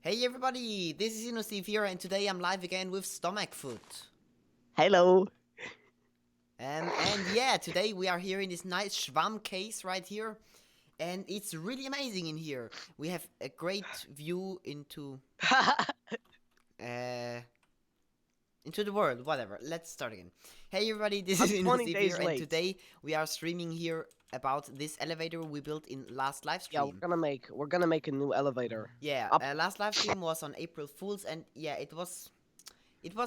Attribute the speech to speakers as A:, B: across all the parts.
A: Hey everybody, this is Steve here, and today I'm live again with Stomachfoot.
B: Hello.
A: And yeah, today we are here in this nice Schwamm case right here, and it's really amazing in here. We have a great view uh, into the world. Whatever. Let's start again. Hey everybody, this
B: I'm
A: is
B: 20
A: Steve here,
B: days
A: and
B: late.
A: today we are streaming here about this elevator we built in last live
B: Yeah,
A: stream.
B: we're gonna make a new elevator.
A: Yeah,
B: Up.
A: last live stream was on April Fools, and yeah, it was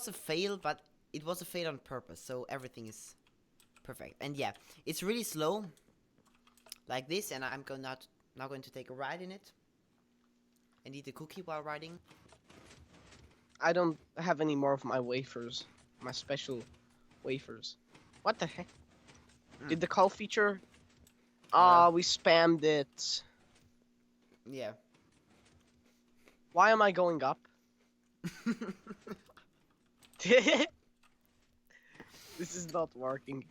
A: a fail, but it was a fail on purpose. So everything is perfect. And yeah, it's really slow, like this, and I'm now going to take a ride in it and eat a cookie while riding.
B: I don't have any more of my wafers. My special wafers. What the heck? Did the call feature?
A: Uh,
B: Ah, we spammed it.
A: yeah.
B: Why am I going up? This is not working.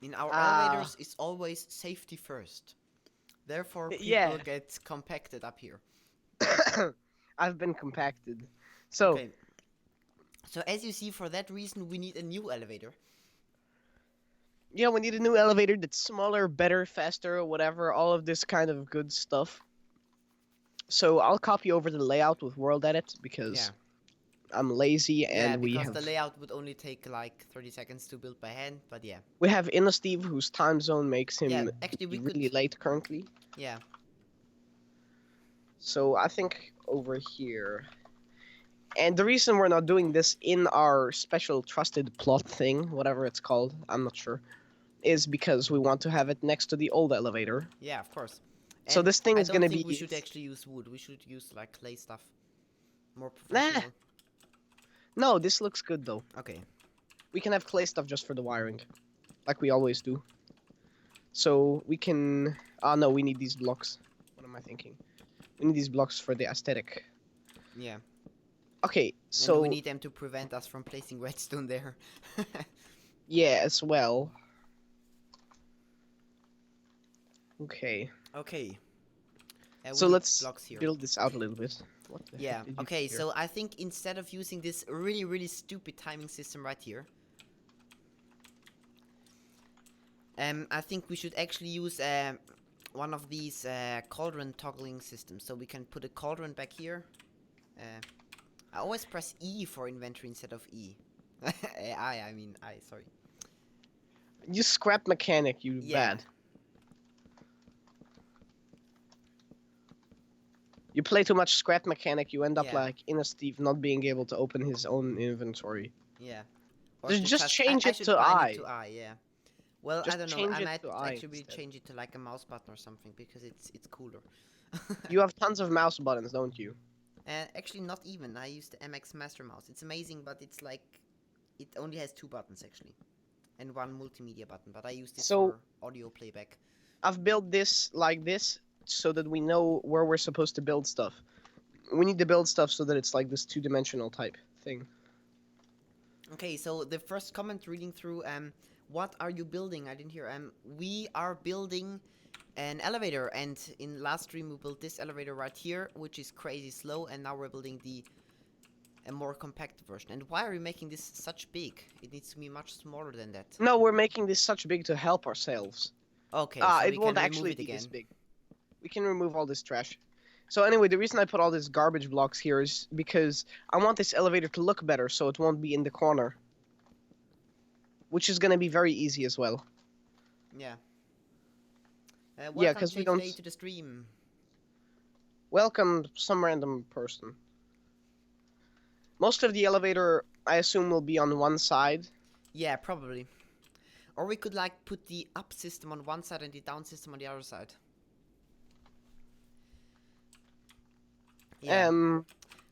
A: In our
B: Ah,
A: elevators, it's always safety first. Therefore, people
B: yeah.
A: get compacted up here.
B: I've been compacted. So,
A: Okay. So as you see, for that reason, we need a new elevator.
B: yeah, we need a new elevator that's smaller, better, faster, whatever, all of this kind of good stuff. So I'll copy over the layout with World Edit
A: Yeah.
B: because I'm lazy
A: Yeah,
B: and we
A: because the
B: have
A: layout would only take like 30 seconds to build by hand, but yeah.
B: Steve whose time zone makes
A: Yeah,
B: him
A: actually we
B: be
A: could.
B: really late currently.
A: Yeah.
B: So I think over here. And the reason we're not doing this in our special trusted plot thing, whatever it's called, I'm not sure, is because we want to have it next to the old elevator.
A: Yeah, of course.
B: So
A: And
B: this thing
A: I
B: is
A: don't
B: gonna
A: think we
B: be
A: should actually use wood. We should use like clay stuff. More
B: nah.
A: professional.
B: No, this looks good though.
A: Okay.
B: We can have clay stuff just for the wiring, like we always do. So we can. Ah, no, we need these blocks. What am I thinking? We need these blocks for the aesthetic.
A: Yeah.
B: Okay,
A: And we
B: so
A: need them to prevent us from placing redstone there.
B: yeah, as well. Okay,
A: Okay. We
B: so
A: need
B: let's
A: blocks here.
B: build this out a little bit. What the heck
A: Yeah.
B: did you do
A: Okay,
B: here?
A: so I think instead of using this really stupid timing system right here, I think we should actually use one of these cauldron toggling systems. So we can put a cauldron back here. I always press E for inventory instead of E. I, sorry.
B: You scrap mechanic, you
A: Yeah.
B: bad. You play too much scrap mechanic, you end up
A: Yeah.
B: like Steve not being able to open his own inventory.
A: Yeah. Or
B: Just change
A: I
B: it
A: should
B: to
A: bind it
B: I.
A: to I, yeah. Well, I
B: Just
A: don't know.
B: change
A: I
B: it
A: might
B: to I
A: actually
B: instead.
A: change it to like a mouse button or something because it's cooler.
B: You have tons of mouse buttons, don't you?
A: Actually, not even. I use the MX Master Mouse. It's amazing, but it's like it only has 2 buttons actually, and one multimedia button. But I use this
B: So
A: for audio playback.
B: I've built this like this so that we know where we're supposed to build stuff. We need to build stuff so that it's like this two-dimensional type thing.
A: Okay, so the first comment reading through. What are you building? I didn't hear. We are building an elevator, and in last stream we built this elevator right here, which is crazy slow, and now we're building a more compact version. And why are we making this such big? It needs to be much smaller than that.
B: No, we're making this such big to help ourselves.
A: Okay, so
B: It
A: we can
B: won't
A: remove
B: actually
A: it
B: be this
A: again.
B: big. We can remove all this trash. So anyway, the reason I put all these garbage blocks here is because I want this elevator to look better so it won't be in the corner. Which is going to be very easy as well.
A: Yeah.
B: Yeah,
A: Welcome
B: because we don't...
A: today to the stream.
B: Welcome, some random person. Most of the elevator, I assume, will be on one side.
A: Yeah, probably. Or we could like put the up system on one side and the down system on the other side. Yeah.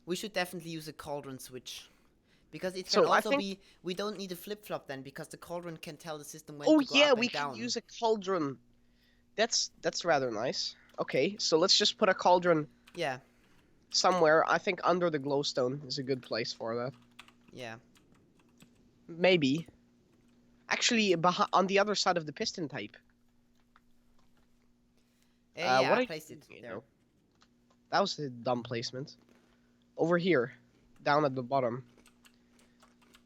A: We should definitely use a cauldron switch. Because it can
B: So
A: also be... We don't need a flip-flop then, because the cauldron can tell the system when
B: Oh
A: to go
B: yeah,
A: up
B: we
A: and down.
B: can use a cauldron. That's rather nice. Okay, so let's just put a cauldron
A: Yeah.
B: somewhere. I think under the glowstone is a good place for that.
A: Yeah.
B: Maybe. Actually, on the other side of the piston pipe.
A: Yeah,
B: What
A: I
B: are
A: placed
B: you
A: it
B: doing,
A: there.
B: That was a dumb placement. Over here, down at the bottom,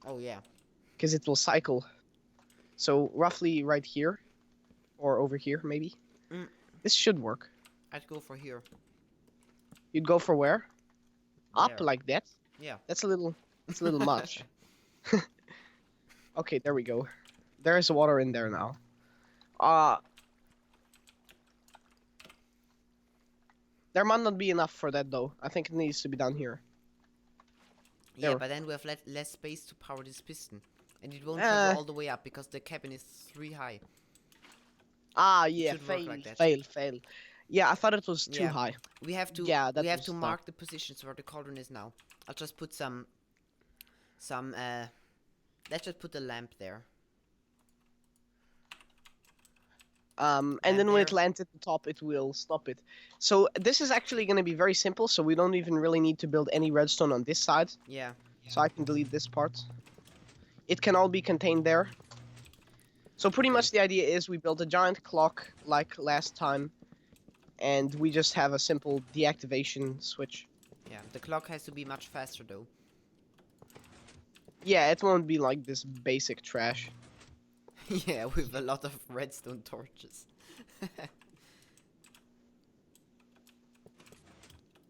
A: Oh yeah.
B: because it will cycle. So roughly right here, or over here maybe.
A: Mm,
B: This should work.
A: I'd go for here.
B: You'd go for where? Up
A: There.
B: like that?
A: Yeah.
B: That's a little much. Okay, there we go. There is water in there now. Uh there might not be enough for that though. I think it needs to be down here.
A: Yeah,
B: There.
A: but then we have less space to power this piston. And it won't
B: Uh,
A: travel all the way up because the cabin is 3 high. It
B: yeah,
A: should work like that.
B: fail. Yeah, I thought it was too
A: Yeah.
B: high.
A: We have to
B: Yeah, that
A: we have
B: was
A: to
B: dumb.
A: mark the positions where the cauldron is now. I'll just put some let's just put a lamp there.
B: And
A: Lamp
B: then when it
A: there.
B: lands at the top, it will stop it. So this is actually going to be very simple, so we don't even really need to build any redstone on this side.
A: Yeah.
B: So I can delete this part. It can all be contained there. So pretty
A: Okay.
B: much the idea is we build a giant clock like last time, and we just have a simple deactivation switch.
A: Yeah. The clock has to be much faster though.
B: Yeah, it won't be like this basic trash.
A: Yeah, with a lot of redstone torches.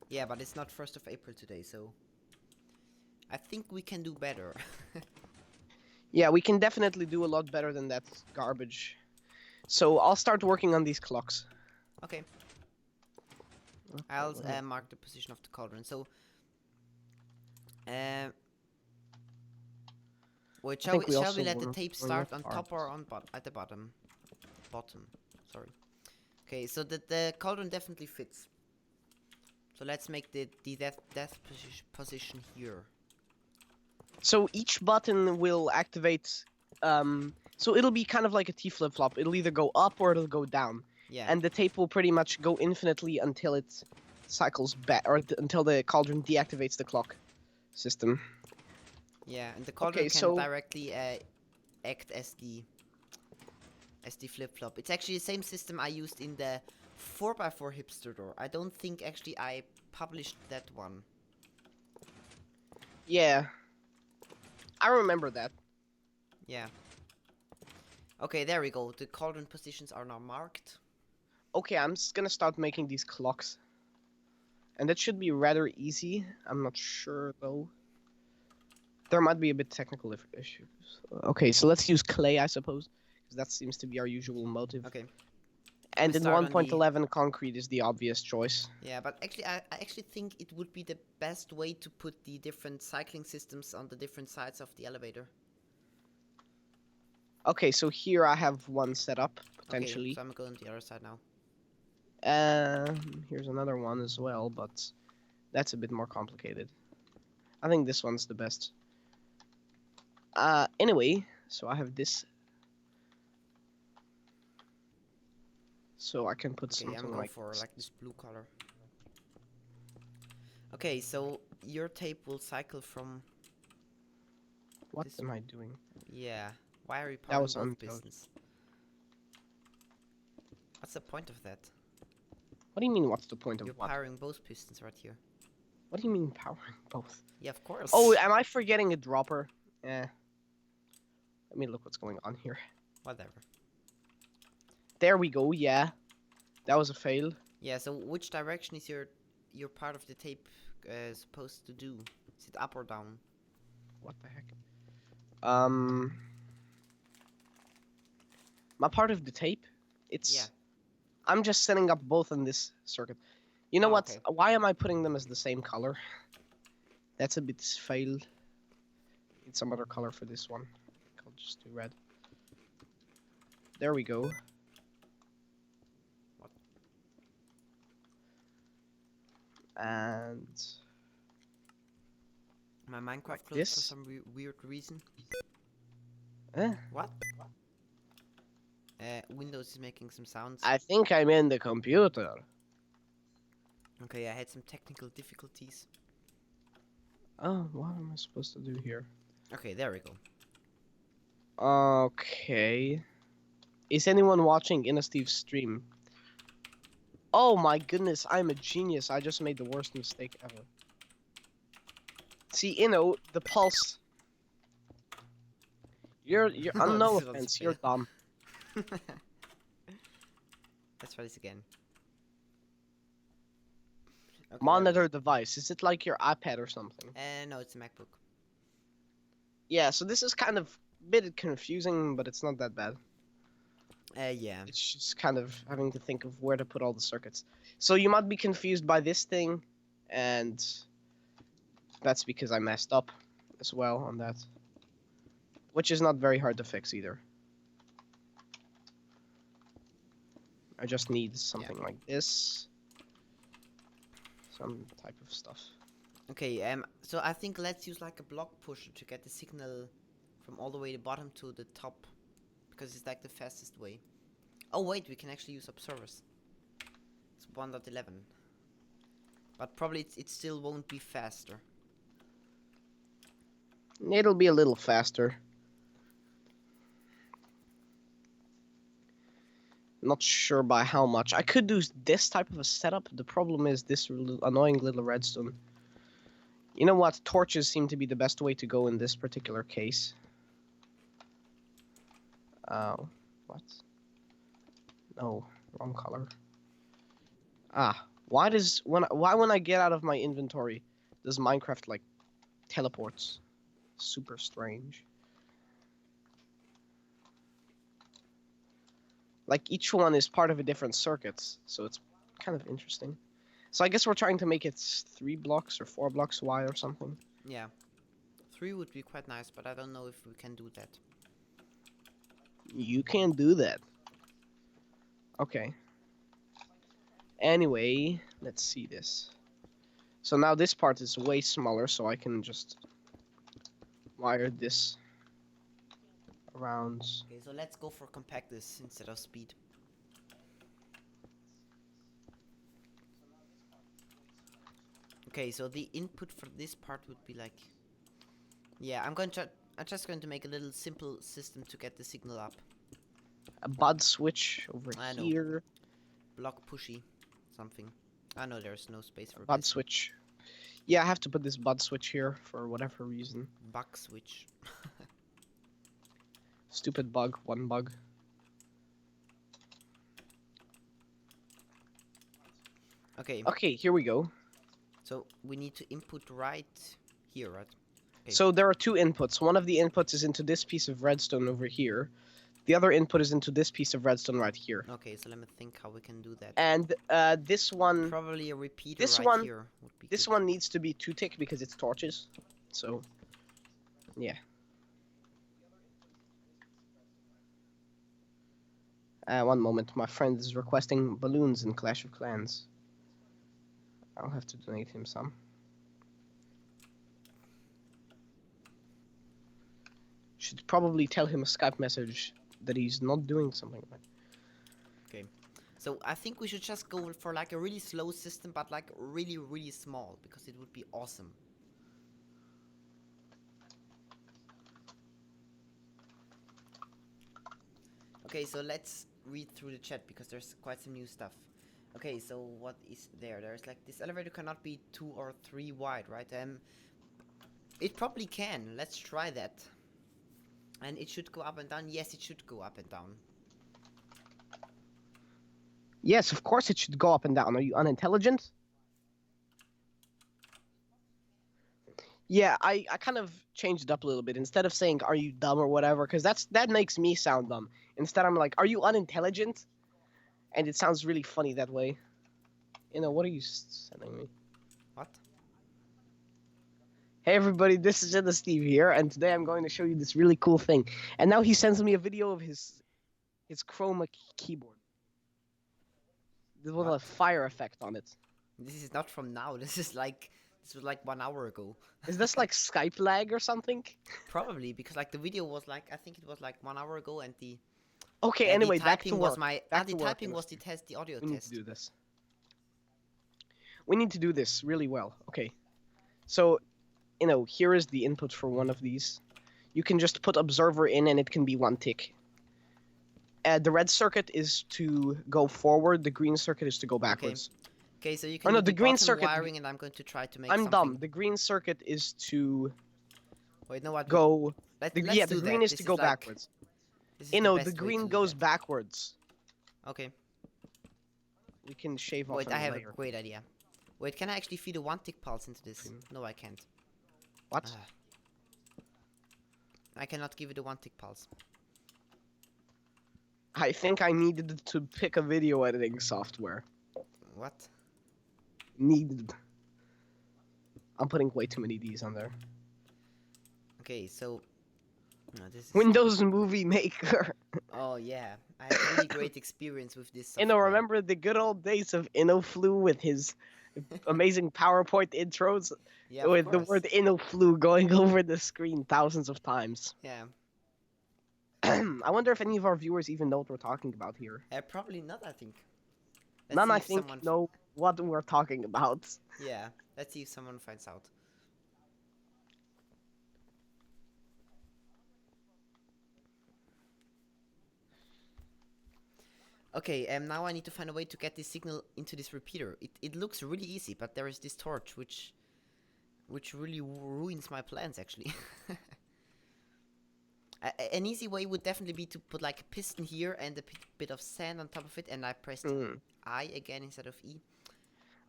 A: Yeah, but it's not 1st of April today, so I think we can do better.
B: Yeah, we can definitely do a lot better than that garbage. So I'll start working on these clocks.
A: Okay. I'll mark the position of the cauldron. So, wait,
B: I think we
A: shall
B: also
A: we let the
B: were
A: tape start on top or on at the bottom? Bottom. Sorry. Okay, so the cauldron definitely fits. So let's make the death position here.
B: So each button will activate. So it'll be kind of like a T flip-flop. It'll either go up or it'll go down.
A: Yeah.
B: And the tape will pretty much go infinitely until it cycles back, or until the cauldron deactivates the clock system.
A: Yeah, and the cauldron
B: Okay,
A: can
B: so
A: directly act as the flip-flop. It's actually the same system I used in the 4x4 hipster door. I don't think actually I published that one.
B: yeah, I remember that.
A: Yeah. Okay, there we go. The cauldron positions are now marked.
B: Okay, I'm just gonna start making these clocks, and that should be rather easy. I'm not sure though. There might be a bit technical issues. Okay, so let's use clay, I suppose, because that seems to be our usual motive.
A: Okay.
B: And
A: We
B: in
A: start on the-
B: 1.11, concrete is the obvious choice.
A: Yeah, but actually I actually think it would be the best way to put the different cycling systems on the different sides of the elevator.
B: Okay, so here I have one set up, potentially.
A: Okay, so I'm going to the other side now.
B: Here's another one as well, but that's a bit more complicated. I think this one's the best. Anyway, so I have this. So I can put
A: Okay,
B: something
A: I'm going
B: like
A: for like this blue color. Okay, so your tape will cycle from...
B: What
A: this
B: am I doing?
A: Yeah. Why are you
B: That
A: powering
B: was
A: both
B: uncode.
A: pistons? What's the point of that?
B: What do you mean, what's the point of
A: You're
B: what?
A: powering both pistons right here.
B: What do you mean powering both?
A: Yeah, of course.
B: Oh, am I forgetting a dropper? Eh. Let me look what's going on here.
A: Whatever.
B: There we go, yeah. That was a fail.
A: Yeah, so which direction is your part of the tape supposed to do? Is it up or down?
B: What the heck? My part of the tape, it's...
A: Yeah.
B: I'm just setting up both on this circuit. You know
A: Oh,
B: what?
A: okay.
B: Why am I putting them as the same color? That's a bit fail. Need some other color for this one. I'll just do red. There we go.
A: What?
B: And...
A: My Minecraft
B: Like
A: closed for
B: this?
A: some weird reason.
B: Eh?
A: What? Windows is making some sounds.
B: I think I'm in the computer.
A: Okay, I had some technical difficulties.
B: Oh, what am I supposed to do here?
A: Okay, there we go.
B: Okay. Is anyone watching Inna Steve's stream? Oh my goodness, I'm a genius. I just made the worst mistake ever. See, the pulse. You're
A: Oh,
B: no
A: this one's
B: offense, you're
A: fail.
B: dumb.
A: Let's try this again. Okay, there we go.
B: Monitor device. Is it like your iPad or something?
A: No, it's a MacBook.
B: Yeah, so this is kind of a bit confusing, but it's not that bad.
A: Yeah.
B: It's just kind of having to think of where to put all the circuits. So you might be confused by this thing, and that's because I messed up as well on that. Which is not very hard to fix either. I just need something like this. Some type of stuff.
A: Okay, so I think let's use like a block pusher to get the signal from all the way the bottom to the top, because it's like the fastest way. Oh wait, we can actually use observers. It's 1.11. But probably it still won't be faster.
B: It'll be a little faster. Not sure by how much. I could do this type of a setup. The problem is this annoying little redstone. You know what? Torches seem to be the best way to go in this particular case. What? No, wrong color. Ah, why when I get out of my inventory, does Minecraft like teleports? Super strange. Like each one is part of a different circuit, so it's kind of interesting. So I guess we're trying to make it 3 blocks or 4 blocks wide or something.
A: Yeah. 3 would be quite nice, but I don't know if we can do that.
B: You can't do that. Okay. Anyway, let's see this. So now this part is way smaller, so I can just wire this around.
A: Okay, so let's go for compactness instead of speed. Okay, so the input for this part would be like... Yeah, I'm just going to make a little simple system to get the signal up.
B: A bud switch over
A: I know.
B: here.
A: Block pushy. Something. I know there's no space for
B: Bud
A: this.
B: switch. Yeah, I have to put this bud switch here for whatever reason.
A: Bug switch.
B: Stupid bug, one bug.
A: Okay.
B: Okay, here we go.
A: So we need to input right here, right? Okay.
B: So there are 2 inputs. One of the inputs is into this piece of redstone over here. The other input is into this piece of redstone right here.
A: Okay, so let me think how we can do that.
B: And this one...
A: Probably a repeater
B: this
A: right
B: one,
A: here would be
B: This
A: good.
B: one needs to be 2-tick because it's torches. So, yeah. One moment. My friend is requesting balloons in Clash of Clans. I'll have to donate him some. Should probably tell him a Skype message that he's not doing something right.
A: Okay. So I think we should just go for like a really slow system, but like really, really small, because it would be awesome. Okay, so let's read through the chat because there's quite some new stuff. Okay, so what is there? There's like this elevator cannot be 2 or 3 wide, right? It probably can. Let's try that. And it should go up and down. Yes, it should go up and down.
B: Yes, of course it should go up and down. Are you unintelligent? Yeah, I kind of changed it up a little bit. Instead of saying, are you dumb or whatever, because that makes me sound dumb. Instead, I'm like, are you unintelligent? And it sounds really funny that way. What are you sending me?
A: What?
B: Hey everybody, this is Steve here, and today I'm going to show you this really cool thing. And now he sends me a video of his chroma keyboard. There's a fire effect on it.
A: This is not from now. This was like 1 hour ago.
B: Is this like Skype lag or something?
A: Probably, because like the video was like, I think it was like 1 hour ago, and the
B: Okay, anyway,
A: the
B: back
A: typing
B: to
A: was
B: work.
A: my
B: Back
A: the
B: to work,
A: typing was the test, the audio
B: We need
A: test.
B: to do this. We need to do this really well. Okay. So, here is the input for one of these. You can just put observer in and it can be 1 tick. The red circuit is to go forward. The green circuit is to go
A: Okay.
B: backwards.
A: Okay, so you
B: Oh
A: can
B: no,
A: do
B: the
A: the
B: green
A: bottom
B: circuit.
A: wiring, and I'm going to try to make
B: I'm
A: something.
B: dumb. The green circuit is to
A: Wait, no, what?
B: go.
A: Let's
B: The
A: do
B: green
A: that.
B: is to go backwards.
A: This is
B: You
A: the
B: know, the
A: best way to
B: green
A: do
B: goes
A: that.
B: backwards.
A: Okay.
B: We can shave off
A: Wait,
B: a
A: I have a
B: layer.
A: great idea. Wait, can I actually feed a one-tick pulse into this? No, I can't.
B: What?
A: Ah. I cannot give it a one-tick pulse.
B: I think I needed to pick a video editing software.
A: What?
B: Needed. I'm putting way too many D's on there.
A: Okay, so... No, this is...
B: Windows Movie Maker.
A: Oh, yeah. I have really great experience with this
B: You
A: software.
B: remember the good old days of InnoFlu with his amazing PowerPoint intros?
A: Yeah, of
B: With the
A: course.
B: word InnoFlu going over the screen thousands of times.
A: Yeah.
B: I wonder if any of our viewers even know what we're talking about here.
A: Probably not, I think. Let's
B: None,
A: see
B: I
A: if
B: think,
A: someone...
B: know what we're talking about.
A: Yeah, let's see if someone finds out. Okay, now I need to find a way to get this signal into this repeater. It looks really easy, but there is this torch which really ruins my plans, actually. An easy way would definitely be to put like a piston here and a bit of sand on top of it, and I pressed I again instead of E.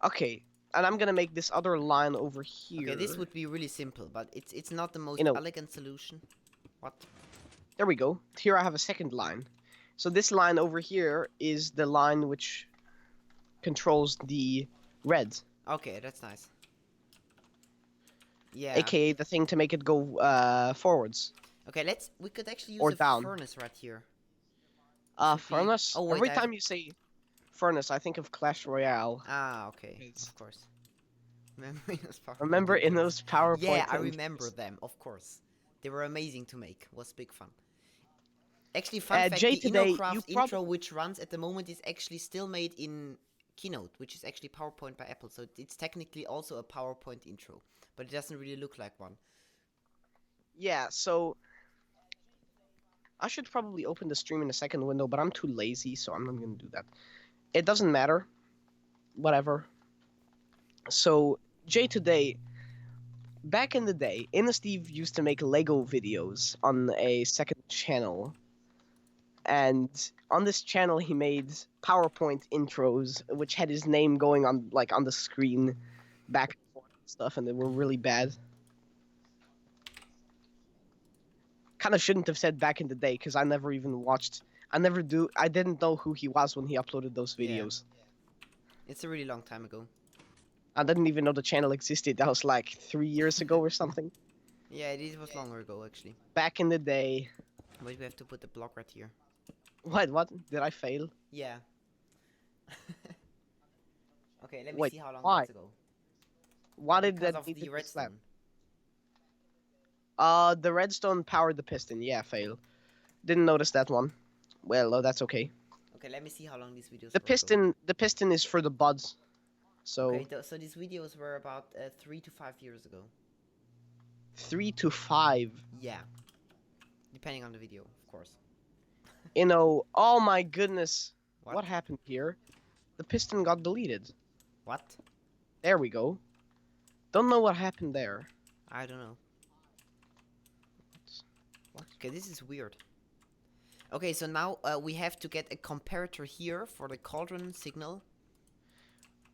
B: Okay, and I'm gonna make this other line over here.
A: Okay, this would be really simple, but it's not the most elegant solution. What?
B: There we go. Here I have a second line. So this line over here is the line which controls the red.
A: Okay, that's nice. Yeah.
B: AKA the thing to make it go forwards.
A: Okay, we could actually use
B: or
A: a
B: down.
A: furnace right here.
B: Furnace?
A: Oh, wait,
B: Every time you say furnace, I think of Clash Royale.
A: Ah, okay. Of course.
B: Remember in those PowerPoint
A: Yeah, I remember them, of course. They were amazing to make. Was big fun. Actually, fun fact,
B: Jay,
A: the
B: today,
A: InnoCraft intro, which runs at the moment, is actually still made in Keynote, which is actually PowerPoint by Apple. So it's technically also a PowerPoint intro, but it doesn't really look like one.
B: Yeah, so I should probably open the stream in a second window, but I'm too lazy, so I'm not going to do that. It doesn't matter. Whatever. So, Jay, today, back in the day, InnoSteve used to make Lego videos on a second channel. And on this channel, he made PowerPoint intros, which had his name going on, like, on the screen back and forth and stuff, and they were really bad. Kind of shouldn't have said back in the day, because I never even watched. I didn't know who he was when he uploaded those videos.
A: Yeah. It's a really long time ago.
B: I didn't even know the channel existed. That was like 3 years ago or something.
A: Yeah, it was longer ago, actually.
B: Back in the day.
A: Wait, we have to put the block right here.
B: What? Did I fail?
A: Yeah. Okay, let me see how long that's ago.
B: Why did
A: because
B: that
A: of
B: need
A: the
B: to
A: redstone.
B: The redstone powered the piston. Yeah, fail. Didn't notice that one. Well, that's okay.
A: Okay, let me see how long these videos
B: The piston is for the buds. So
A: okay, so these videos were about 3 to 5 years ago.
B: 3 to 5.
A: Yeah. Depending on the video, of course.
B: Oh my goodness.
A: What
B: happened here? The piston got deleted.
A: What?
B: There we go. Don't know what happened there.
A: I don't know. What? Okay, this is weird. Okay, so now we have to get a comparator here for the cauldron signal.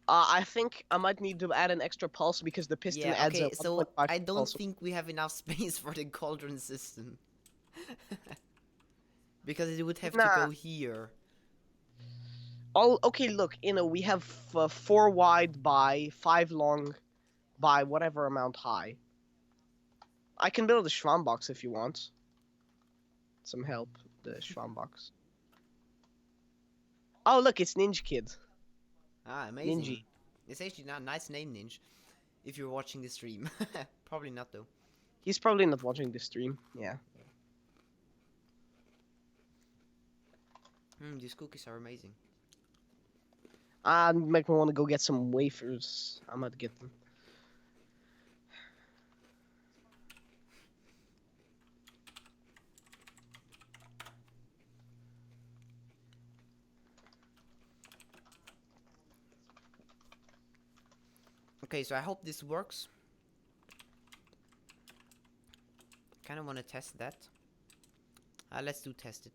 B: I think I might need to add an extra pulse because the piston adds a 1.5
A: so I don't
B: pulse.
A: think we have enough space for the cauldron system. Because it would have to go here.
B: Okay, look, we have 4 wide by 5 long by whatever amount high. I can build a Schwamm box if you want. Some help, the Schwamm box. Oh, look, it's Ninja Kid.
A: Ah, amazing.
B: Ninja.
A: It's actually not a nice name, Ninja. If you're watching the stream. Probably not, though.
B: He's probably not watching the stream, yeah.
A: These cookies are amazing.
B: Make me want to go get some wafers. I might get them.
A: Okay, so I hope this works. Kind of want to test that. Let's do test it.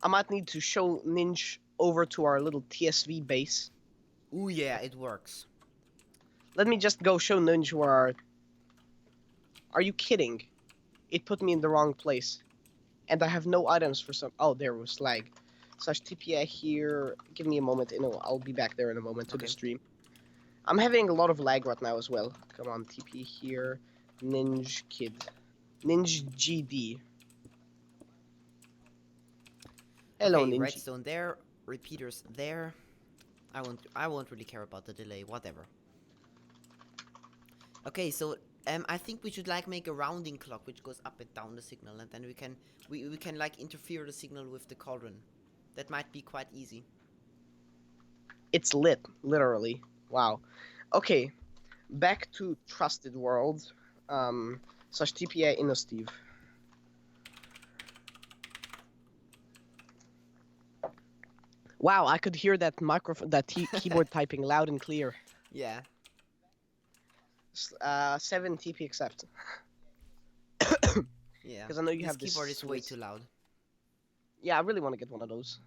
B: I might need to show Ninja over to our little TSV base.
A: Ooh, yeah, it works.
B: Let me just go show Ninja where our... Are you kidding? It put me in the wrong place. And I have no items for some... Oh, there was lag. Slash TPA here. Give me a moment. I'll be back there in a moment to the
A: Okay.
B: stream. I'm having a lot of lag right now as well. Come on, TP here. Ninja Kid. Ninja GD. Hello,
A: Okay,
B: Ninja.
A: redstone there, repeaters there. I won't really care about the delay, whatever. Okay, so I think we should like make a rounding clock which goes up and down the signal, and then we can like interfere the signal with the cauldron. That might be quite easy.
B: It's lit, literally. Wow. Okay, back to Trusted World. Slash TPA Steve. Wow, I could hear that microphone, keyboard typing loud and clear.
A: Yeah.
B: 7 TP accept.
A: Yeah.
B: Because I know you
A: This
B: have this
A: keyboard is way
B: Swiss.
A: too loud.
B: Yeah, I really want to get one of those.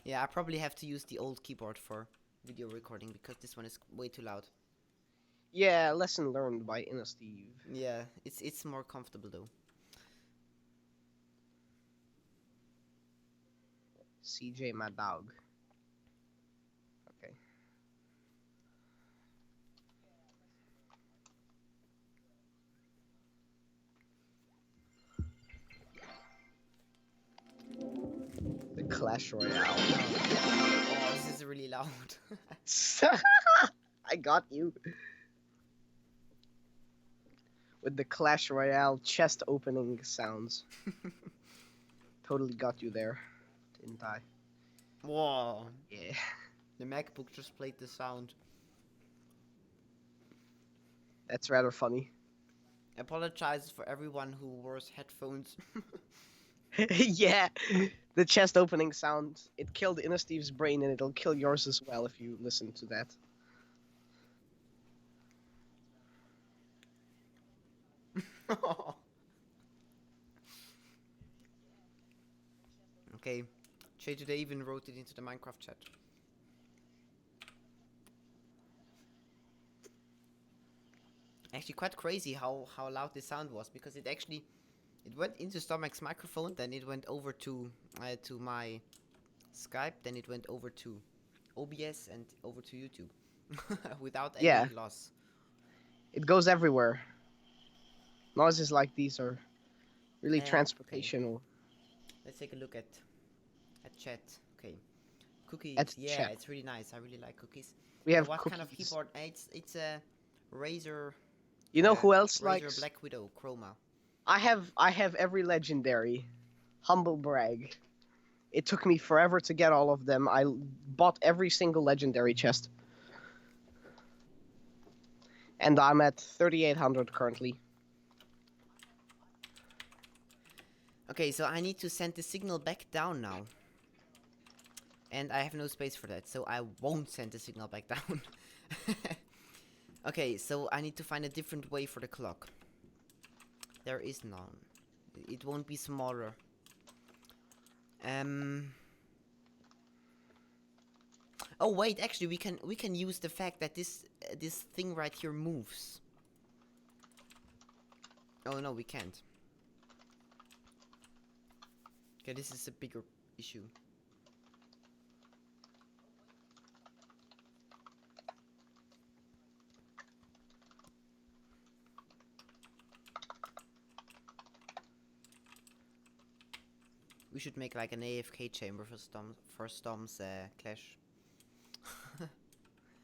A: Yeah, I probably have to use the old keyboard for video recording because this one is way too loud.
B: Yeah, lesson learned by Steve.
A: Yeah, it's more comfortable though.
B: CJ, my dog. Okay. The Clash Royale.
A: Oh, this is really loud.
B: I got you. With the Clash Royale chest opening sounds. Totally got you there, didn't I?
A: Whoa.
B: Yeah.
A: The MacBook just played the sound.
B: That's rather funny.
A: Apologize for everyone who wears headphones.
B: Yeah, the chest opening sound. It killed Steve's brain, and it'll kill yours as well if you listen to that.
A: Okay, Jay today even wrote it into the Minecraft chat. Actually, quite crazy how loud this sound was, because it went into Stomach's microphone, then it went over to my Skype, then it went over to OBS and over to YouTube without any
B: Yeah.
A: loss.
B: It goes everywhere. Noises like these are really
A: Okay.
B: transportational.
A: Let's take a look at chat. Okay, cookies.
B: At
A: Yeah,
B: chat.
A: it's really nice. I really like cookies.
B: We have
A: what
B: cookies.
A: kind of keyboard? It's a Razer.
B: You know who else
A: Razer
B: likes?
A: Black Widow Chroma.
B: I have every legendary. Humble brag. It took me forever to get all of them. I bought every single legendary chest. And I'm at 3,800 currently.
A: Okay, so I need to send the signal back down now. And I have no space for that, so I won't send the signal back down. Okay, so I need to find a different way for the clock. There is none. It won't be smaller. Oh wait, actually we can use the fact that this thing right here moves. Oh no, we can't. Okay, this is a bigger issue. We should make like an AFK chamber for Storm's clash.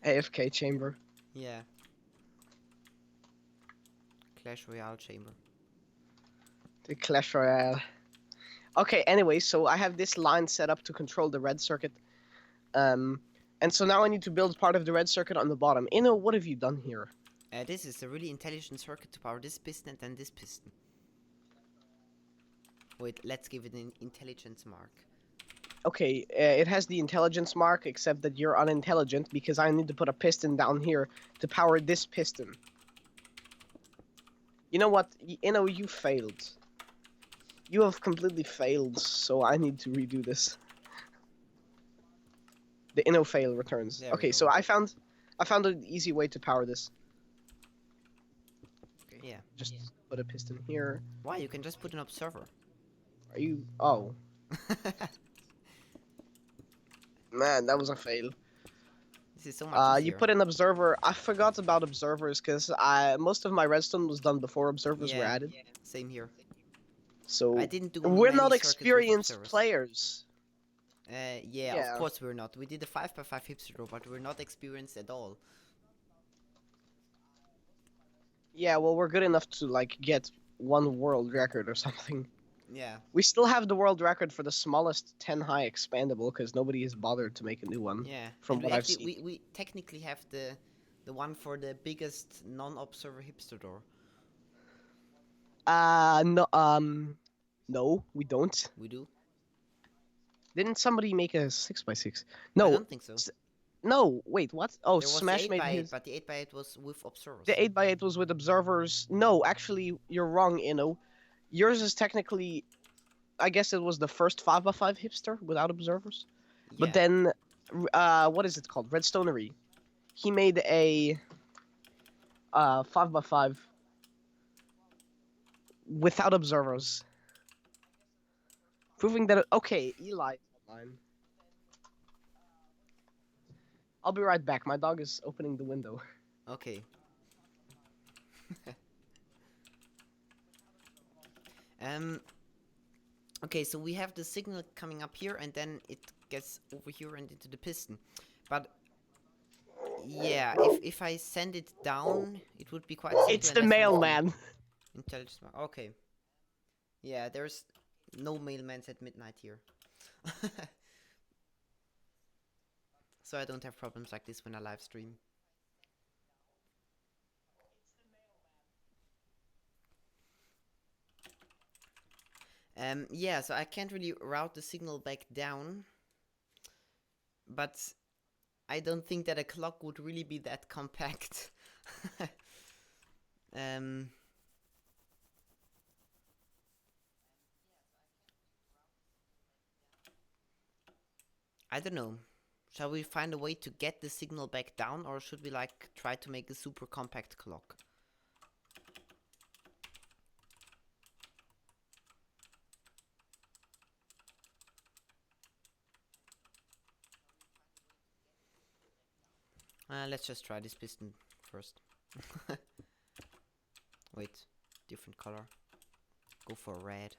B: AFK chamber.
A: Yeah. Clash Royale chamber.
B: The Clash Royale. Okay, anyway, so I have this line set up to control the red circuit. And so now I need to build part of the red circuit on the bottom. Inno, what have you done here?
A: This is a really intelligent circuit to power this piston and then this piston. Wait, let's give it an intelligence mark.
B: Okay, it has the intelligence mark, except that you're unintelligent because I need to put a piston down here to power this piston. You know what? You failed. You have completely failed, so I need to redo this. The inno fail returns.
A: There we
B: Okay,
A: go.
B: so I found an easy way to power this. Okay,
A: Yeah.
B: just put a piston here.
A: Why? You can just put an observer.
B: Are you? Oh, man, that was a fail.
A: This is so much
B: You
A: easier.
B: put an observer. I forgot about observers because I most of my redstone was done before observers were
A: Yeah.
B: added.
A: Same here. I
B: So
A: didn't do
B: we're
A: many
B: not
A: circuits with
B: experienced
A: observers.
B: players.
A: Yeah, of
B: Yeah.
A: course we're not. We did a 5x5 hipster door, but we're not experienced at all.
B: Yeah, well, we're good enough to like get one world record or something.
A: Yeah.
B: We still have the world record for the smallest 10 high expandable because nobody has bothered to make a new one,
A: Yeah.
B: from
A: And we
B: what I've
A: actually
B: seen.
A: we technically have the one for the biggest non-observer hipster door.
B: No, no, we don't.
A: We do?
B: Didn't somebody make a 6x6?
A: I
B: No,
A: don't think so.
B: no, wait, what? Oh,
A: There was the
B: Smash made
A: 8x8,
B: his.
A: but the 8x8 was with
B: The
A: observers.
B: 8x8 was with observers. No, actually, you're wrong, Inno. Yours is technically, I guess it was the first 5x5 hipster without observers. But
A: Yeah.
B: then, what is it called? Redstonery. He made a 5x5 without observers, proving that. Okay, Eli is online. I'll be right back. My dog is opening the window.
A: Okay. um. Okay, so we have the signal coming up here, and then it gets over here and into the piston. But yeah, if I send it down, it would be quite simple
B: It's
A: and
B: the
A: less risky.
B: mailman.
A: Intelligence. Okay. Yeah, there's no mailmans at midnight here. So I don't have problems like this when I live stream. Yeah, so I can't really route the signal back down, but I don't think that a clock would really be that compact. um, I don't know. Shall we find a way to get the signal back down, or should we like try to make a super compact clock? Let's just try this piston first. Wait, different color. Go for red.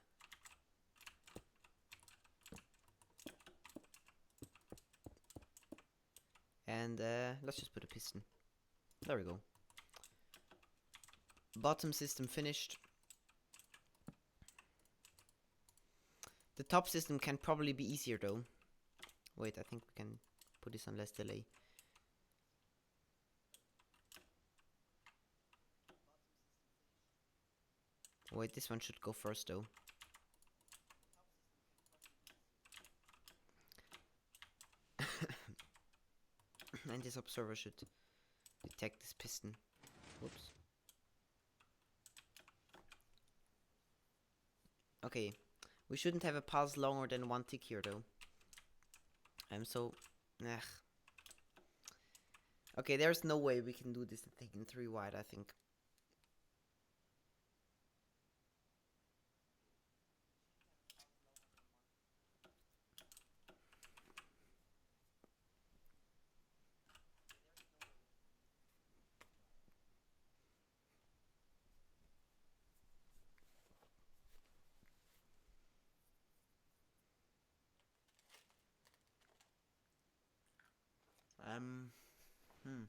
A: And let's just put a piston. There we go. Bottom system finished. The top system can probably be easier though. Wait, I think we can put this on less delay. Wait, this one should go first though. And this observer should detect this piston. Whoops. Okay, we shouldn't have a pulse longer than 1 tick here though. So, ugh. Okay, there's no way we can do this thing in 3 wide, I think. Um, hmm.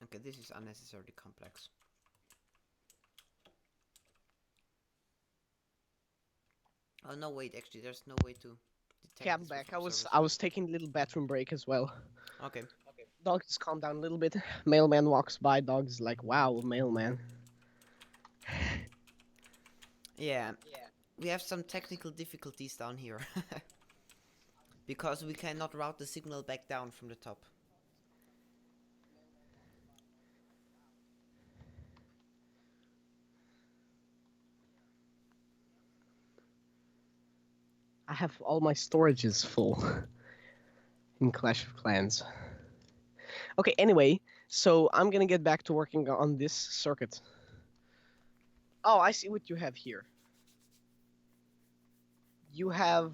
A: Okay, this is unnecessarily complex. Oh no, wait. Actually, there's no way to
B: Okay,
A: detect
B: I'm
A: this with
B: back. I was
A: observers.
B: I was taking a little bathroom break as well.
A: Okay.
B: Dog, just calm down a little bit. Mailman walks by. Dog's like, wow, mailman.
A: Yeah, we have some technical difficulties down here because we cannot route the signal back down from the top.
B: I have all my storages full in Clash of Clans. Okay, anyway, so I'm gonna get back to working on this circuit. Oh, I see what you have here. You have.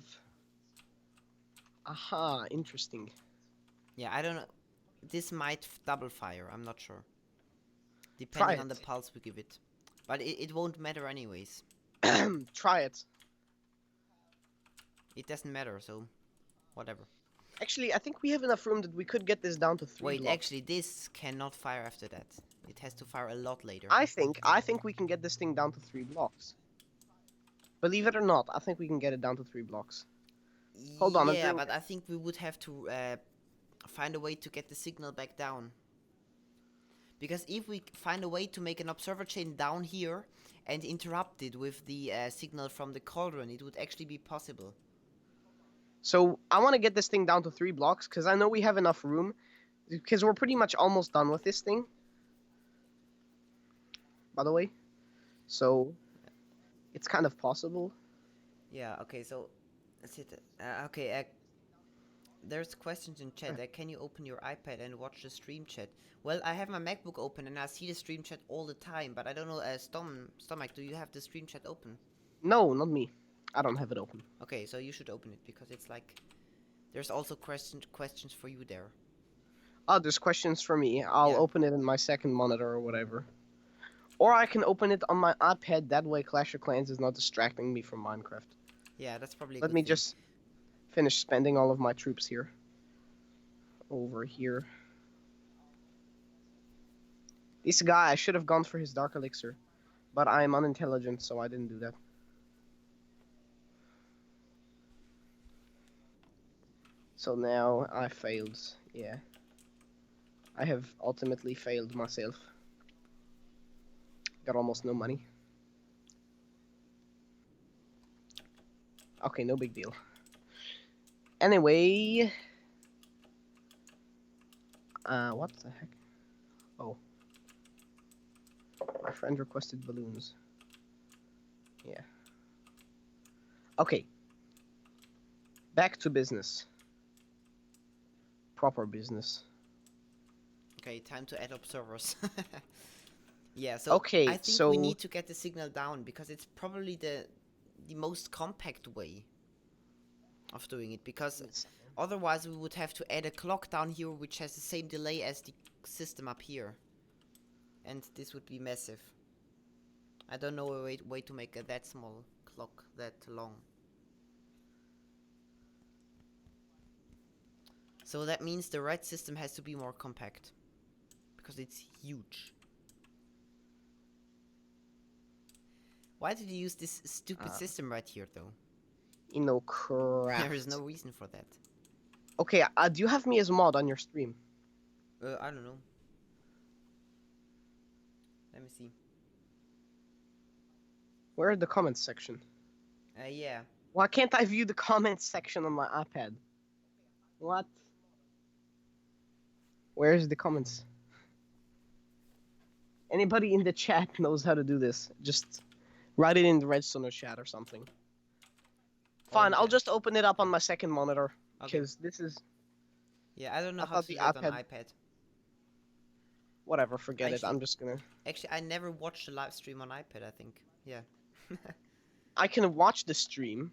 B: Aha, interesting.
A: Yeah, I don't know. This might double fire. I'm not sure.
B: Try
A: Depending on the
B: it.
A: pulse we give it. But it won't matter anyways.
B: Try it.
A: It doesn't matter, so whatever.
B: Actually, I think we have enough room that we could get this down to 3
A: Wait,
B: blocks.
A: actually, this cannot fire after that. It has to fire a lot later.
B: I think we can get this thing down to 3 blocks. Believe it or not, I think we can get it down to 3 blocks. Hold on, I'm
A: Yeah,
B: doing.
A: but I think we would have to find a way to get the signal back down. Because if we find a way to make an observer chain down here and interrupt it with the signal from the cauldron, it would actually be possible.
B: So I want to get this thing down to 3 blocks because I know we have enough room. Because we're pretty much almost done with this thing. By the way, so it's kind of possible.
A: Yeah, okay, so that's it. Okay, there's questions in chat. Can you open your iPad and watch the stream chat? Well, I have my MacBook open and I see the stream chat all the time, but I don't know, Stomach, do you have the stream chat open?
B: No, not me. I don't have it open.
A: Okay, so you should open it because it's like there's also questions for you there.
B: Oh, there's questions for me. I'll
A: Yeah.
B: open it in my second monitor or whatever. Or I can open it on my iPad. That way, Clash of Clans is not distracting me from Minecraft.
A: Yeah, that's probably a
B: Let
A: good
B: me
A: thing.
B: just finish spending all of my troops here. Over here. This guy, I should have gone for his Dark Elixir. But I am unintelligent, so I didn't do that. So now I failed. Yeah. I have ultimately failed myself. Got almost no money. Okay, no big deal. Anyway. What the heck? Oh. My friend requested balloons. Yeah. Okay. Back to business. Proper business.
A: Okay, time to add observers. Yeah, so I
B: Okay,
A: think we
B: so
A: need to get the signal down because it's probably the most compact way of doing it, because otherwise we would have to add a clock down here which has the same delay as the system up here, and this would be massive. I don't know a way to make that small clock that long. So that means the red system has to be more compact because it's huge. Why did you use this stupid system right here though?
B: Craft.
A: There is no reason for that.
B: Okay, do you have me as a mod on your stream?
A: I don't know. Let me see.
B: Where are the comments section?
A: Yeah.
B: Why can't I view the comments section on my iPad? What? Where's the comments? Anybody in the chat knows how to do this. Just write it in the redstone chat or something. Fine, I'll just open it up on my second monitor.
A: Okay.
B: Because this is...
A: Yeah, I don't know
B: I
A: how
B: thought
A: to
B: the
A: do that on
B: iPad...
A: iPad.
B: Whatever, forget it.
A: Actually,
B: I'm just gonna...
A: I never watched a live stream on iPad, I think. Yeah.
B: I can watch the stream.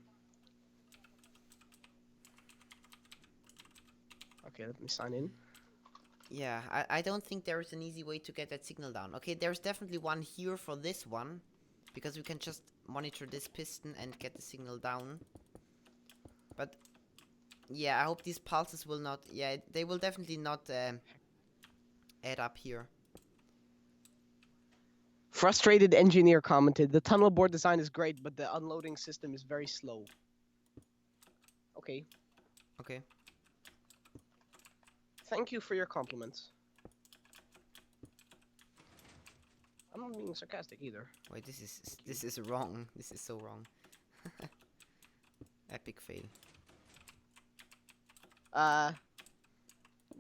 B: Okay, let me sign in.
A: Yeah, I don't think there is an easy way to get that signal down. Okay, there's definitely one here for this one, because we can just monitor this piston and get the signal down. But yeah, I hope these pulses will not... Yeah, they will definitely not add up here.
B: Frustrated engineer commented, the tunnel board design is great, but the unloading system is very slow. Okay.
A: Okay.
B: Thank you for your compliments. I'm not being sarcastic either.
A: Wait, this is wrong. This is so wrong. Epic fail.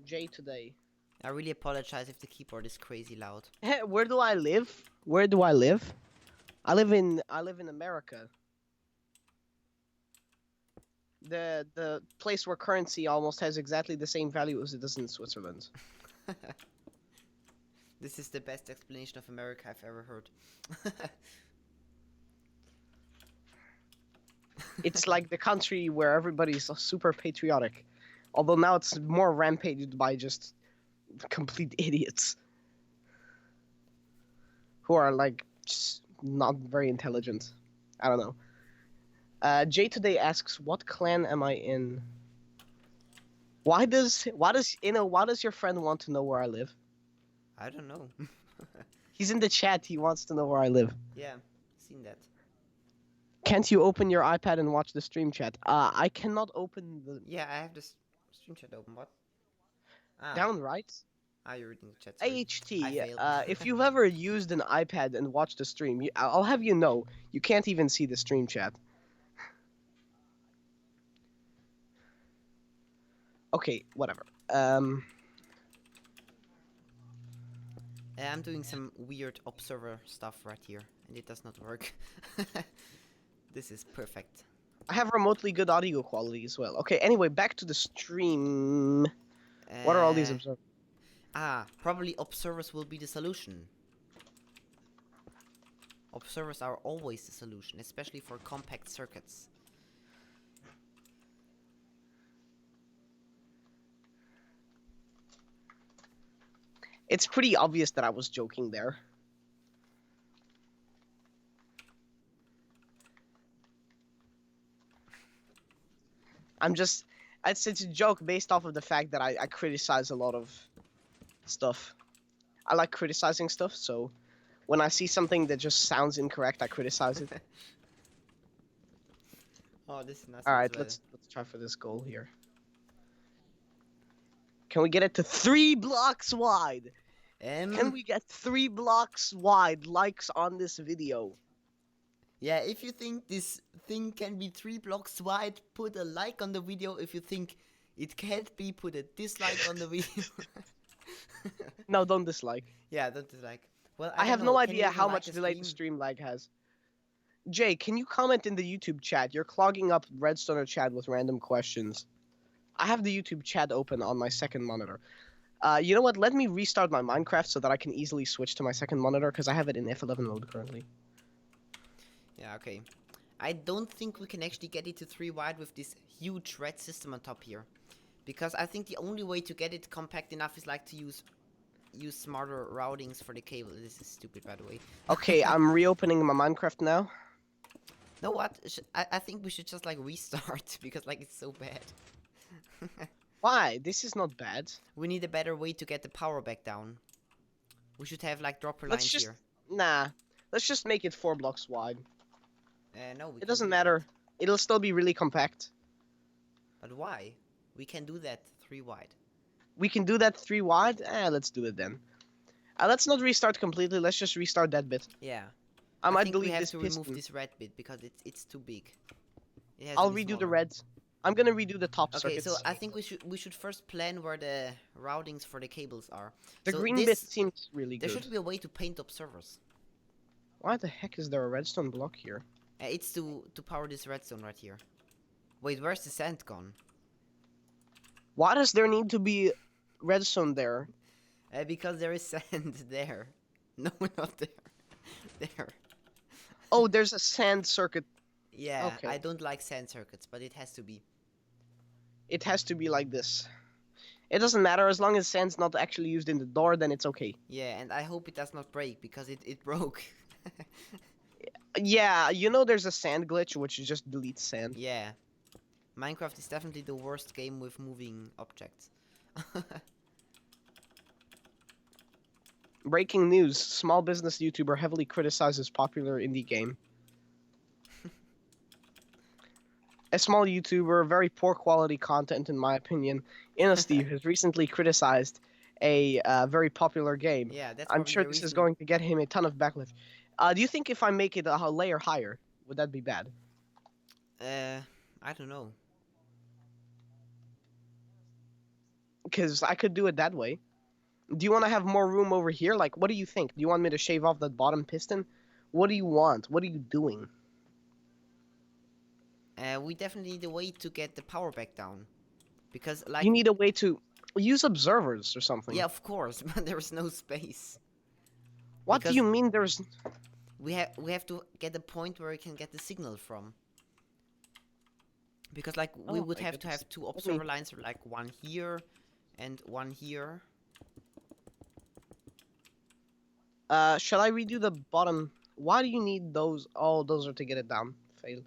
B: Jay today.
A: I really apologize if the keyboard is crazy loud.
B: Where do I live? Where do I live? I live in America. The place where currency almost has exactly the same value as it does in Switzerland.
A: This is the best explanation of America I've ever heard.
B: It's like the country where everybody's super patriotic. Although now it's more rampaged by just complete idiots. Who are like just not very intelligent. I don't know. Jay today asks, what clan am I in? Why does your friend want to know where I live?
A: I don't know.
B: He's in the chat, he wants to know where I live.
A: Yeah, seen that.
B: Can't you open your iPad and watch the stream chat? I cannot open the
A: Yeah, I have this stream chat open. What?
B: down right.
A: You're reading the chat. Sorry. I
B: AHT,
A: failed.
B: if you've ever used an iPad and watched the stream, I'll have you know, you can't even see the stream chat. Okay, whatever.
A: I'm doing some weird observer stuff right here, and it does not work. This is perfect.
B: I have remotely good audio quality as well. Okay, anyway, back to the stream. What are all these observers?
A: Probably observers will be the solution. Observers are always the solution, especially for compact circuits.
B: It's pretty obvious that I was joking there. It's a joke based off of the fact that I criticize a lot of stuff. I like criticizing stuff, so when I see something that just sounds incorrect, I criticize it.
A: Oh, this is nice.
B: Alright, let's try for this goal here. Can we get it to 3 blocks wide? Can we get 3 blocks wide likes on this video?
A: Yeah, if you think this thing can be 3 blocks wide, put a like on the video. If you think it can't be, put a dislike on the video.
B: No, don't dislike.
A: Yeah, don't dislike. Well,
B: I have no idea how much delay the stream lag has. Jay, can you comment in the YouTube chat? You're clogging up Redstoner chat with random questions. I have the YouTube chat open on my second monitor. You know what? Let me restart my Minecraft so that I can easily switch to my second monitor, because I have it in F11 mode currently.
A: Yeah, okay. I don't think we can actually get it to 3 wide with this huge red system on top here. Because I think the only way to get it compact enough is like to use smarter routings for the cable. This is stupid, by the way.
B: Okay, I'm reopening my Minecraft now.
A: Know what? I think we should just like restart because like it's so bad.
B: Why? This is not bad.
A: We need a better way to get the power back down. We should have like dropper lines here.
B: Nah. Let's just make it 4 blocks wide.
A: No,
B: it doesn't matter. It'll still be really compact.
A: But why? We can do that 3 wide.
B: We can do that 3 wide? Let's do it then. Let's not restart completely. Let's just restart that bit.
A: Yeah.
B: I might
A: think
B: delete
A: we have
B: this
A: to
B: piston.
A: remove this red bit because it's too big.
B: I'll redo the reds. I'm gonna redo the top circuits.
A: Okay, so I think we should first plan where the routings for the cables are.
B: The green bit seems really good.
A: There should be a way to paint observers.
B: Why the heck is there a redstone block here?
A: It's to power this redstone right here. Wait, where's the sand gone?
B: Why does there need to be redstone there?
A: Because there is sand there. No, not there. There.
B: Oh, there's a sand circuit.
A: Yeah,
B: okay.
A: I don't like sand circuits, but it has to be.
B: It has to be like this. It doesn't matter, as long as sand's not actually used in the door, then it's okay.
A: Yeah, and I hope it does not break, because it broke.
B: Yeah, you know there's a sand glitch, which just deletes sand.
A: Yeah. Minecraft is definitely the worst game with moving objects.
B: Breaking news: small business YouTuber heavily criticizes popular indie game. A small YouTuber, very poor quality content in my opinion, InnoSteve has recently criticized a very popular game.
A: Yeah, that's
B: I'm
A: probably
B: sure
A: the
B: this is
A: reason.
B: going to get him a ton of backlash. Do you think if I make it a layer higher, would that be bad?
A: Uh, I don't know.
B: Because I could do it that way. Do you want to have more room over here? Like, what do you think? Do you want me to shave off that bottom piston? What do you want? What are you doing?
A: We definitely need a way to get the power back down. Because,
B: You
A: like,
B: need a way to use observers or
A: yeah,
B: something.
A: of course, but there's no space.
B: What do you
A: Because
B: mean there's...
A: we have to get a point where we can get the signal from. Because, like, we
B: Oh
A: would
B: my
A: have to
B: goodness.
A: have two
B: Let me...
A: observer lines, like one here and one here.
B: Shall I redo the bottom? Why do you need those? Oh, those are to get it down. Fail.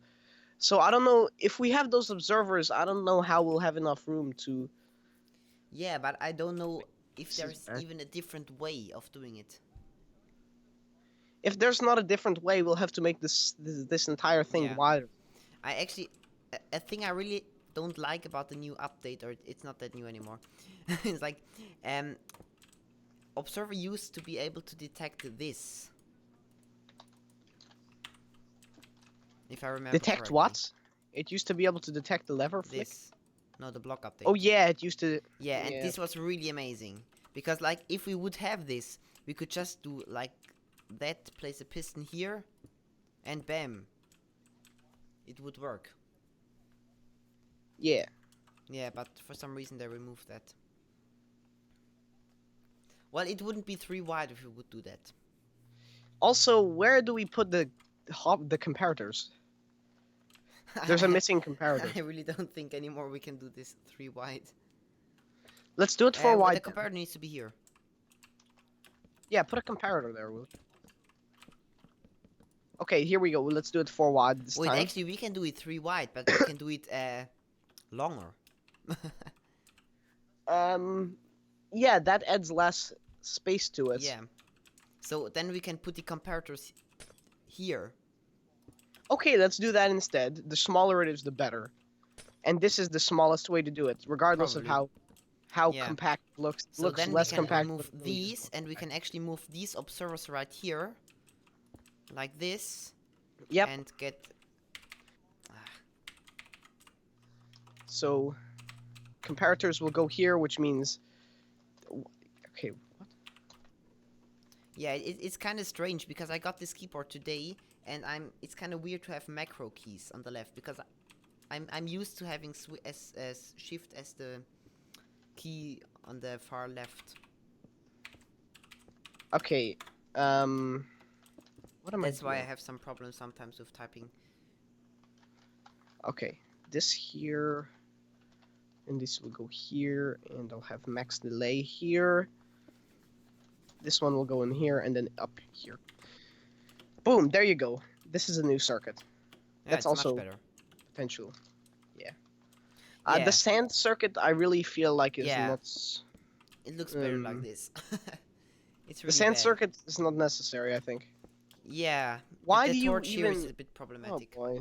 B: So I don't know if we have those observers. I don't know how we'll have enough room to.
A: Yeah, but I don't know if
B: This is
A: there's
B: bad.
A: even a different way of doing it.
B: If there's not a different way, we'll have to make this entire thing
A: Yeah,
B: wider.
A: I actually a thing I really don't like about the new update, or it's not that new anymore. It's like um observer used to be able to detect this, if I remember
B: Detect
A: correctly.
B: what? It used to be able to detect the lever flick.
A: This, no, the block
B: Oh
A: update.
B: yeah, it used to.
A: Yeah, and
B: Yeah,
A: this was really amazing because, like, if we would have this, we could just do like that, place a piston here, and bam, it would work.
B: yeah.
A: Yeah, but for some reason they removed that. Well, it wouldn't be 3 wide if we would do that.
B: Also, where do we put the comparators? There's a missing comparator.
A: I really don't think anymore we can do this 3 wide.
B: Let's do it four
A: Well, the
B: wide then.
A: comparator needs to be here.
B: Yeah, put a comparator there, Will. Okay, here we go. Let's do it four wide this
A: Wait,
B: time.
A: actually we can do it 3 wide, but we can do it longer.
B: Yeah, that adds less space to it.
A: Yeah. So then we can put the comparators here.
B: Okay, let's do that instead. The smaller it is, the better. And this is the smallest way to do it, regardless of
A: Probably.
B: how
A: Yeah.
B: compact looks.
A: So
B: Looks
A: then we
B: less
A: can
B: compact.
A: remove these, and we can actually move these observers right here, like this,
B: Yep.
A: and get.
B: So comparators will go here, which means. Okay. What?
A: Yeah, it's kind of strange because I got this keyboard today, and it's kind of weird to have macro keys on the left because I'm used to having as shift as the key on the far left.
B: Okay. What am
A: That's
B: I
A: why I
B: doing?
A: have some problems sometimes with typing.
B: Okay. This here. And this will go here, and I'll have max delay here. This one will go in here, and then up here. Boom, there you go. This is a new circuit.
A: Yeah,
B: That's
A: it's much
B: also
A: better.
B: potential. Yeah.
A: Yeah,
B: The sand circuit, I really feel like is
A: Yeah.
B: not.
A: it looks better like this. It's
B: The
A: really
B: sand
A: bad.
B: circuit is not necessary, I think.
A: Yeah.
B: Why
A: the
B: do you
A: torch here is
B: even?
A: a bit
B: Oh
A: problematic.
B: boy.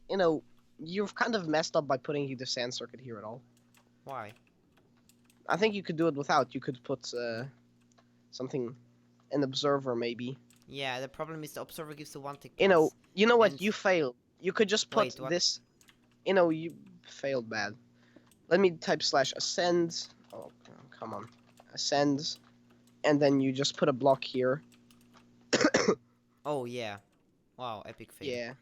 B: You know, you've kind of messed up by putting the sand circuit here at all.
A: Why?
B: I think you could do it without. You could put something, an observer maybe.
A: Yeah, the problem is the observer gives the 1 tick
B: You
A: plus.
B: know what?
A: And
B: You failed. You could just put
A: wait, what?
B: this. You failed bad. Let me type slash ascend. Oh, come on. Ascend. And then you just put a block here.
A: Oh yeah. Wow, epic fail.
B: Yeah.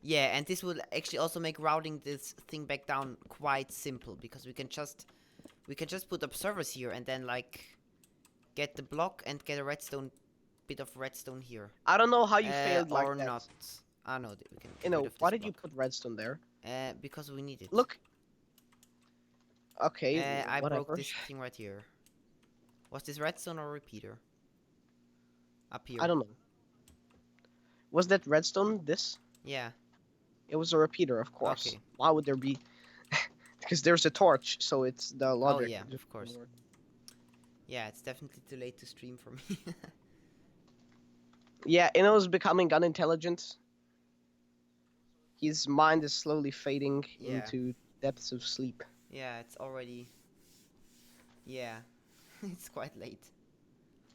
A: Yeah, and this will actually also make routing this thing back down quite simple because we can just put observers here and then like get the block and get a bit of redstone here.
B: I don't know how you failed like
A: or
B: that.
A: not. Ah no, we can get rid of this
B: Why did you
A: block.
B: put redstone there?
A: Because we need it.
B: Look. Okay,
A: I
B: whatever.
A: broke this thing right here. Was this redstone or repeater? Up here.
B: I don't know. Was that redstone this?
A: Yeah.
B: It was a repeater, of course.
A: Okay.
B: Why would there be? Because there's a torch, so it's the logic.
A: Oh yeah, of course. Yeah, it's definitely too late to stream for me.
B: Yeah, Inno's becoming unintelligent. His mind is slowly fading
A: Yeah.
B: into depths of sleep.
A: Yeah, it's already. Yeah, it's quite late.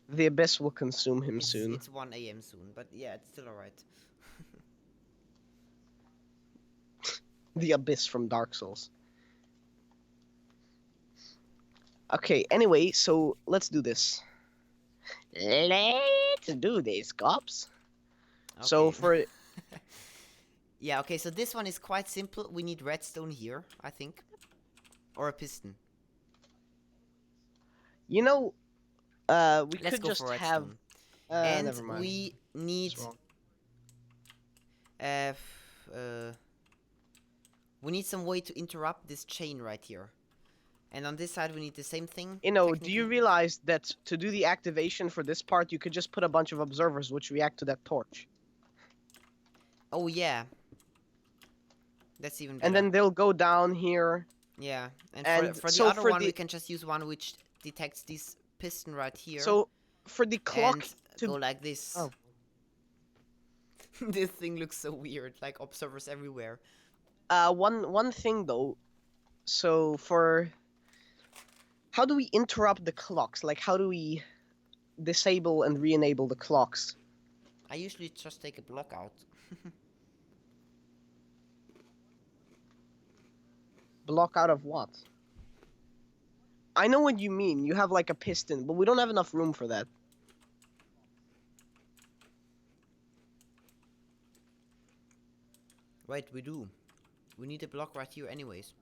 B: The abyss will consume him
A: It's
B: soon.
A: it's 1 a.m. soon, but yeah, it's still alright.
B: The abyss from Dark Souls. Okay, anyway, so let's do this. Let's do this, cops. So
A: Okay.
B: for
A: Yeah, okay, so this one is quite simple. We need redstone here, I think. Or a piston.
B: you know, we
A: Let's
B: could
A: go for
B: just have.
A: redstone. And
B: Never mind.
A: we need
B: It's wrong.
A: uh, f- uh we need some way to interrupt this chain right here. And on this side we need the same thing,
B: Do you
A: technically.
B: realize that to do the activation for this part, you could just put a bunch of observers which react to that torch,
A: Oh yeah. That's even
B: and
A: better.
B: then they'll go down here.
A: Yeah. And
B: And
A: for the
B: so
A: other
B: for
A: one we
B: the
A: can just use one which detects this piston right here
B: so for the clock
A: and go
B: to
A: like this.
B: oh
A: This thing looks so weird, like observers everywhere.
B: one thing though. So for how do we interrupt the clocks? Like how do we disable and re-enable the clocks?
A: I usually just take a block out.
B: Block out of what? I know what you mean. You have like a piston, but we don't have enough room for that.
A: Wait, we do. We need a block right here anyways.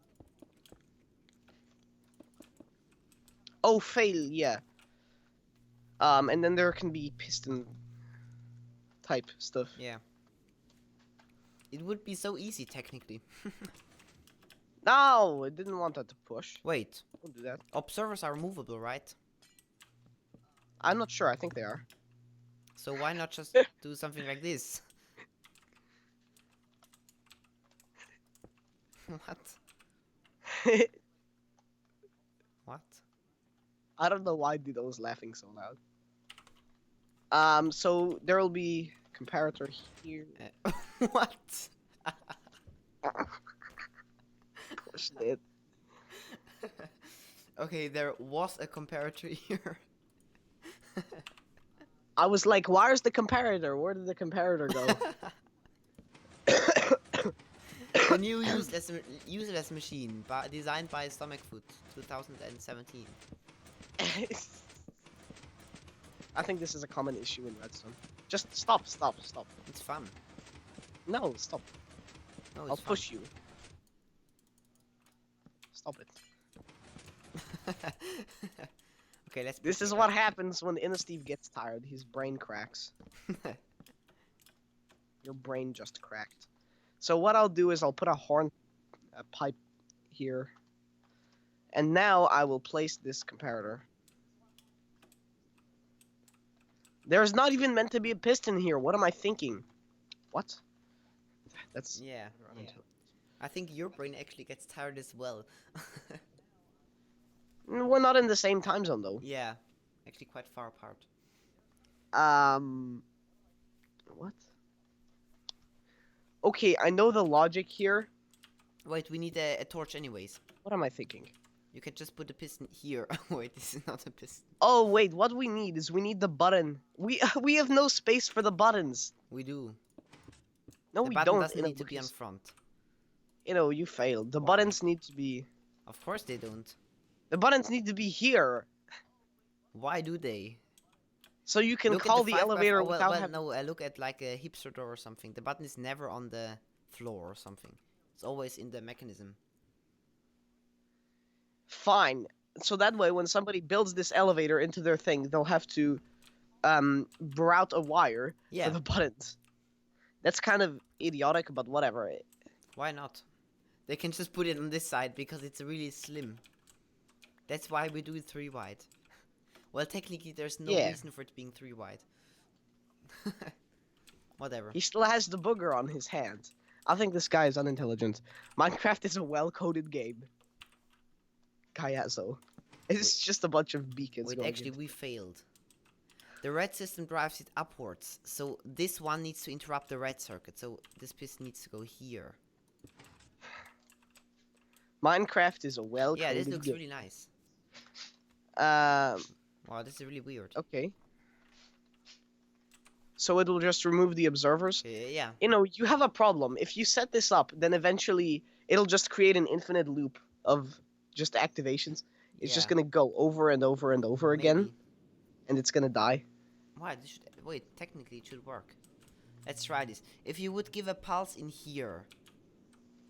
B: Oh, fail, yeah. And then there can be piston type stuff.
A: Yeah. It would be so easy technically.
B: No, I didn't want that to push.
A: Wait.
B: Don't do that.
A: Observers are movable, right?
B: I'm not sure. I think they are.
A: So why not just do something like this? What? What?
B: I don't know why Dido was laughing so loud. So there will be comparator here.
A: What?
B: Push it.
A: Okay, there was a comparator here.
B: I was like, where's the comparator? Where did the comparator go?
A: Can you use it as a machine, designed by Stomachfoot, 2017.
B: I think this is a common issue in Redstone. Just stop.
A: It's fun.
B: No, stop.
A: No,
B: I'll
A: it's fun.
B: push you. Stop it.
A: Okay, let's.
B: This is what happens when Steve gets tired. His brain cracks. Your brain just cracked. So what I'll do is I'll put a pipe here. And now I will place this comparator. There's not even meant to be a piston here. What am I thinking? What? That's...
A: Yeah. I think your brain actually gets tired as well.
B: We're not in the same time zone, though.
A: Yeah, actually quite far apart.
B: What? Okay, I know the logic here.
A: Wait, we need a torch anyways.
B: What am I thinking?
A: You can just put the piston here. Wait, this is not a piston.
B: Oh, wait, what we need is we need the button. We have no space for the buttons.
A: We do.
B: No,
A: The
B: we
A: button
B: don't.
A: doesn't need to be on front.
B: You failed. The
A: Why?
B: buttons need to be...
A: Of course they don't.
B: The buttons need to be here.
A: Why do they?
B: So you can
A: Look
B: call
A: at
B: the
A: 5 by
B: elevator
A: well,
B: without
A: well,
B: having...
A: no, look at like a hipster door or something. The button is never on the floor or something. It's always in the mechanism.
B: Fine. So that way, when somebody builds this elevator into their thing, they'll have to route a wire for the buttons. That's kind of idiotic, but whatever.
A: Why not? They can just put it on this side because it's really slim. That's why we do it 3 wide. Well, technically, there's no reason for it being 3 wide. Whatever.
B: He still has the booger on his hand. I think this guy is unintelligent. Minecraft is a well-coded game. Kayazo.
A: Wait,
B: It's just a bunch of beacons
A: wait.
B: going
A: Actually,
B: into
A: we
B: it.
A: failed. The red system drives it upwards, so this one needs to interrupt the red circuit. So this piston needs to go here.
B: Minecraft is a
A: Yeah, this
B: well-created
A: looks
B: game.
A: really nice.
B: Um,
A: Wow, this is really weird.
B: okay. So it'll just remove the observers.
A: Yeah.
B: You know, you have a problem. If you set this up, then eventually it'll just create an infinite loop of just activations. It's just
A: Yeah.
B: gonna go over and over and over again,
A: Maybe.
B: and it's gonna die.
A: Why? This should, wait, technically it should work. Let's try this. If you would give a pulse in here,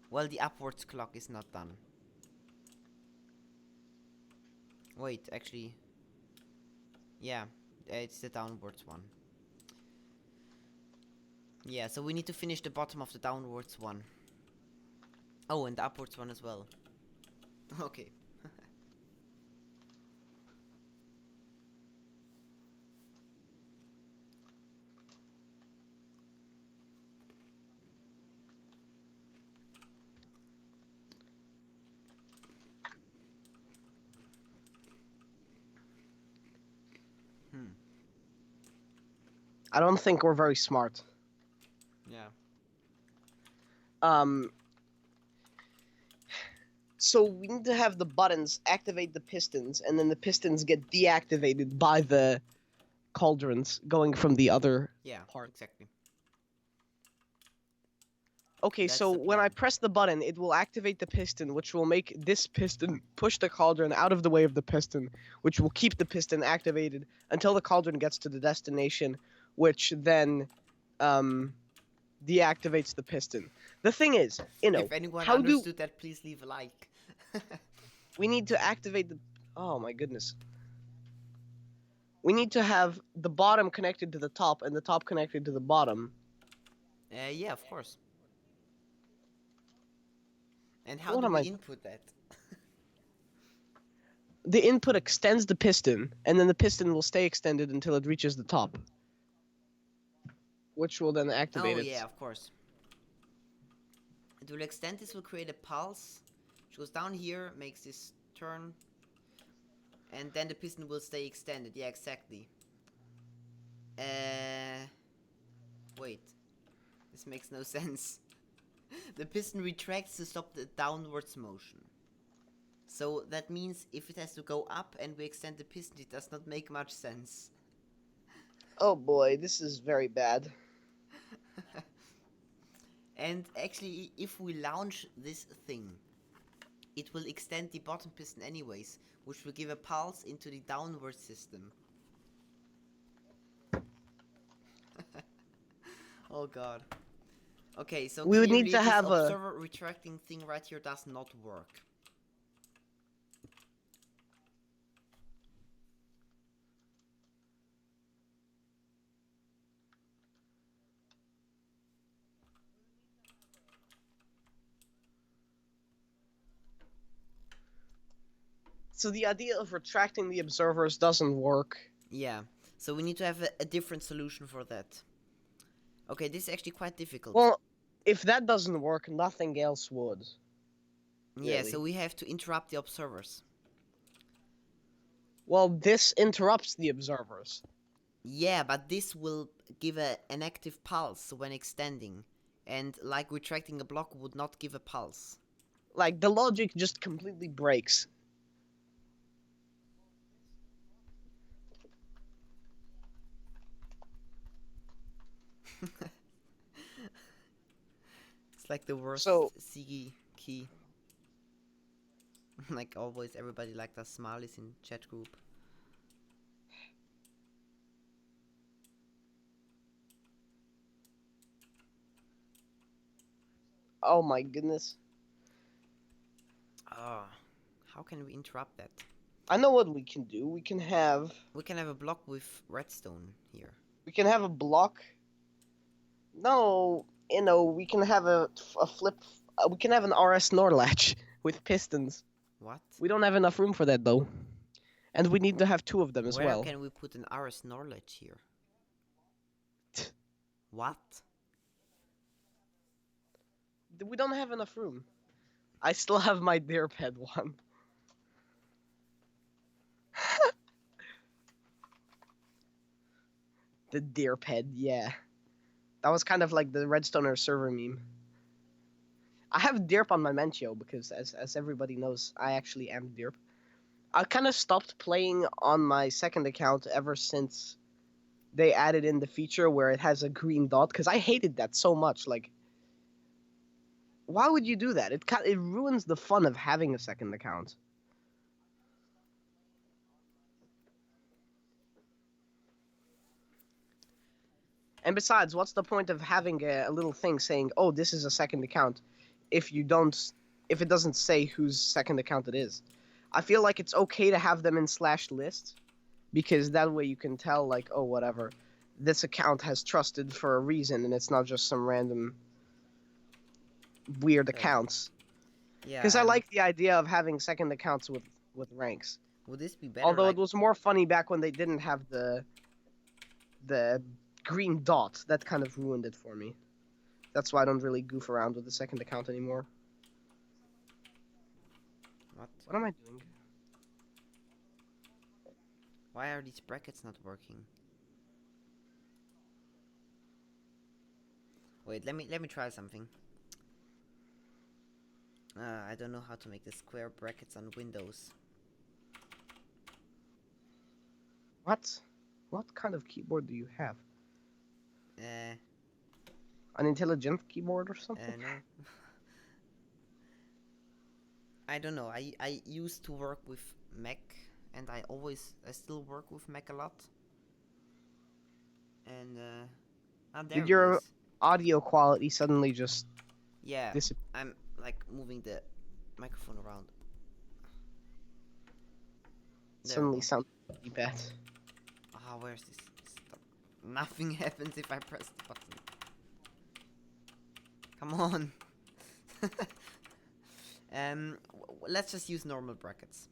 A: well, the upwards clock is not done. Wait, actually, yeah, it's the downwards one. Yeah, so we need to finish the bottom of the downwards one. Oh, and the upwards one as well. Okay.
B: I don't think we're very smart.
A: Yeah.
B: Um, so we need to have the buttons activate the pistons, and then the pistons get deactivated by the cauldrons going from the other
A: Yeah,
B: part.
A: exactly.
B: Okay,
A: That's
B: so
A: the
B: when I
A: plan.
B: press the button, it will activate the piston, which will make this piston push the cauldron out of the way of the piston, which will keep the piston activated until the cauldron gets to the destination, which then deactivates the piston. The thing is, you know,
A: If anyone
B: how do
A: understood that, please leave a like.
B: we need to activate the... Oh my goodness. We need to have the bottom connected to the top and the top connected to the bottom.
A: Yeah, of course. And how
B: What
A: do
B: am
A: we
B: I...
A: input that?
B: The input extends the piston, and then the piston will stay extended until it reaches the top, which will then activate
A: Oh,
B: it.
A: yeah, of course. It will extend this, will create a pulse, which goes down here, makes this turn, and then the piston will stay extended. Yeah, exactly. Wait. This makes no sense. The piston retracts to stop the downwards motion. So that means if it has to go up and we extend the piston, it does not make much sense.
B: Oh boy, this is very bad.
A: And actually, if we launch this thing, it will extend the bottom piston anyways, which will give a pulse into the downward system. Oh god. Okay, so
B: We would
A: clearly
B: need to
A: this
B: have a...
A: observer retracting thing right here does not work.
B: So the idea of retracting the observers doesn't work.
A: Yeah, so we need to have a different solution for that. Okay, this is actually quite difficult.
B: Well, if that doesn't work, nothing else would.
A: Yeah,
B: Really.
A: so we have to interrupt the observers.
B: Well, this interrupts the observers.
A: Yeah, but this will give an active pulse when extending. And like retracting a block would not give a pulse.
B: Like, the logic just completely breaks.
A: It's like the worst
B: So,
A: Sigi key. Like always, everybody like the smileys in chat group.
B: oh my goodness.
A: Ah, how can we interrupt that?
B: I know what we can do. We can have
A: a block with redstone here.
B: a block. No, you know, we can have a flip. We can have an RS NOR latch with pistons.
A: What?
B: We don't have enough room for that though, and we need to have two of them as
A: Where
B: well.
A: can we put an RS knowledge here? What?
B: We don't have enough room. I still have my Deerpad one. The derp head, yeah. That was kind of like the Redstoner server meme. I have derp on my Mentio because, as everybody knows, I actually am derp. I kind of stopped playing on my second account ever since they added in the feature where it has a green dot because I hated that so much. Like, why would you do that? It ruins the fun of having a second account. And besides, what's the point of having a little thing saying, "Oh, this is a second account," if you don't, if it doesn't say whose second account it is? I feel like it's okay to have them in slash list because that way you can tell, like, oh, whatever, this account has trusted for a reason, and it's not just some random weird
A: Okay.
B: accounts. Because
A: Yeah.
B: I like the idea of having second accounts with ranks.
A: Would this be better?
B: Although it
A: Like,
B: was more funny back when they didn't have the green dot. That kind of ruined it for me. That's why I don't really goof around with the second account anymore.
A: what?
B: What am I doing?
A: Why are these brackets not working? Wait, let me try something. I don't know how to make the square brackets on Windows.
B: What? What kind of keyboard do you have?
A: Uh,
B: An intelligent keyboard or something?
A: no. I don't know. I used to work with Mac, and I still work with Mac a lot. And there
B: Did
A: it
B: your
A: is.
B: audio quality suddenly just
A: Yeah,
B: disappear?
A: I'm like moving the microphone around. There we
B: Suddenly
A: go.
B: sound pretty bad.
A: Ah, where's this? Stop. Nothing happens if I press the button. Come on. Let's just use normal brackets.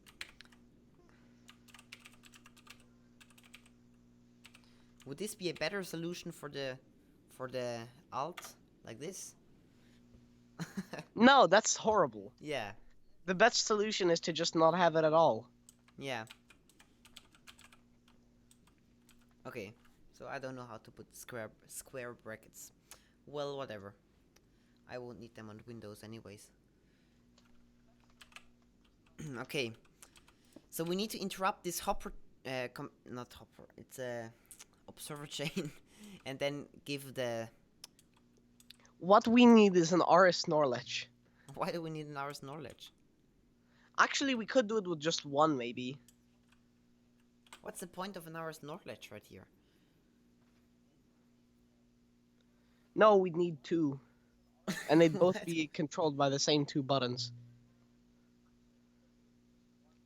A: Would this be a better solution for the alt like this?
B: No, that's horrible.
A: Yeah,
B: The best solution is to just not have it at all.
A: yeah. Okay, so I don't know how to put square brackets. Well, whatever. I won't need them on Windows anyways. Okay, so we need to interrupt this hopper, not hopper. It's a observer chain, and then give the.
B: What we need is an RS Norlech.
A: Why do we need an Ars knowledge?
B: Actually, we could do it with just one, maybe.
A: What's the point of an Ars knowledge right here?
B: No, we'd need two. And they'd both
A: What?
B: be controlled by the same two buttons.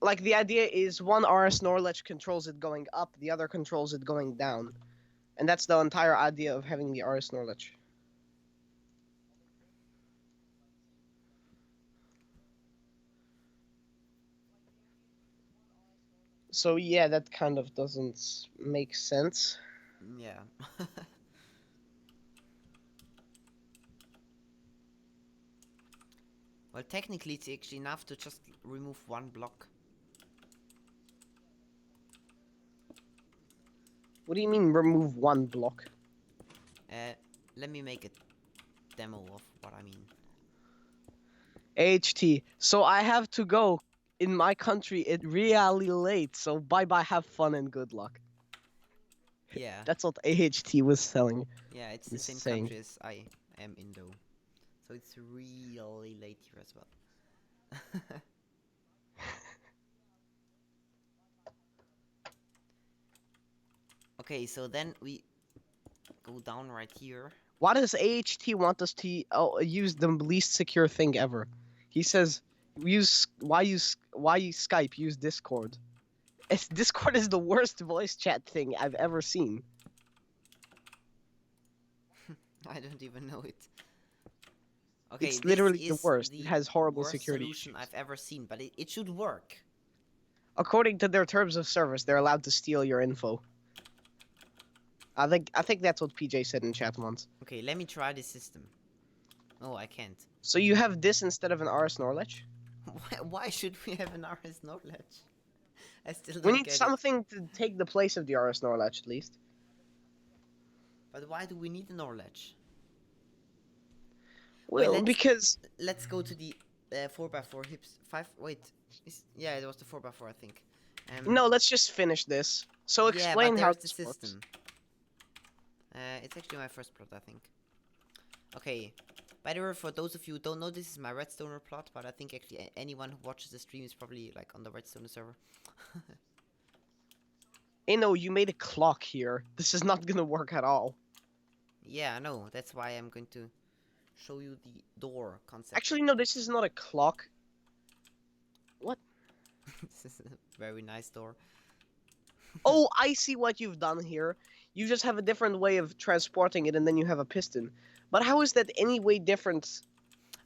B: Like, the idea is one RS Norlech controls it going up, the other controls it going down. And that's the entire idea of having the RS Norlech. So yeah, that kind of doesn't make sense.
A: Yeah. Well, technically it's actually enough to just remove one block.
B: What do you mean remove one block?
A: Let me make a demo of what I mean.
B: AHT. So I have to go. In my country, it's really late. So bye bye, have fun and good luck.
A: Yeah.
B: That's what AHT was selling.
A: Yeah, it's the
B: Was
A: same
B: saying.
A: country as I am in though. So it's really late here as well. Okay, so then we go down right here.
B: Why does AHT want us to use the least secure thing ever? He says, why use Skype? Use Discord. Discord is the worst voice chat thing I've ever seen.
A: I don't even know it. Okay,
B: It's
A: this
B: literally the
A: is
B: worst. It
A: the
B: has horrible
A: worst
B: security
A: solution
B: issues.
A: I've ever seen, but it should work.
B: According to their terms of service, they're allowed to steal your info. I think that's what PJ said in chat once.
A: Okay, let me try this system. Oh, I can't.
B: So you have this instead of an RS Norlech?
A: Why should we have an RS knowledge? I still
B: We
A: don't
B: need
A: get it.
B: something to take the place of the RS Norlech at least.
A: But why do we need an ore ledge? Wait,
B: Well, because
A: let's go to the 4x4 hips. Yeah, it was the 4x4, I think.
B: no, let's just finish this. So
A: Yeah, but
B: explain how
A: there's the
B: this works.
A: system. It's actually my first plot, I think. Okay. By the way, for those of you who don't know, this is my redstone plot, but I think actually anyone who watches the stream is probably like on the redstone server.
B: No, you made a clock here. This is not gonna work at all.
A: Yeah, I know. That's why I'm going to show you the door concept.
B: Actually, no, this is not a clock. What?
A: This is a very nice door.
B: Oh, I see what you've done here. You just have a different way of transporting it, and then you have a piston. But how is that any way different?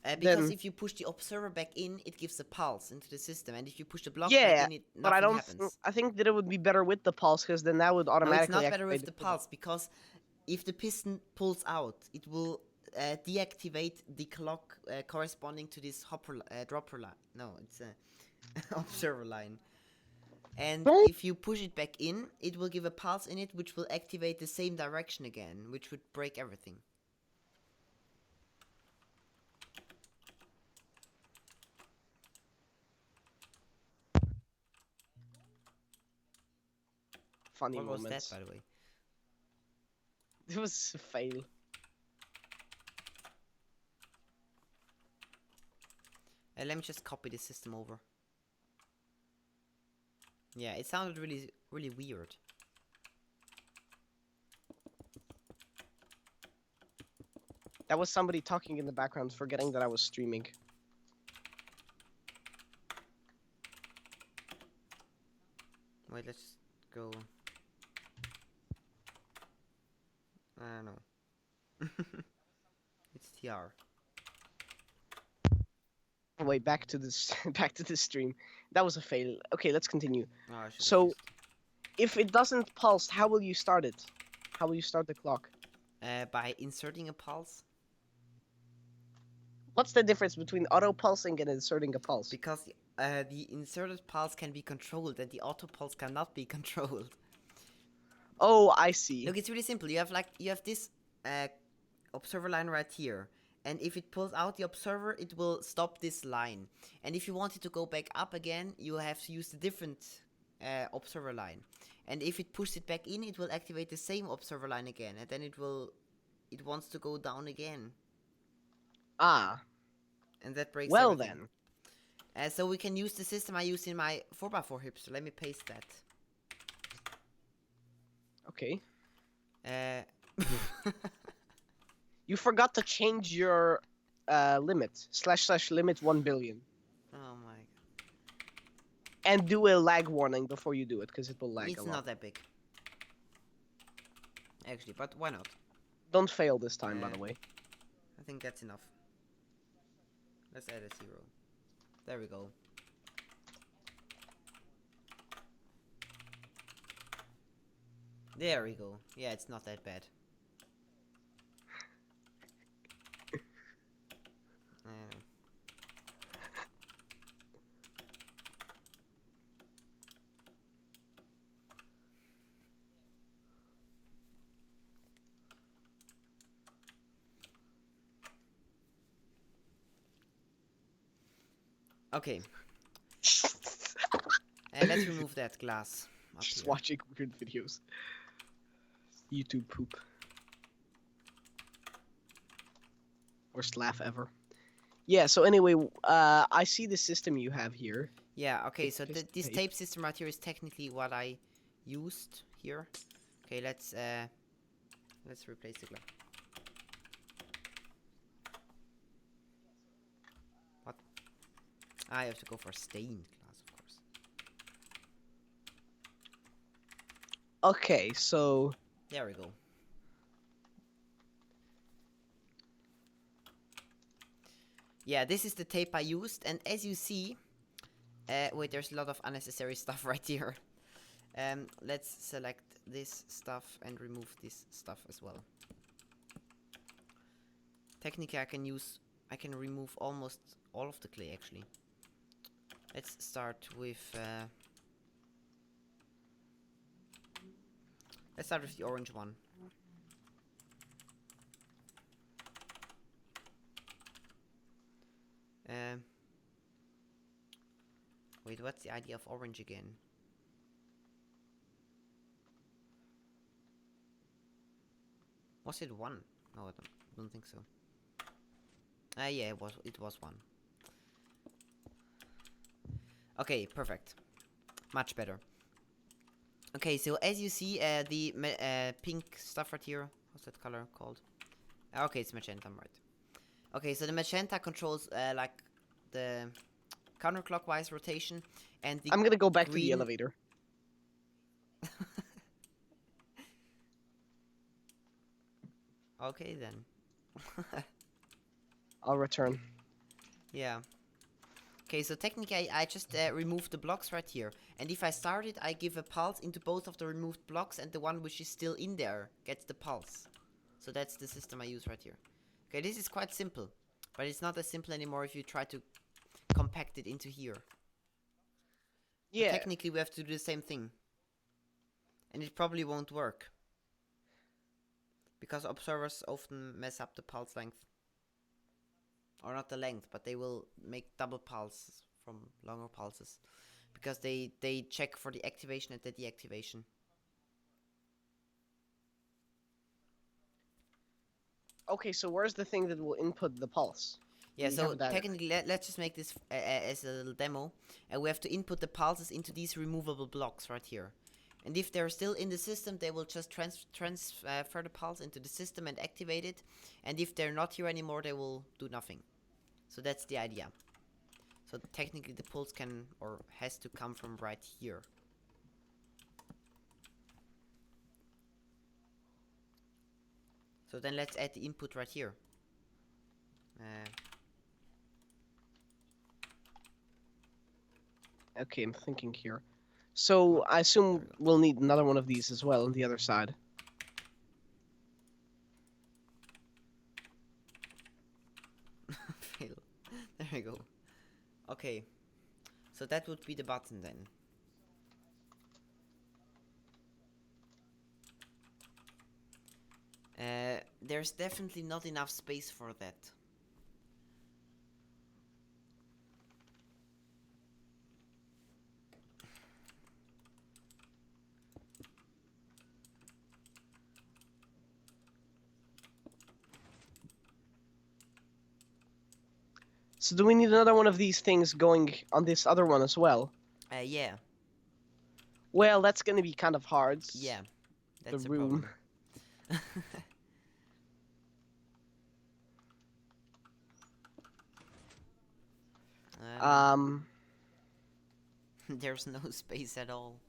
A: Because
B: Then
A: if you push the observer back in, it gives a pulse into the system, and if you push the block back
B: yeah,
A: in,
B: but I
A: nothing
B: don't.
A: happens.
B: I think that it would be better with the pulse, because then that would
A: No, it's
B: automatically
A: not better
B: activate
A: with the
B: pivot.
A: pulse, because if the piston pulls out, it will deactivate the clock corresponding to this dropper line. No, it's a observer line. And
B: Don't.
A: if you push it back in, it will give a pulse in it, which will activate the same direction again, which would break everything.
B: Funny
A: What was that,
B: moments.
A: by the way?
B: It was a fail.
A: Let me just copy the system over. Yeah, it sounded really, really weird.
B: That was somebody talking in the background, forgetting that I was streaming.
A: Wait, let's go. I don't know. It's TR.
B: Wait, back to this. Back to the stream. That was a fail. Okay, let's continue.
A: Oh, I should have
B: So,
A: used.
B: if it doesn't pulse, how will you start it? How will you start the clock?
A: By inserting a pulse.
B: What's the difference between auto pulsing and inserting a pulse?
A: Because the inserted pulse can be controlled and the auto pulse cannot be controlled.
B: Oh, I see.
A: Look, it's really simple. You have this observer line right here. And if it pulls out the observer, it will stop this line. And if you want it to go back up again, you have to use the different observer line. And if it pushes it back in, it will activate the same observer line again. And then it wants to go down again.
B: Ah.
A: And that breaks
B: Well
A: everything.
B: then.
A: So we can use the system I use in my 4x4 hip. So let me paste that.
B: Okay.
A: Uh,
B: You forgot to change your limit. / limit 1 billion.
A: oh my god.
B: And do a lag warning before you do it, because it will lag
A: It's
B: a lot.
A: not that big. Actually, but why not?
B: Don't fail this time, by the way.
A: I think that's enough. Let's add a 0. There we go. There we go. Yeah, it's not that bad. Okay. And let's remove that glass.
B: Just
A: Here.
B: watching weird videos. YouTube poop. Worst laugh ever. Yeah, so anyway, I see the system you have here.
A: Yeah, okay,
B: It's
A: so
B: just
A: this tape system right here is technically what I used here. Okay, let's replace the glass. What? I have to go for stained glass, of course.
B: Okay, so
A: There we go. Yeah, this is the tape I used, and as you see, wait, there's a lot of unnecessary stuff right here. Let's select this stuff and remove this stuff as well. Technically, I can remove almost all of the clay, actually. Let's start with, let's start with the orange one. Wait, what's the idea of orange again? Was it 1? No, I don't think so. Yeah, it was 1. Okay, perfect. Much better. Okay, so as you see, the pink stuff right here, what's that color called? Okay, it's magenta, I'm right. Okay, so the magenta controls like the counterclockwise rotation, and the
B: I'm gonna go back to the
A: green.
B: elevator.
A: Okay then.
B: I'll return.
A: Yeah. Okay, so technically I just removed the blocks right here. And if I start it, I give a pulse into both of the removed blocks, and the one which is still in there gets the pulse. So that's the system I use right here. Okay, this is quite simple. But it's not as simple anymore if you try to compact it into here. But
B: Yeah.
A: technically we have to do the same thing. And it probably won't work. Because observers often mess up the pulse length. Or not the length, but they will make double pulses from longer pulses. Because they check for the activation and the deactivation.
B: Okay, so where's the thing that will input the pulse?
A: Yeah,
B: We
A: so
B: have that.
A: technically, let's just make this as a little demo. And we have to input the pulses into these removable blocks right here. And if they're still in the system, they will just transfer the pulse into the system and activate it. And if they're not here anymore, they will do nothing. So that's the idea. So technically, the pulse can or has to come from right here. So then let's add the input right here.
B: Okay, I'm thinking here. So I assume we'll need another one of these as well on the other side.
A: Fail. There we go. Okay. So that would be the button then. There's definitely not enough space for that.
B: So do we need another one of these things going on this other one as well?
A: Yeah.
B: Well, that's gonna be kind of hard.
A: Yeah. That's
B: The
A: the
B: room.
A: problem.
B: Um,
A: There's no space at all.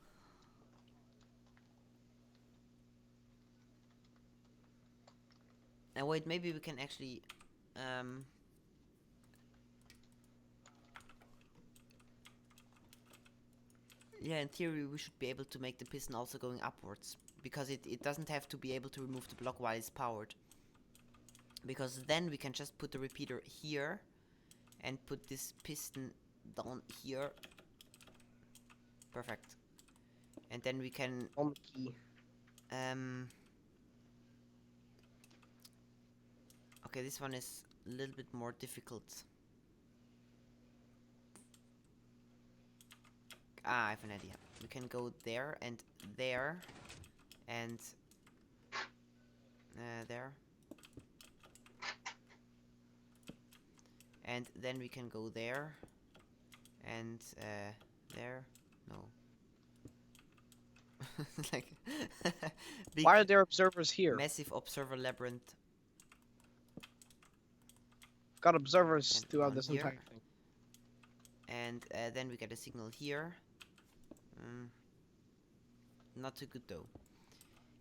A: Now wait, maybe we can actually yeah, in theory we should be able to make the piston also going upwards. Because it doesn't have to be able to remove the block while it's powered. Because then we can just put the repeater here and put this piston down here. Perfect. And then we can
B: on the key.
A: Okay, this one is a little bit more difficult. I have an idea. We can go there and there and there. And then we can go there and there. No. Like big
B: Why are there observers here?
A: massive observer labyrinth.
B: Got observers
A: And
B: throughout
A: one
B: this
A: here.
B: entire thing.
A: And then we get a signal here. Not too good though.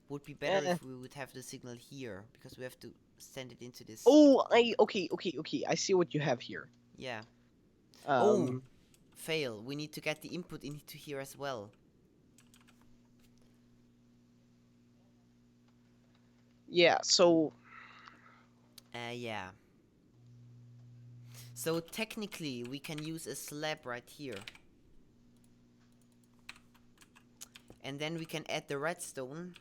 A: Would be better if we would have the signal here, because we have to send it into this.
B: Oh, okay. I see what you have here.
A: Yeah.
B: Um,
A: Fail. We need to get the input into here as well.
B: yeah. So
A: Yeah. So technically we can use a slab right here. And then we can add the redstone.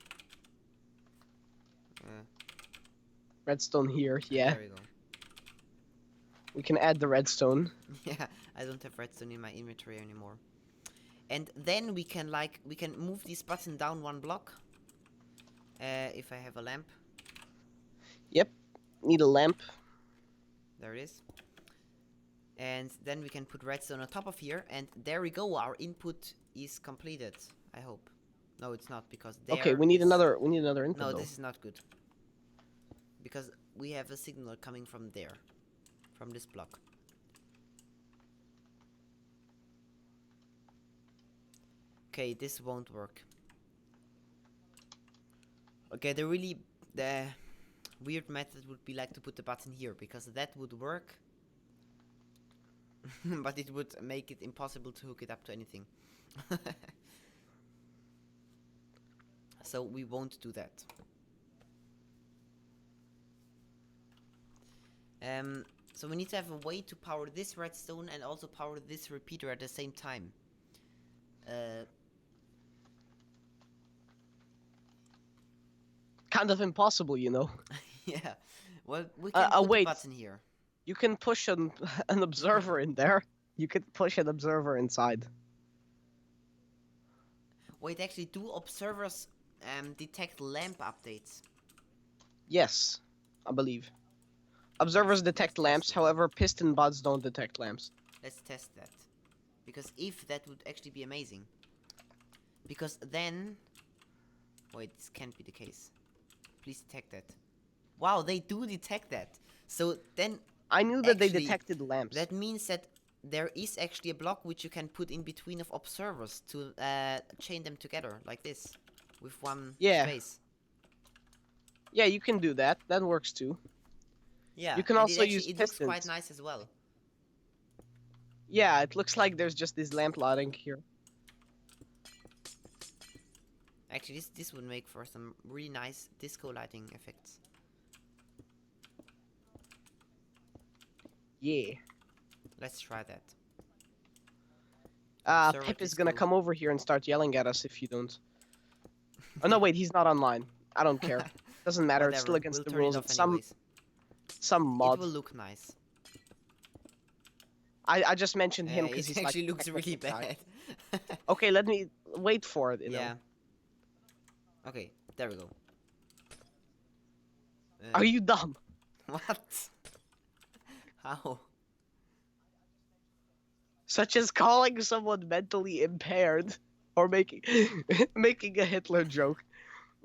B: redstone here. Yeah.
A: There we go.
B: We can add the redstone.
A: Yeah, I don't have redstone in my inventory anymore. And then we can move this button down one block. If I have a lamp.
B: Yep. Need a lamp.
A: There it is. And then we can put redstone on top of here, and there we go. Our input is completed. I hope. No, it's not, because there.
B: Okay, we need another input.
A: No,
B: though.
A: this is not good. Because we have a signal coming from there, from this block. Okay, this won't work. Okay, the weird method would be like to put the button here, because that would work. But it would make it impossible to hook it up to anything. So we won't do that. So we need to have a way to power this redstone and also power this repeater at the same time.
B: Kind of impossible, you know.
A: Yeah. Well, we can put
B: wait.
A: the button here.
B: You can push an observer in there. You could push an observer inside.
A: Wait, actually, do observers detect lamp updates?
B: Yes, I believe. Observers detect lamps, however, piston buds don't detect lamps.
A: Let's test that. Because if that would actually be amazing. Because then... Wait, this can't be the case. Please detect that. Wow, they do detect that. So then...
B: I knew that they detected lamps.
A: That means that there is actually a block which you can put in between of observers to chain them together, like this. With one space.
B: Yeah, you can do that. That works too.
A: Yeah,
B: you can also use
A: it
B: pistons.
A: looks quite nice as well.
B: Yeah, it looks like there's just this lamp lighting here.
A: Actually, this would make for some really nice disco lighting effects.
B: Yeah.
A: Let's try that.
B: Pip is gonna come over here and start yelling at us if you don't. Oh no, wait, he's not online. I don't care. Doesn't matter. It's still against the rules. It's some mod.
A: It will look nice.
B: I just mentioned him because
A: it
B: he's
A: actually
B: like
A: looks really bad.
B: Okay, let me wait for it. You know.
A: Okay, there we go.
B: Are you dumb?
A: What? How?
B: Such as calling someone mentally impaired or making making a Hitler joke.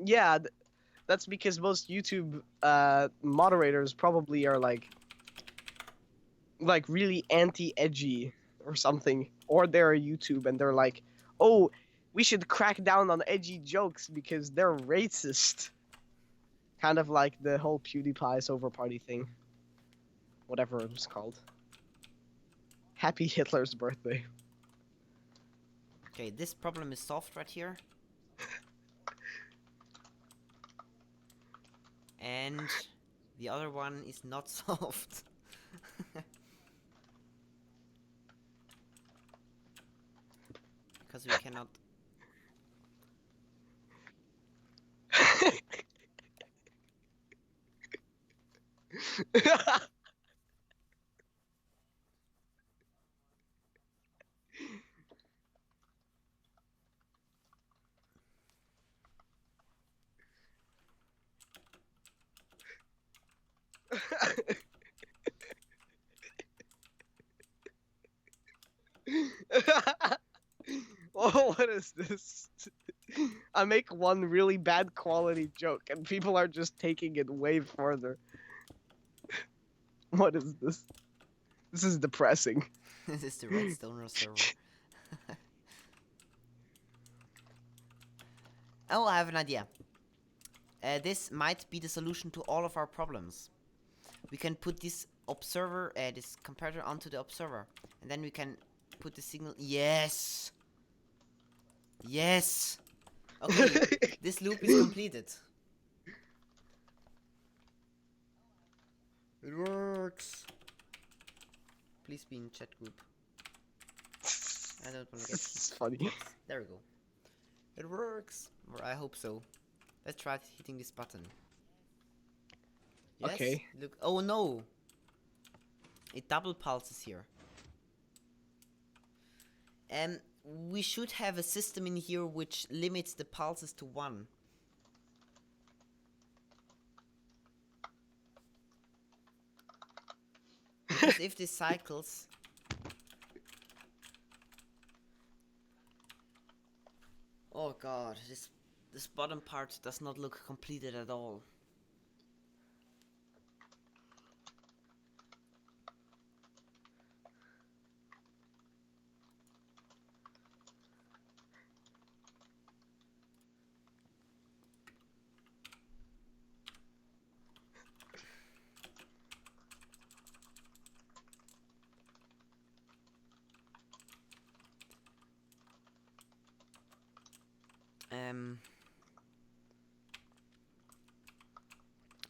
B: Yeah, that's because most YouTube moderators probably are like really anti-edgy or something, or they're a YouTube and they're like, oh, we should crack down on edgy jokes because they're racist. Kind of like the whole PewDiePie over party thing. Whatever it was called. Happy Hitler's birthday.
A: Okay, this problem is solved right here. And the other one is not solved. Because we cannot...
B: Oh, what is this? I make one really bad quality joke and people are just taking it way further. What is this? This is depressing.
A: This is the redstone server. Oh, I have an idea. This might be the solution to all of our problems. We can put this observer, this comparator onto the observer. And then we can put the signal... Yes! Yes! Okay, this loop is completed. It works! Please be in chat group. I don't want to get...
B: It's funny.
A: There we go. It works! Or I hope so. Let's try hitting this button. Yes?
B: Okay.
A: Look. Oh no! It double pulses here. And we should have a system in here which limits the pulses to 1. Because if this cycles... Oh god, this bottom part does not look completed at all.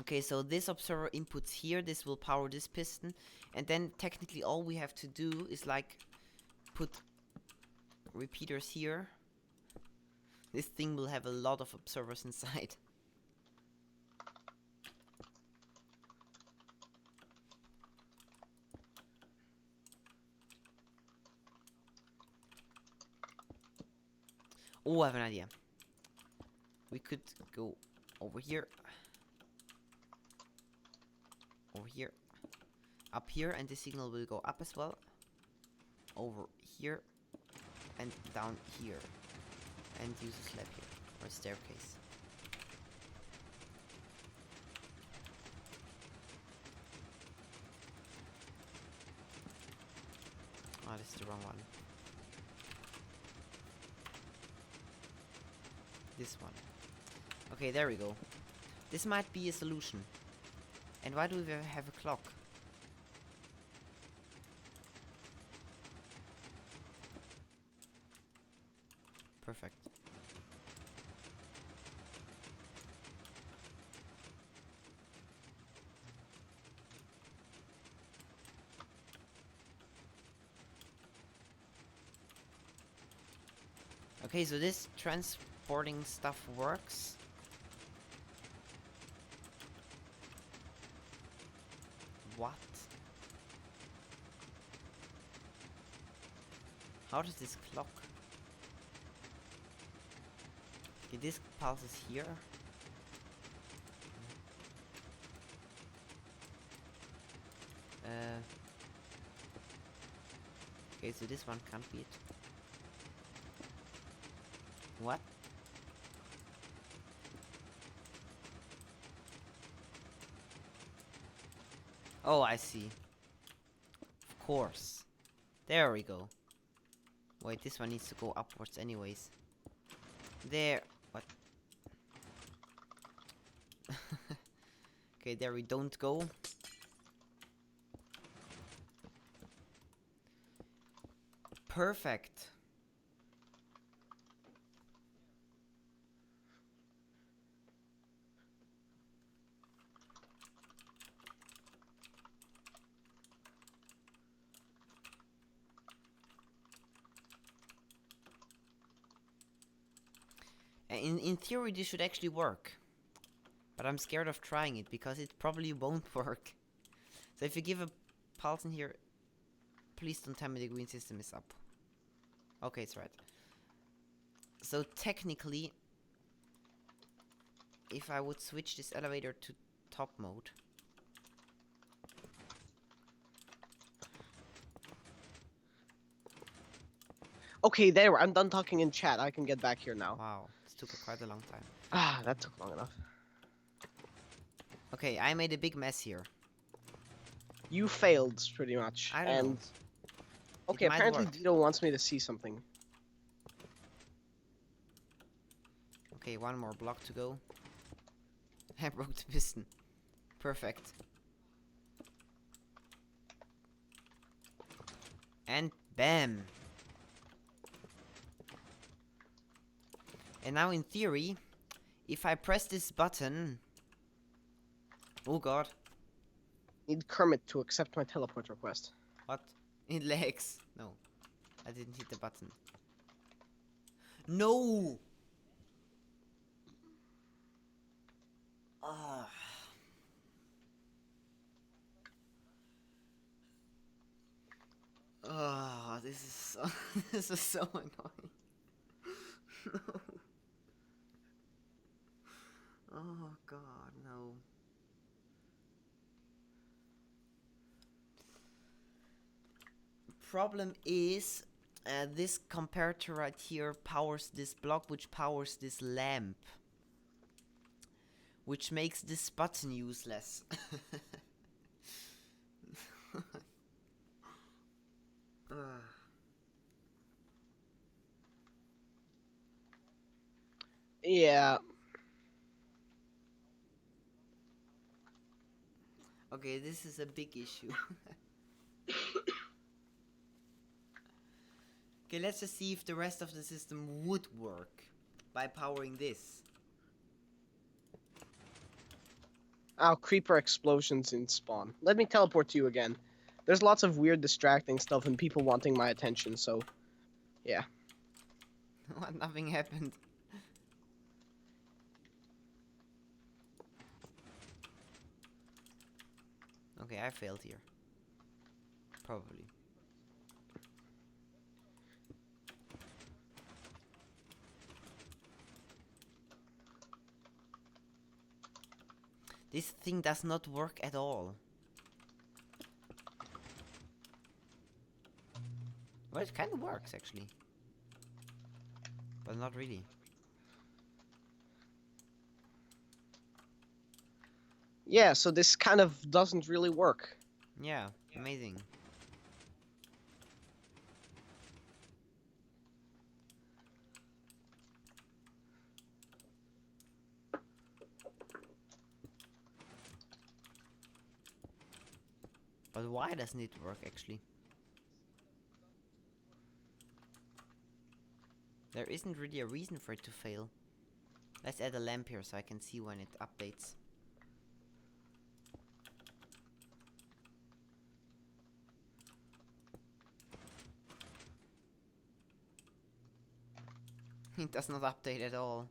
A: Okay, so this observer inputs here, this will power this piston, and then technically all we have to do is like put repeaters here. This thing will have a lot of observers inside. Oh, I have an idea. We could go over here. Over here. Up here, and the signal will go up as well. Over here. And down here. And use a slab here. Or a staircase. Oh, this is the wrong one. This one. Okay, there we go. This might be a solution. And why do we have a clock? Perfect. Okay, so this transporting stuff works. What? How does this clock? Okay, this pulses here. Okay, so this one can't be it. What? Oh, I see. Of course. There we go. Wait, this one needs to go upwards anyways. There. What? Okay, there we don't go. Perfect. In theory, this should actually work. But I'm scared of trying it because it probably won't work. So if you give a pulse in here, please don't tell me the green system is up. Okay, it's right. So technically, if I would switch this elevator to top mode.
B: Okay, there. I'm done talking in chat. I can get back here now.
A: Wow, this took quite a long time.
B: Ah, that took long enough.
A: Okay, I made a big mess here.
B: You failed, pretty much.
A: I don't know.
B: Okay,
A: It might
B: apparently
A: work.
B: Dito wants me to see something.
A: Okay, one more block to go. I broke the piston. Perfect. And bam! And now in theory, if I press this button... Oh god.
B: Need Kermit to accept my teleport request.
A: What? It lags. No. I didn't hit the button. No! Ah. Oh, this is so, this is so annoying. No. Oh god, no. Problem is, this comparator right here powers this block, which powers this lamp, which makes this button useless.
B: Yeah.
A: Okay, this is a big issue. Okay, let's just see if the rest of the system would work by powering this.
B: Oh, creeper explosions in spawn. Let me teleport to you again. There's lots of weird distracting stuff and people wanting my attention, so yeah.
A: What? Nothing happened. Okay, I failed here. Probably. This thing does not work at all. Well, it kind of works actually. But not really.
B: Yeah, so this kind of doesn't really work.
A: Yeah, amazing. But why doesn't it work actually? There isn't really a reason for it to fail. Let's add a lamp here so I can see when it updates. It does not update at all.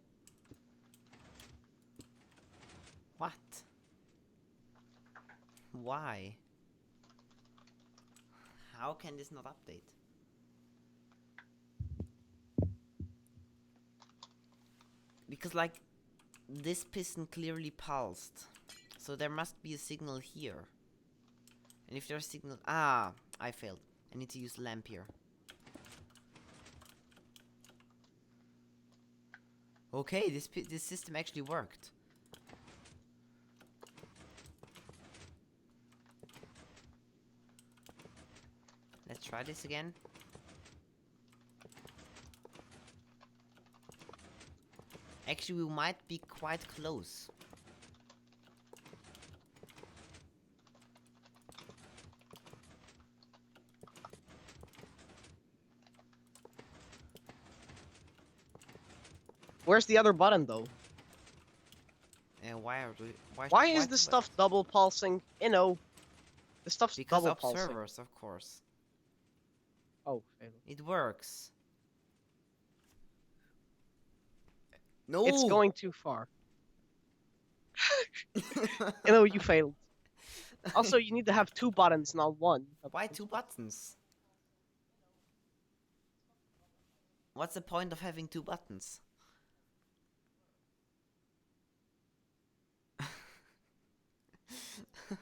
A: What? Why? How can this not update? Because like this piston clearly pulsed. So there must be a signal here. And if there's a signal... Ah, I failed. I need to use lamp here. Okay, this system actually worked. Let's try this again. Actually, we might be quite close.
B: Where's the other button though?
A: Why are we...
B: Why is this stuff double pulsing? You know, the stuff's
A: Because
B: double pulsing.
A: observers, of course.
B: Oh, fail.
A: It works. No!
B: It's going too far. You know, you failed. Also, you need to have two buttons, not one.
A: Why two buttons? What's the point of having two buttons? Uh.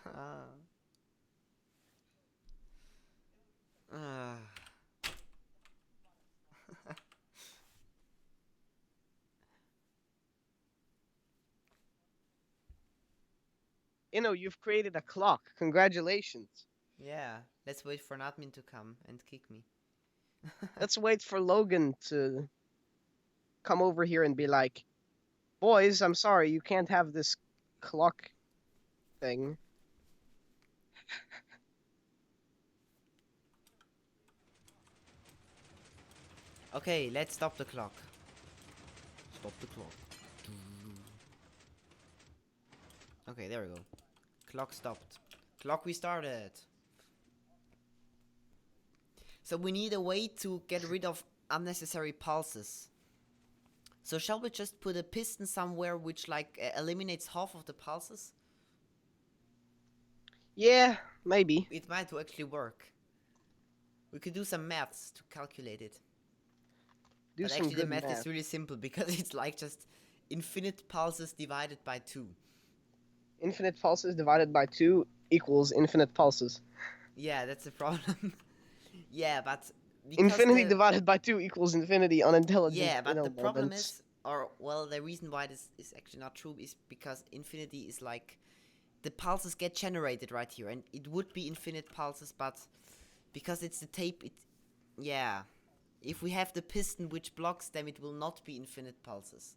B: You know, you've created a clock. Congratulations.
A: Yeah, let's wait for an admin to come and kick me.
B: Let's wait for Logan to come over here and be like, boys, I'm sorry, you can't have this clock thing.
A: Okay, let's stop the clock. Stop the clock. Okay, there we go. Clock stopped. Clock restarted. So we need a way to get rid of unnecessary pulses. So shall we just put a piston somewhere which like eliminates half of the pulses?
B: Yeah, maybe.
A: It might actually work. We could do some maths to calculate it.
B: Do
A: But
B: some
A: actually the
B: good
A: math
B: math.
A: is really simple because it's like just infinite pulses divided by 2.
B: Infinite pulses divided by 2 equals infinite pulses.
A: Yeah, that's the problem. Yeah, but because
B: Infinity
A: the
B: divided by 2 equals infinity, unintelligent,
A: yeah, but the problem
B: moments.
A: is, or well, the reason why this is actually not true is because infinity is like the pulses get generated right here, and it would be infinite pulses, but because it's the tape, it yeah. If we have the piston which blocks them, it will not be infinite pulses.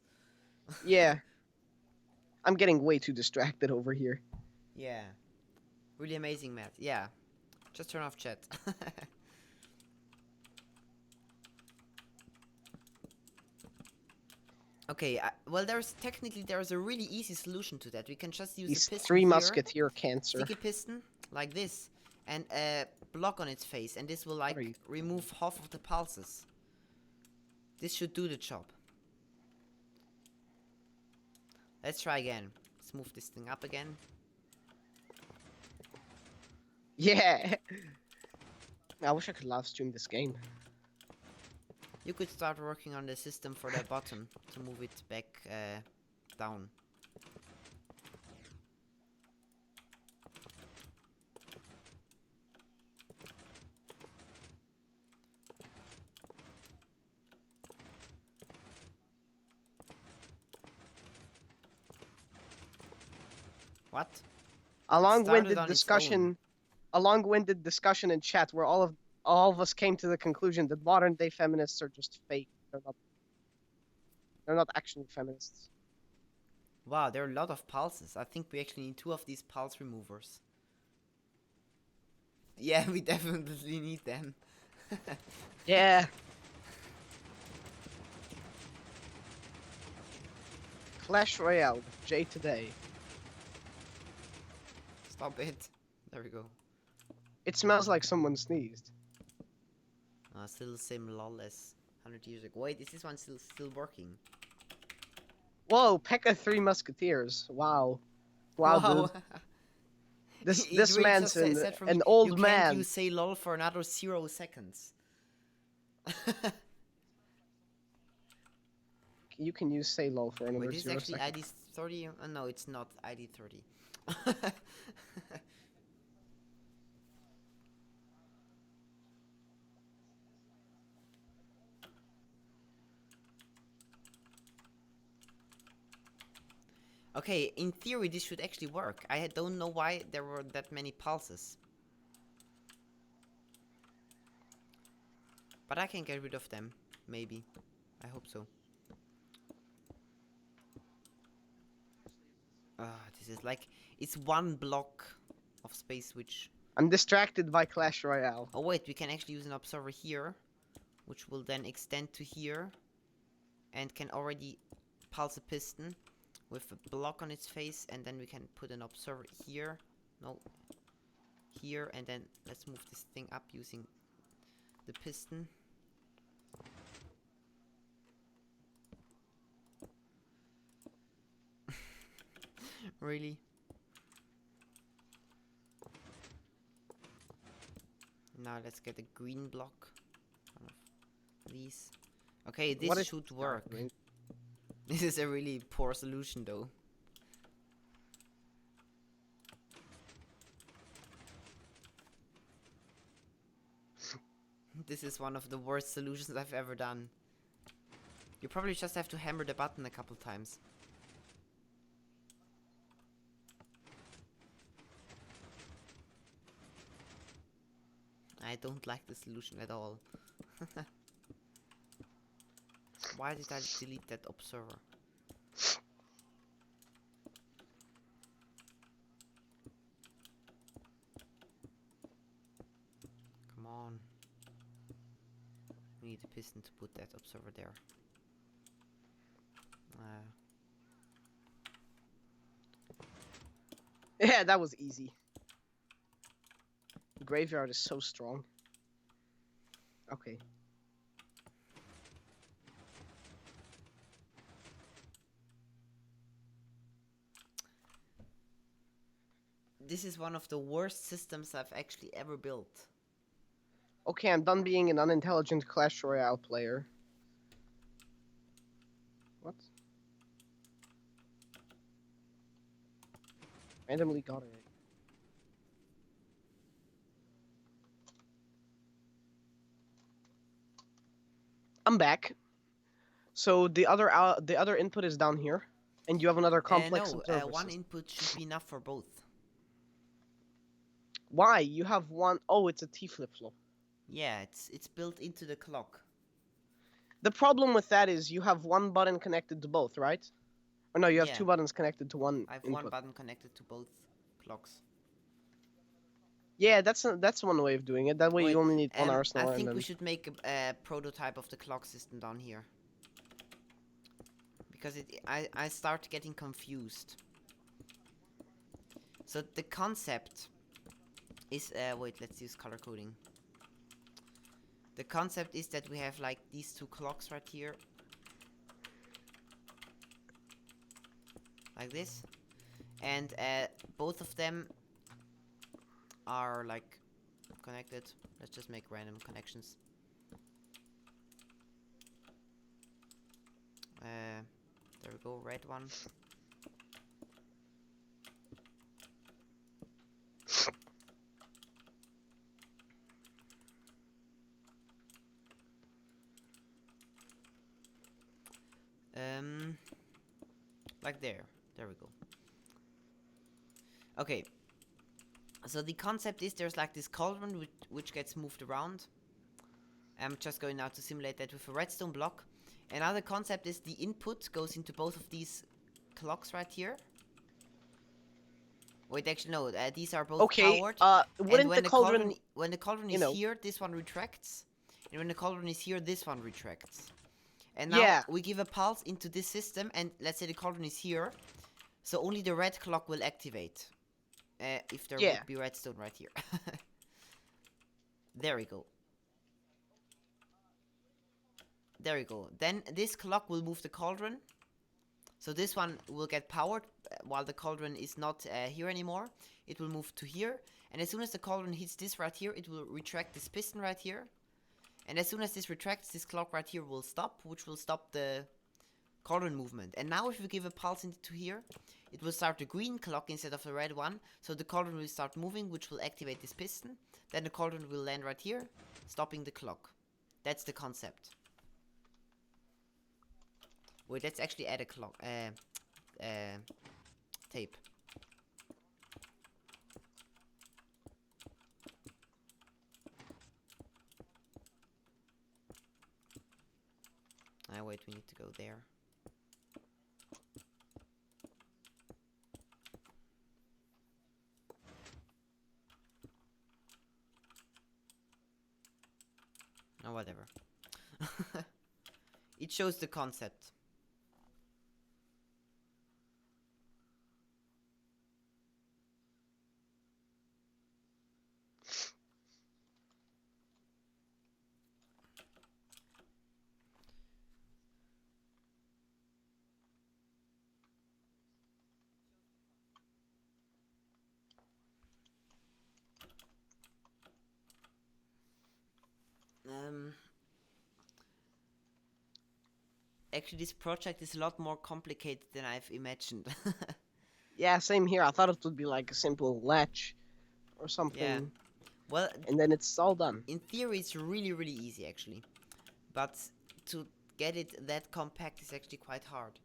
B: Yeah. I'm getting way too distracted over here.
A: Yeah, really amazing math. Yeah, just turn off chat. Okay, well, there's a really easy solution to that. We can just use a
B: These
A: piston
B: 3
A: here,
B: musketeer cancer.
A: sticky piston, like this, and a block on its face, and this will
B: What are
A: like
B: you?
A: remove half of the pulses. This should do the job. Let's try again. Let's move this thing up again.
B: Yeah. I wish I could live stream this game.
A: You could start working on the system for the bottom to move it back down. What?
B: A
A: It started
B: long-winded
A: on its own.
B: discussion, a long-winded discussion in chat where all of us came to the conclusion that modern-day feminists are just fake. They're not actually feminists.
A: Wow, there are a lot of pulses. I think we actually need 2 of these pulse removers. Yeah, we definitely need them.
B: Yeah. Clash Royale with Jay today.
A: Stop it. There we go.
B: It smells like someone sneezed.
A: Still the same lol as 100 years ago. Wait, is this one still working?
B: Whoa, Pekka Three Musketeers. Wow. Wow,
A: Wow.
B: dude. This
A: It
B: this
A: really
B: man's
A: just said for
B: an
A: me, you
B: old
A: can't
B: man.
A: use say lol for another 0 seconds.
B: You can use say lol for
A: Wait,
B: another
A: this is
B: 0
A: actually
B: seconds.
A: ID 30? No, it's not ID 30. Okay, in theory this should actually work. I don't know why there were that many pulses. But I can get rid of them, maybe. I hope so. This is like, it's one block of space which...
B: I'm distracted by Clash Royale.
A: Oh wait, we can actually use an observer here, which will then extend to here, and can already pulse a piston with a block on its face, and then we can put an observer here. No. Here, and then let's move this thing up using the piston. Really? Now let's get a green block. One of these. Okay,
B: What
A: this
B: is
A: should
B: this guy
A: work.
B: doing?
A: This is a really poor solution though. This is one of the worst solutions I've ever done. You probably just have to hammer the button a couple times. I don't like the solution at all. Why did I delete that observer? Come on. We need a piston to put that observer there.
B: Yeah, that was easy. The graveyard is so strong. Okay.
A: This is one of the worst systems I've actually ever built.
B: Okay, I'm done being an unintelligent Clash Royale player. What? Randomly got it. I'm back. So the other input is down here, and you have another complex
A: No,
B: of server
A: one
B: system.
A: input should be enough for both.
B: Why? You have one oh it's a T flip-flop.
A: Yeah, it's built into the clock.
B: The problem with that is you have one button connected to both, right? Or no, you have
A: Yeah,
B: two buttons connected to one
A: I have one
B: input.
A: button connected to both clocks.
B: Yeah, that's one way of doing it. That way
A: Wait,
B: you only need one
A: I
B: arsenal and
A: think we
B: then...
A: should make a prototype of the clock system down here. Because I start getting confused. So the concept is, wait, let's use color coding. The concept is that we have like these two clocks right here. Like this. And both of them are like connected. Let's just make random connections. There we go, red one. Like there. There we go. Okay. So the concept is there's like this cauldron which gets moved around. I'm just going now to simulate that with a redstone block. Another concept is the input goes into both of these clocks right here. Wait, actually no, these are both
B: Okay,
A: powered. And
B: wouldn't the cauldron...
A: when the cauldron
B: you
A: is
B: know...
A: here, this one retracts. And when the cauldron is here, this one retracts. And now
B: Yeah.
A: we give a pulse into this system, and let's say the cauldron is here. So only the red clock will activate. If there
B: Yeah.
A: would be redstone right here. There we go. There we go. Then this clock will move the cauldron. So this one will get powered while the cauldron is not here anymore. It will move to here. And as soon as the cauldron hits this right here, it will retract this piston right here. And as soon as this retracts, this clock right here will stop, which will stop the cauldron movement. And now if we give a pulse into here, it will start the green clock instead of the red one. So the cauldron will start moving, which will activate this piston. Then the cauldron will land right here, stopping the clock. That's the concept. Wait, let's actually add a clock, tape. Wait, we need to go there. Oh, whatever. It shows the concept. Actually, this project is a lot more complicated than I've imagined.
B: Yeah, same here. I thought it would be like a simple latch or something.
A: Yeah. Well,
B: And then it's all done.
A: in theory, it's really, really easy, actually. But to get it that compact is actually quite hard.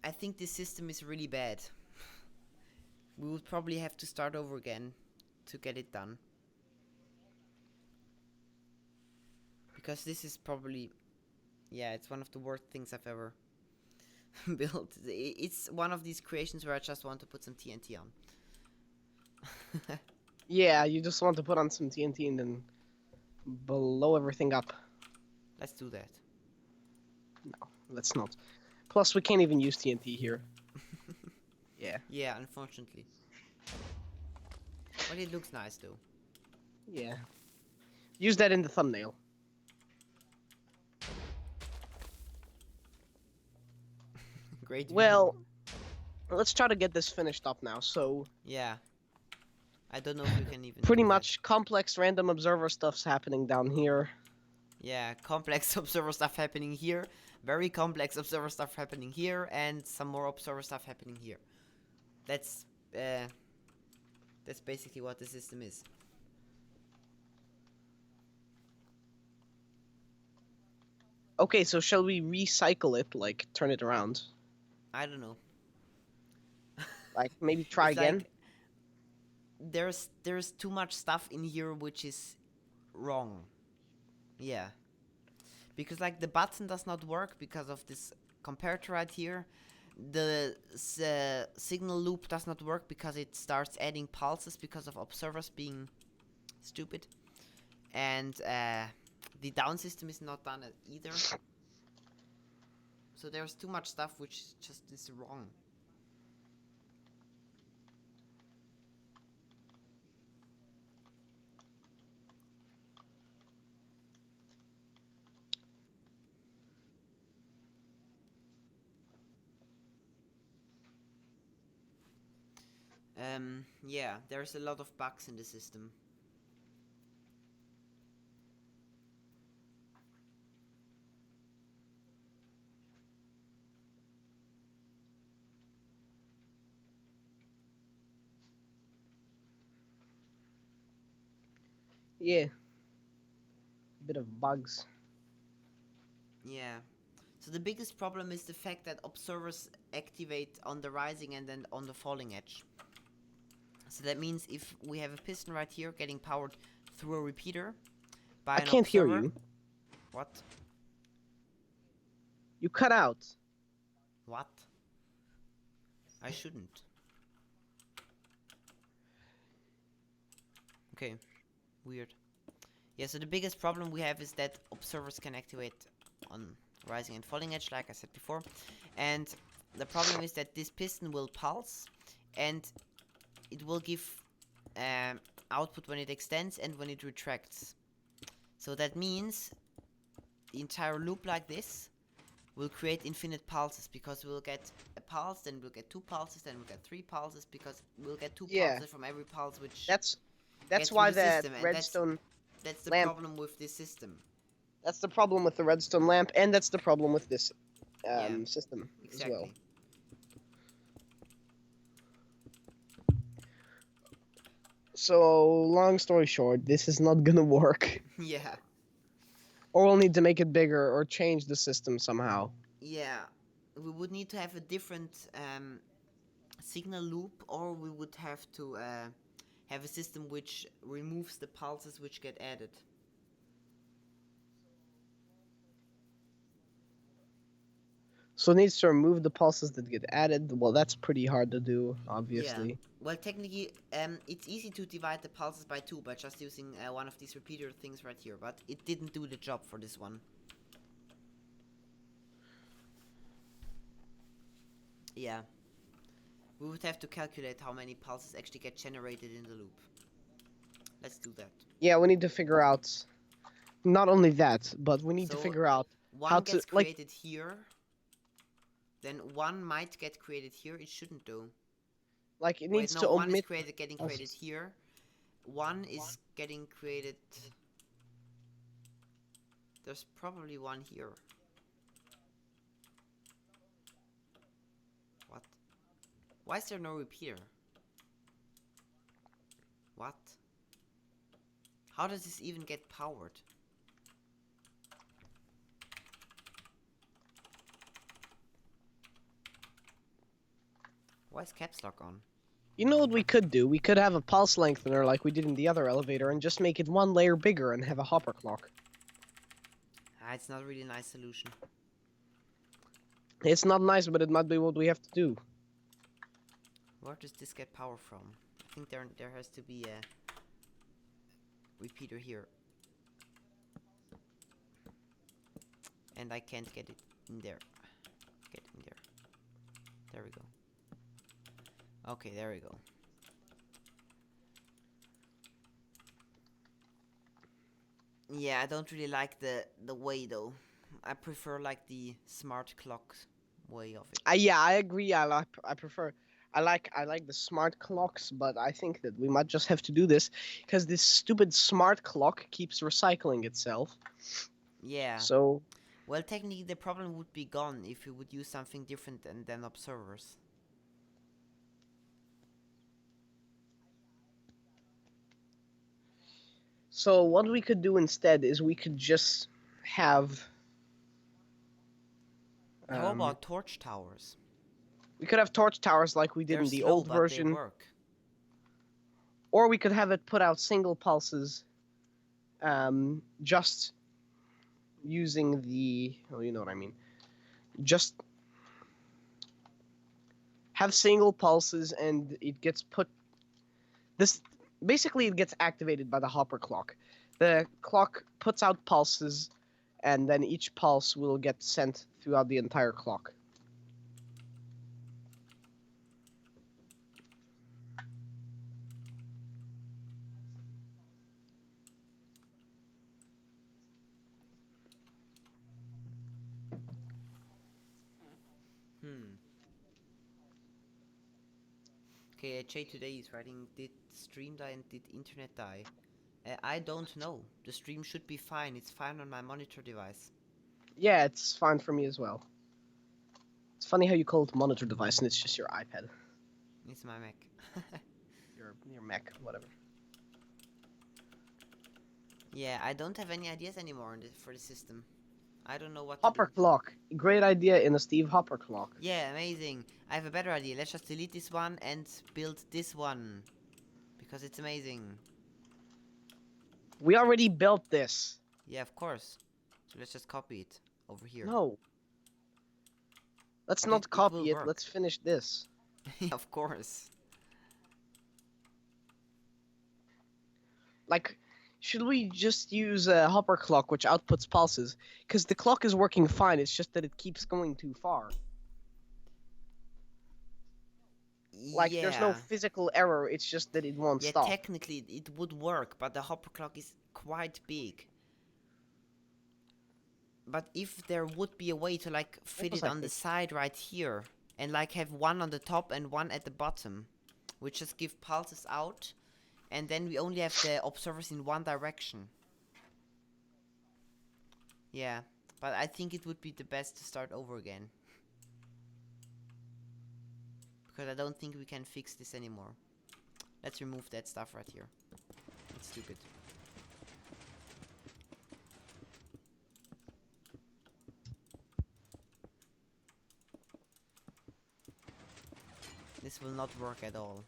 A: I think this system is really bad. We would probably have to start over again to get it done. Because this is probably... yeah, it's one of the worst things I've ever built. It's one of these creations where I just want to put some TNT on.
B: Yeah, you just want to put on some TNT and then blow everything up.
A: Let's do that.
B: No, let's not. Plus, we can't even use TNT here. Yeah.
A: Yeah, unfortunately. But it looks nice, though.
B: Yeah. Use that in the thumbnail.
A: Great view.
B: Well, Let's try to get this finished up now. So
A: Yeah. I don't know if we can even
B: pretty
A: do that.
B: much complex random observer stuff's happening down here.
A: Yeah, complex observer stuff happening here. Very complex observer stuff happening here. And some more observer stuff happening here. That's, uh... That's basically what the system is.
B: Okay, so shall we recycle it, like turn it around?
A: I don't know.
B: Like maybe try
A: It's
B: again?
A: like there's too much stuff in here which is wrong. Yeah. Because like the button does not work because of this comparator right here. The signal loop does not work because it starts adding pulses because of observers being stupid. And the down system is not done either. So there's too much stuff which just is wrong. Yeah, there's a lot of bugs in the system.
B: Yeah. Bit of bugs.
A: Yeah. So the biggest problem is the fact that observers activate on the rising and then on the falling edge. So that means if we have a piston right here getting powered through a repeater by
B: I
A: an
B: can't hear
A: observer.
B: you.
A: What?
B: You cut out.
A: What? I shouldn't. Okay. Weird. Yeah, so the biggest problem we have is that observers can activate on rising and falling edge, like I said before. And the problem is that this piston will pulse and it will give output when it extends and when it retracts. So that means the entire loop like this will create infinite pulses because we'll get a pulse, then we'll get two pulses, then we'll get three pulses because we'll get two
B: Yeah.
A: pulses from every pulse which
B: That's
A: get through
B: why
A: the
B: that
A: system, and
B: redstone
A: that's the
B: lamp.
A: problem with this system.
B: That's the problem with the redstone lamp, and that's the problem with this
A: Yeah,
B: system as well.
A: exactly.
B: So, long story short, this is not gonna work.
A: Yeah,
B: Or we'll need to make it bigger or change the system somehow.
A: yeah. We would need to have a different signal loop, or we would have to have a system which removes the pulses which get added.
B: So it needs to remove the pulses that get added. Well, that's pretty hard to do,
A: Yeah.
B: obviously.
A: Well, technically, it's easy to divide the pulses by two by just using one of these repeater things right here, but it didn't do the job for this one. Yeah. We would have to calculate how many pulses actually get generated in the loop. Let's do that.
B: Yeah, we need to figure out not only that, but we need to
A: So,
B: figure out how
A: one
B: to
A: gets created here, then one might get created here. It shouldn't do.
B: like it
A: Wait,
B: needs
A: no,
B: to
A: one is
B: omit
A: getting created
B: pulses.
A: here. One is getting created. There's probably one here. What? Why is there no repeater? What? How does this even get powered? Why is caps lock on?
B: You know what we could do? We could have a pulse lengthener like we did in the other elevator and just make it one layer bigger and have a hopper clock.
A: It's not really a nice solution.
B: It's not nice, but it might be what we have to do.
A: Where does this get power from? I think there has to be a repeater here. And I can't get it in there. Get in there. There we go. Okay, there we go. Yeah, I don't really like the way though. I prefer like the smart clocks way of it.
B: Yeah, I agree. I like the smart clocks, but I think that we might just have to do this because this stupid smart clock keeps recycling itself.
A: Yeah.
B: So
A: Well, technically, the problem would be gone if we would use something different than observers.
B: so what we could do instead is we could just have
A: How
B: um
A: about torch towers?
B: we could have torch towers like we did
A: They're
B: in the
A: slow,
B: old
A: but they
B: version,
A: work.
B: or we could have it put out single pulses, just using the you know what I mean. Just have single pulses and it gets put this basically it gets activated by the hopper clock. The clock puts out pulses and then each pulse will get sent throughout the entire clock.
A: Hmm. Okay, Jay today is writing, did stream die and did internet die? I don't know. The stream should be fine. It's fine on my monitor device.
B: Yeah, it's fine for me as well. It's funny how you call it monitor device and it's just your iPad,
A: It's my Mac.
B: your Mac, whatever.
A: Yeah, I don't have any ideas anymore for the system. I don't know what to
B: Hopper
A: do.
B: clock, great idea in a Steve Hopper clock.
A: Yeah, amazing. I have a better idea. Let's just delete this one and build this one. Because it's amazing.
B: We already built this.
A: Yeah, of course. So let's just copy it over here.
B: No, let's
A: But
B: not
A: it will
B: copy it.
A: work.
B: Let's finish this.
A: Of course.
B: Like, should we just use a hopper clock which outputs pulses? Because the clock is working fine, it's just that it keeps going too far. Like, there's no
A: Yeah.
B: physical error, it's just that it won't
A: Yeah,
B: stop.
A: technically it would work, but the hopper clock is quite big. But if there would be a way to like fit
B: was
A: it
B: I
A: on the
B: thinking?
A: side right here and like have one on the top and one at the bottom, which just give pulses out, and then we only have the observers in one direction. Yeah, but I think it would be the best to start over again. Because I don't think we can fix this anymore. Let's remove that stuff right here. It's stupid. This will not work at all.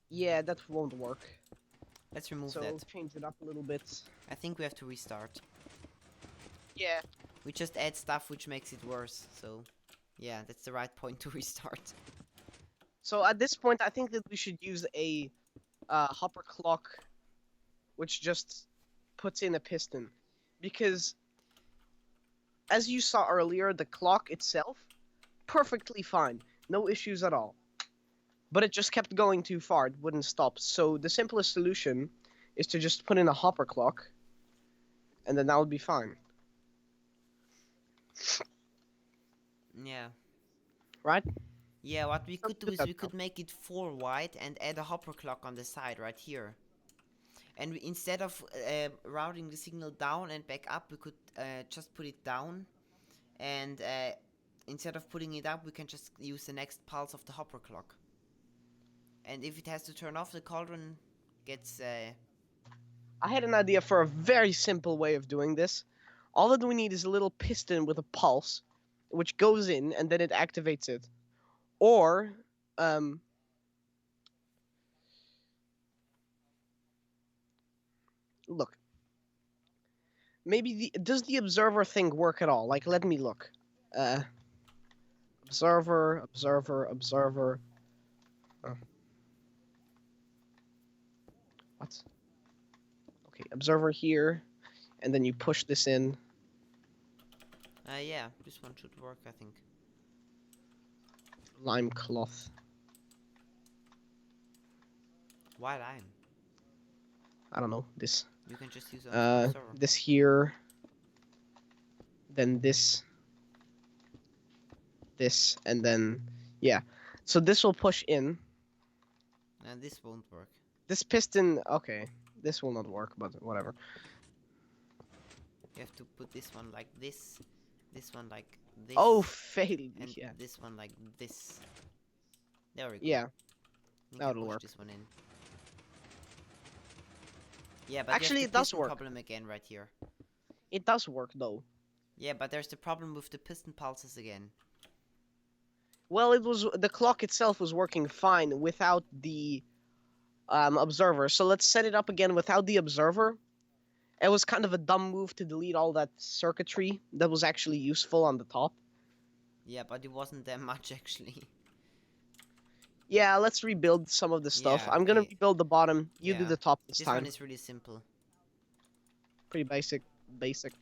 B: Yeah, that won't work.
A: Let's remove
B: So
A: that.
B: change it up a little bit.
A: I think we have to restart.
B: Yeah.
A: We just add stuff which makes it worse, so yeah, that's the right point to restart.
B: So at this point, I think that we should use a hopper clock, which just puts in a piston, because as you saw earlier, the clock itself perfectly fine, no issues at all. But it just kept going too far; it wouldn't stop. So the simplest solution is to just put in a hopper clock, and then that would be fine,
A: Yeah.
B: right?
A: Yeah, what we
B: Let's
A: could do
B: do
A: is
B: that
A: we
B: now.
A: could make it 4 wide and add a hopper clock on the side right here. And instead of routing the signal down and back up, we could just put it down. And instead of putting it up, we can just use the next pulse of the hopper clock. And if it has to turn off, the cauldron gets...
B: I had an idea for a very simple way of doing this. All that we need is a little piston with a pulse, which goes in and then it activates it. Or, look. Maybe does the observer thing work at all? Like, let me look. Uh, observer. Oh. What? Okay, observer here, and then you push this in.
A: yeah, this one should work, I think.
B: Lime cloth.
A: Why lime?
B: I don't know, this.
A: You can just use it on the observer.
B: This here. Then this. this, and then yeah. So this will push in.
A: And this won't work.
B: This piston, okay. This will not work, but whatever.
A: You have to put this one like this one like
B: Oh,
A: this,
B: failed.
A: and
B: Yeah.
A: this one like this. There we go.
B: Yeah,
A: You can
B: that'll
A: push
B: work.
A: this one in. Yeah, but you have
B: Actually,
A: the
B: it does
A: piston
B: work.
A: problem again right here.
B: It does work though.
A: Yeah, but there's the problem with the piston pulses again.
B: Well, it was the clock itself was working fine without the observer. So let's set it up again without the observer. It was kind of a dumb move to delete all that circuitry that was actually useful on the top.
A: Yeah, but it wasn't that much actually.
B: Yeah, let's rebuild some of the stuff.
A: Yeah,
B: I'm gonna
A: okay.
B: rebuild the bottom. You do
A: Yeah.
B: the top this
A: This one
B: time.
A: is really simple.
B: Pretty basic. Basic.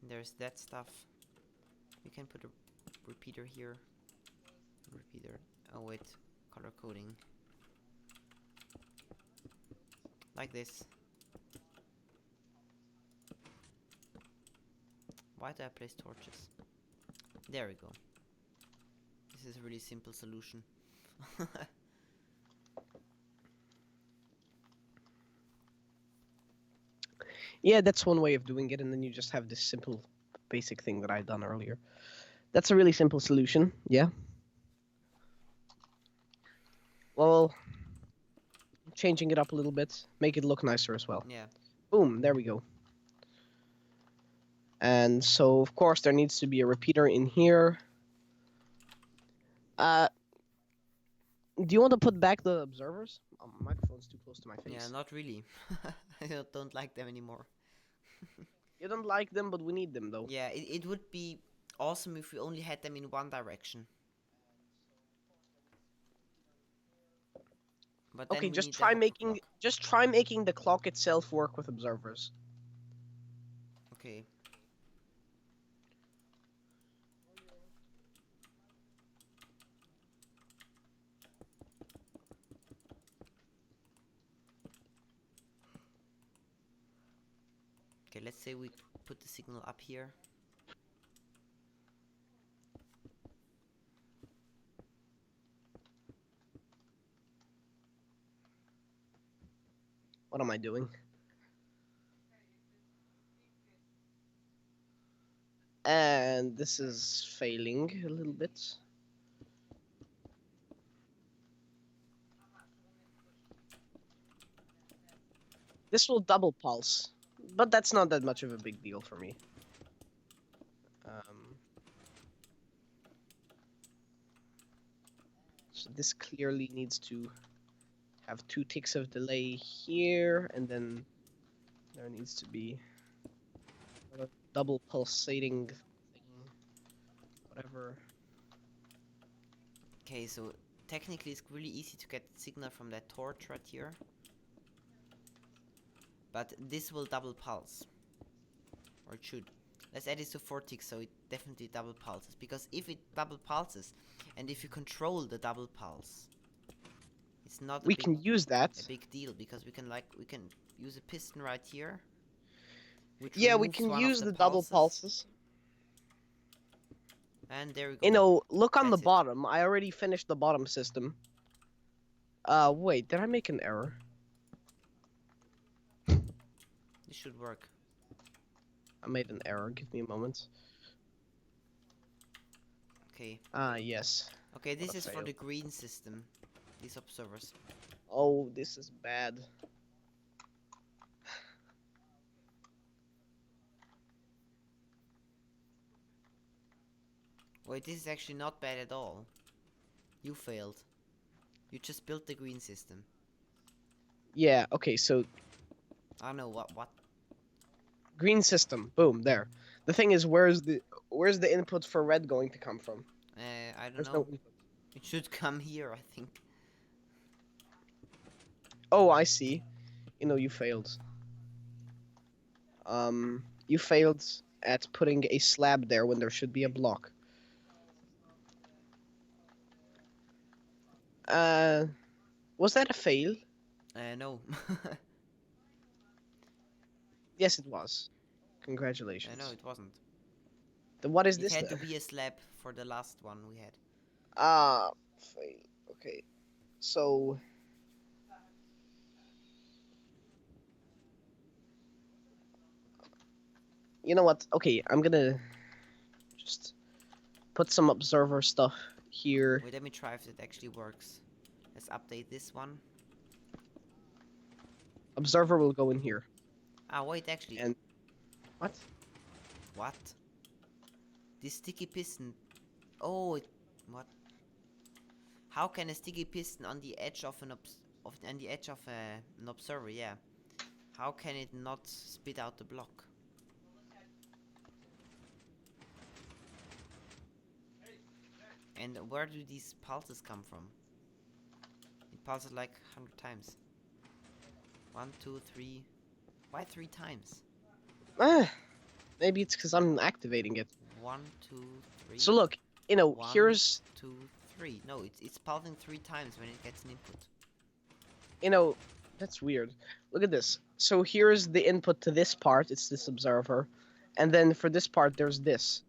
A: There's that stuff. You can put a repeater here. Repeater. Oh wait, color coding. Like this. Why do I place torches? There we go. This is a really simple solution.
B: Yeah, that's one way of doing it, and then you just have this simple, basic thing that I done earlier. That's a really simple solution. Yeah. Well, changing it up a little bit, make it look nicer as well.
A: Yeah.
B: Boom, there we go. And so, of course, there needs to be a repeater in here. Uh, do you want to put back the observers? My microphone's too close to my face.
A: Yeah, not really. I don't like them anymore.
B: You don't like them, but we need them, though.
A: Yeah, it would be awesome if we only had them in one direction. But then
B: Okay,
A: we need the hopper clock.
B: just try making the clock itself work with observers.
A: Okay. Okay, let's say we put the signal up here.
B: What am I doing? And this is failing a little bit. This will double pulse, but that's not that much of a big deal for me. So this clearly needs to have 2 ticks of delay here, and then there needs to be a double pulsating thing, whatever.
A: Okay, so technically it's really easy to get signal from that torch right here. But this will double pulse. Or it should. Let's add this to 4 ticks so it definitely double pulses. Because if it double pulses, and if you control the double pulse, it's not
B: We can use that.
A: a big deal, because we can use a piston right here.
B: Yeah, we can use the double pulses.
A: And there we go.
B: You know, look on the
A: That's it.
B: bottom. I already finished the bottom system. Wait, did I make an error?
A: This should work.
B: I made an error. Give me a moment.
A: Okay.
B: Yes.
A: Okay, this
B: What a
A: is for
B: fail.
A: the green system. These observers.
B: Oh, this is bad.
A: Wait, this is actually not bad at all. You failed. You just built the green system.
B: Yeah, okay, so
A: I don't know what.
B: green system. Boom, there. The thing is, where's the input for red going to come from?
A: I don't
B: There's
A: know.
B: no input.
A: It should come here, I think.
B: Oh, I see. You know, you failed. You failed at putting a slab there when there should be a block. Was that a fail?
A: No.
B: Yes, it was. Congratulations.
A: No, it wasn't.
B: What is
A: It
B: this
A: had to
B: then?
A: be a slab for the last one we had.
B: Ah, fail. Okay. So, you know what? Okay, I'm gonna just put some observer stuff here.
A: Wait, let me try if it actually works. Let's update this one.
B: Observer will go in here.
A: Ah, wait, actually.
B: And what?
A: What? This sticky piston. Oh, what? How can a sticky piston on the edge of on the edge of an observer? Yeah. How can it not spit out the block? And where do these pulses come from? It pulses like 100 times. 1, 2, 3. Why 3 times?
B: Ah, maybe it's because I'm activating it.
A: 1, 2,
B: So
A: 3.
B: look,
A: 1,
B: here's
A: 2, 3. No, it's pulsing 3 times when it gets an input.
B: you know, that's weird. Look at this. So here's the input to this part. It's this observer, and then for this part, there's this.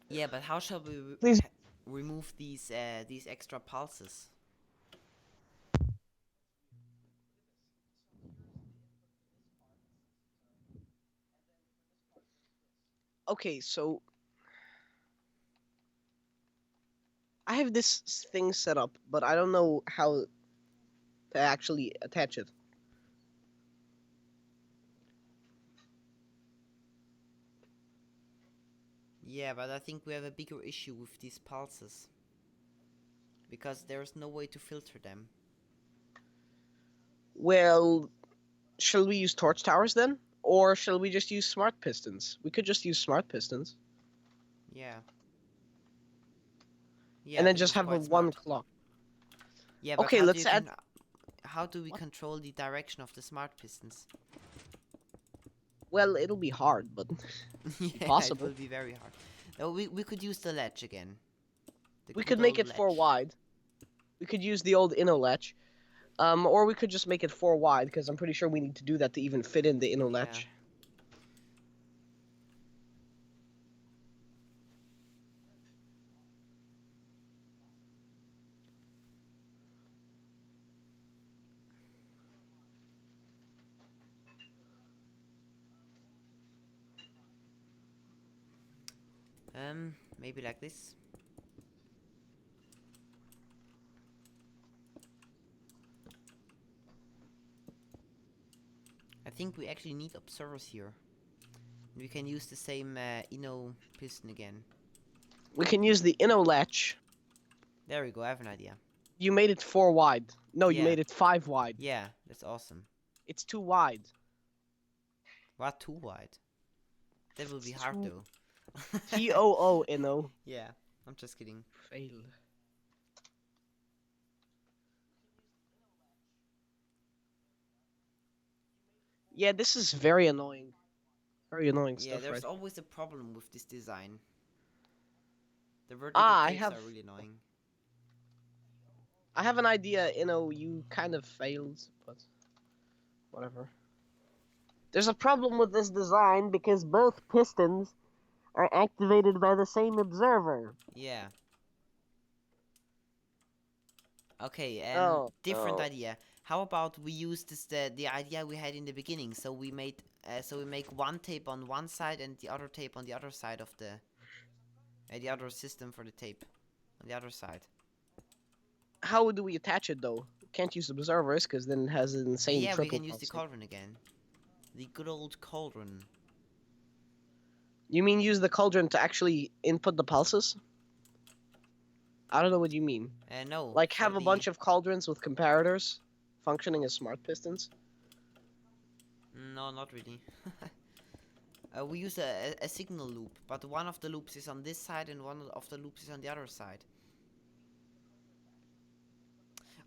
A: Yeah, but how shall we
B: Please.
A: remove these extra pulses?
B: Okay, so I have this thing set up, but I don't know how to actually attach it.
A: Yeah, but I think we have a bigger issue with these pulses. Because there's no way to filter them.
B: Well, shall we use torch towers then? Or shall we just use smart pistons? We could just use smart pistons.
A: Yeah.
B: And
A: Yeah,
B: then
A: this
B: just
A: is
B: have a
A: quite
B: one
A: smart.
B: clock.
A: Yeah, but
B: Okay, let's add.
A: how do we
B: What?
A: control the direction of the smart pistons?
B: Well, it'll be hard, but be
A: Yeah, it will
B: possible.
A: be very hard. No, we could use the ledge again. The
B: We
A: good
B: could make
A: old
B: it four
A: ledge.
B: wide. We could use the old inno latch. Or we could just make it four wide, because I'm pretty sure we need to do that to even fit in the inno
A: Yeah.
B: latch.
A: Maybe like this. I think we actually need observers here. We can use the same inno piston again.
B: We can use the inno latch.
A: There we go, I have an idea.
B: You made it four wide. No, you
A: Yeah,
B: made it five wide.
A: yeah, that's awesome.
B: It's too wide.
A: What, too wide? That will be
B: It's
A: hard
B: too
A: though.
B: TOO inno.
A: Yeah, I'm just kidding.
B: Fail. Yeah, this is very annoying. Very annoying
A: Yeah,
B: stuff right
A: there's
B: here.
A: always a problem with this design. The vertical
B: Ah,
A: tapes are really annoying.
B: I have an idea, you kind of failed, but whatever. There's a problem with this design because both pistons are activated by the same observer.
A: Yeah. Okay,
B: Oh,
A: different
B: no.
A: idea. How about we use this the idea we had in the beginning? So we make one tape on one side and the other tape on the other side of the other system for the tape on the other side.
B: How do we attach it though? Can't use observers because then it has an insane
A: Yeah, we
B: triple
A: can use the
B: pulsing.
A: cauldron again. The good old cauldron.
B: You mean use the cauldron to actually input the pulses? I don't know what you mean.
A: No,
B: Like
A: for
B: have a
A: the
B: bunch of cauldrons with comparators functioning as smart pistons?
A: no, not really. We use a signal loop, but one of the loops is on this side and one of the loops is on the other side.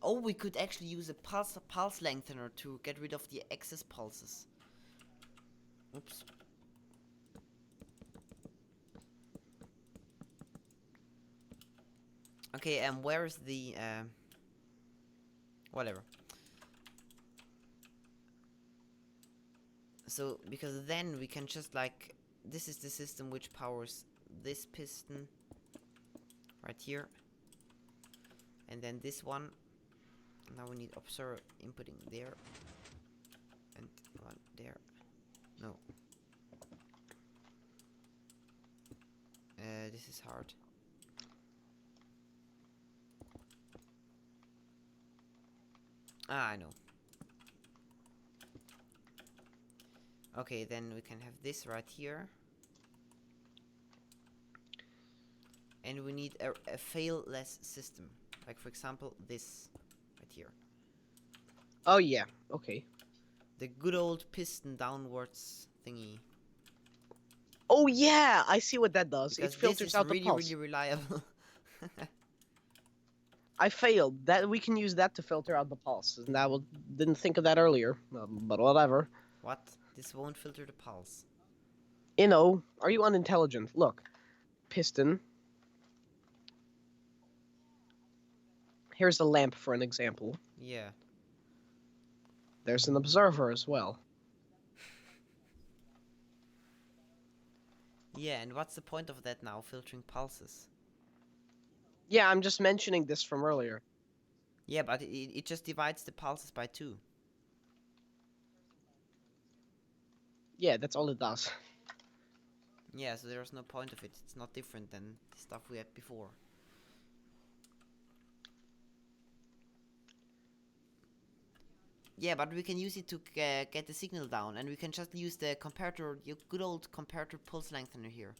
A: Oh, we could actually use a pulse lengthener to get rid of the excess pulses. Oops. Okay, where is the whatever. So because then we can just like, this is the system which powers this piston right here, and then this one. Now we need observer inputting there, and one there. No. This is hard. Ah, I know. Okay, then we can have this right here. And we need a fail-less system. Like, for example, this right here.
B: Oh, yeah. Okay.
A: The good old piston downwards thingy.
B: Oh, yeah. I see what that does. It
A: Because this
B: filters
A: is
B: out the
A: really,
B: pulse.
A: really reliable.
B: I failed. That we can use that to filter out the pulse. And didn't think of that earlier. But whatever.
A: What? This won't filter the pulse.
B: You know, are you unintelligent? Look. Piston. Here's a lamp for an example.
A: Yeah.
B: There's an observer as well.
A: Yeah, and what's the point of that now, filtering pulses?
B: Yeah, I'm just mentioning this from earlier.
A: Yeah, but it just divides the pulses by 2.
B: Yeah, that's all it does.
A: Yeah, so there's no point of it. It's not different than the stuff we had before. Yeah, but we can use it to get the signal down, and we can just use the comparator, your good old comparator pulse lengthener here.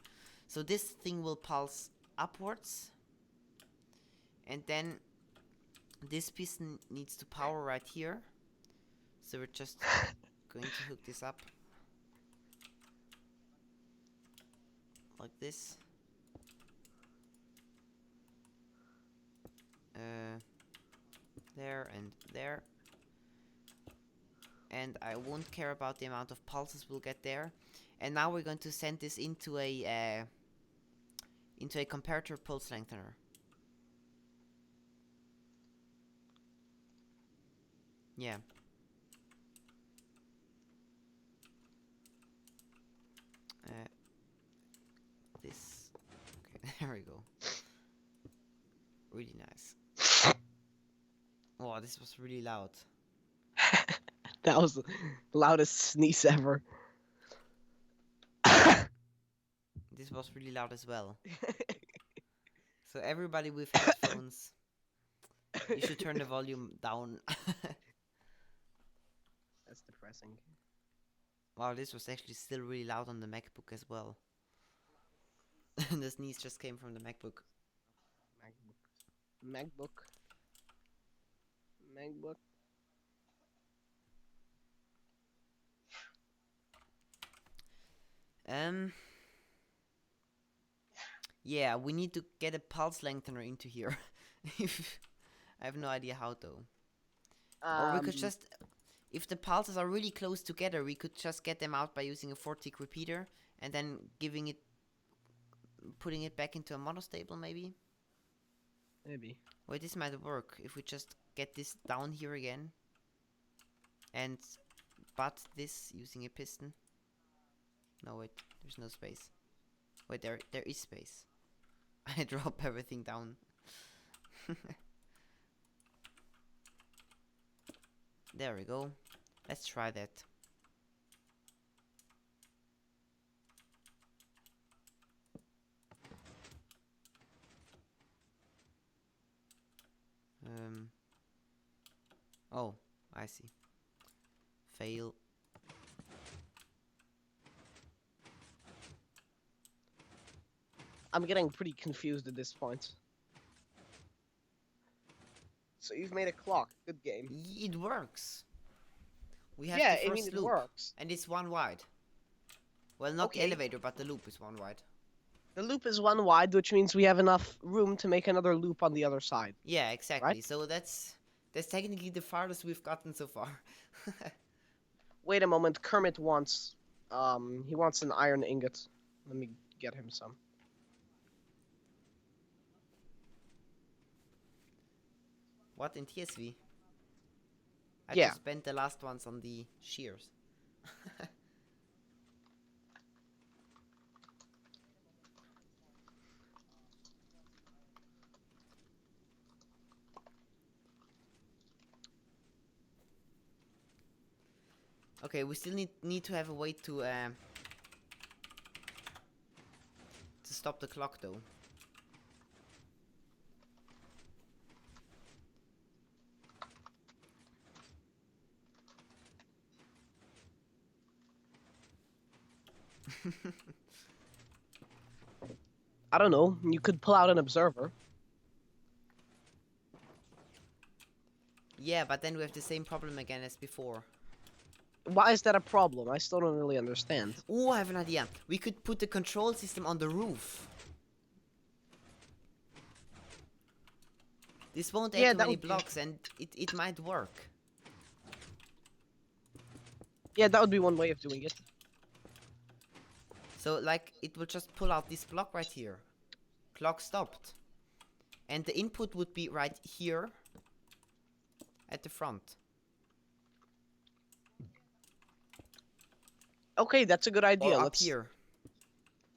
A: So this thing will pulse upwards, and then this piston needs to power right here. So we're just going to hook this up like this. There and there. And I won't care about the amount of pulses we'll get there. And now we're going to send this into a comparator pulse lengthener. Yeah. This. Okay, there we go. Really nice. Oh, this was really loud.
B: That was the loudest sneeze ever.
A: This was really loud as well. So everybody with headphones, you should turn the volume down.
B: That's depressing.
A: Wow, this was actually still really loud on the MacBook as well. The sneeze just came from the MacBook.
B: MacBook.
A: Yeah, we need to get a pulse lengthener into here. I have no idea how though. Or we could just, if the pulses are really close together, we could just get them out by using a 4-tick repeater and then putting it back into a monostable maybe.
B: Maybe.
A: Wait, this might work if we just get this down here again and butt this using a piston. No, wait, there's no space. Wait, there is space. I drop everything down. There we go. Let's try that. Oh, I see. Fail.
B: I'm getting pretty confused at this point. So you've made a clock. Good game.
A: It works. We have
B: Yeah,
A: the first
B: it
A: loop,
B: works.
A: and it's 1 wide. Well, not the
B: Okay.
A: elevator, but the loop is 1 wide.
B: The loop is 1 wide, which means we have enough room to make another loop on the other side.
A: Yeah, exactly.
B: Right?
A: So that's technically the farthest we've gotten so far.
B: Wait a moment. Kermit wants, he wants an iron ingot. Let me get him some.
A: What, in TSV? I
B: Yeah.
A: just spent the last ones on the shears. Okay, we still need to have a way to stop the clock though.
B: I don't know. You could pull out an observer.
A: Yeah, but then we have the same problem again as before.
B: Why is that a problem? I still don't really understand.
A: Oh, I have an idea. We could put the control system on the roof. This won't add
B: Yeah,
A: too
B: that
A: many
B: would be.
A: blocks and it might work.
B: Yeah, that would be one way of doing it.
A: So, like, it will just pull out this block right here. Clock stopped. And the input would be right here at the front.
B: Okay, that's a good
A: Or
B: idea.
A: up here.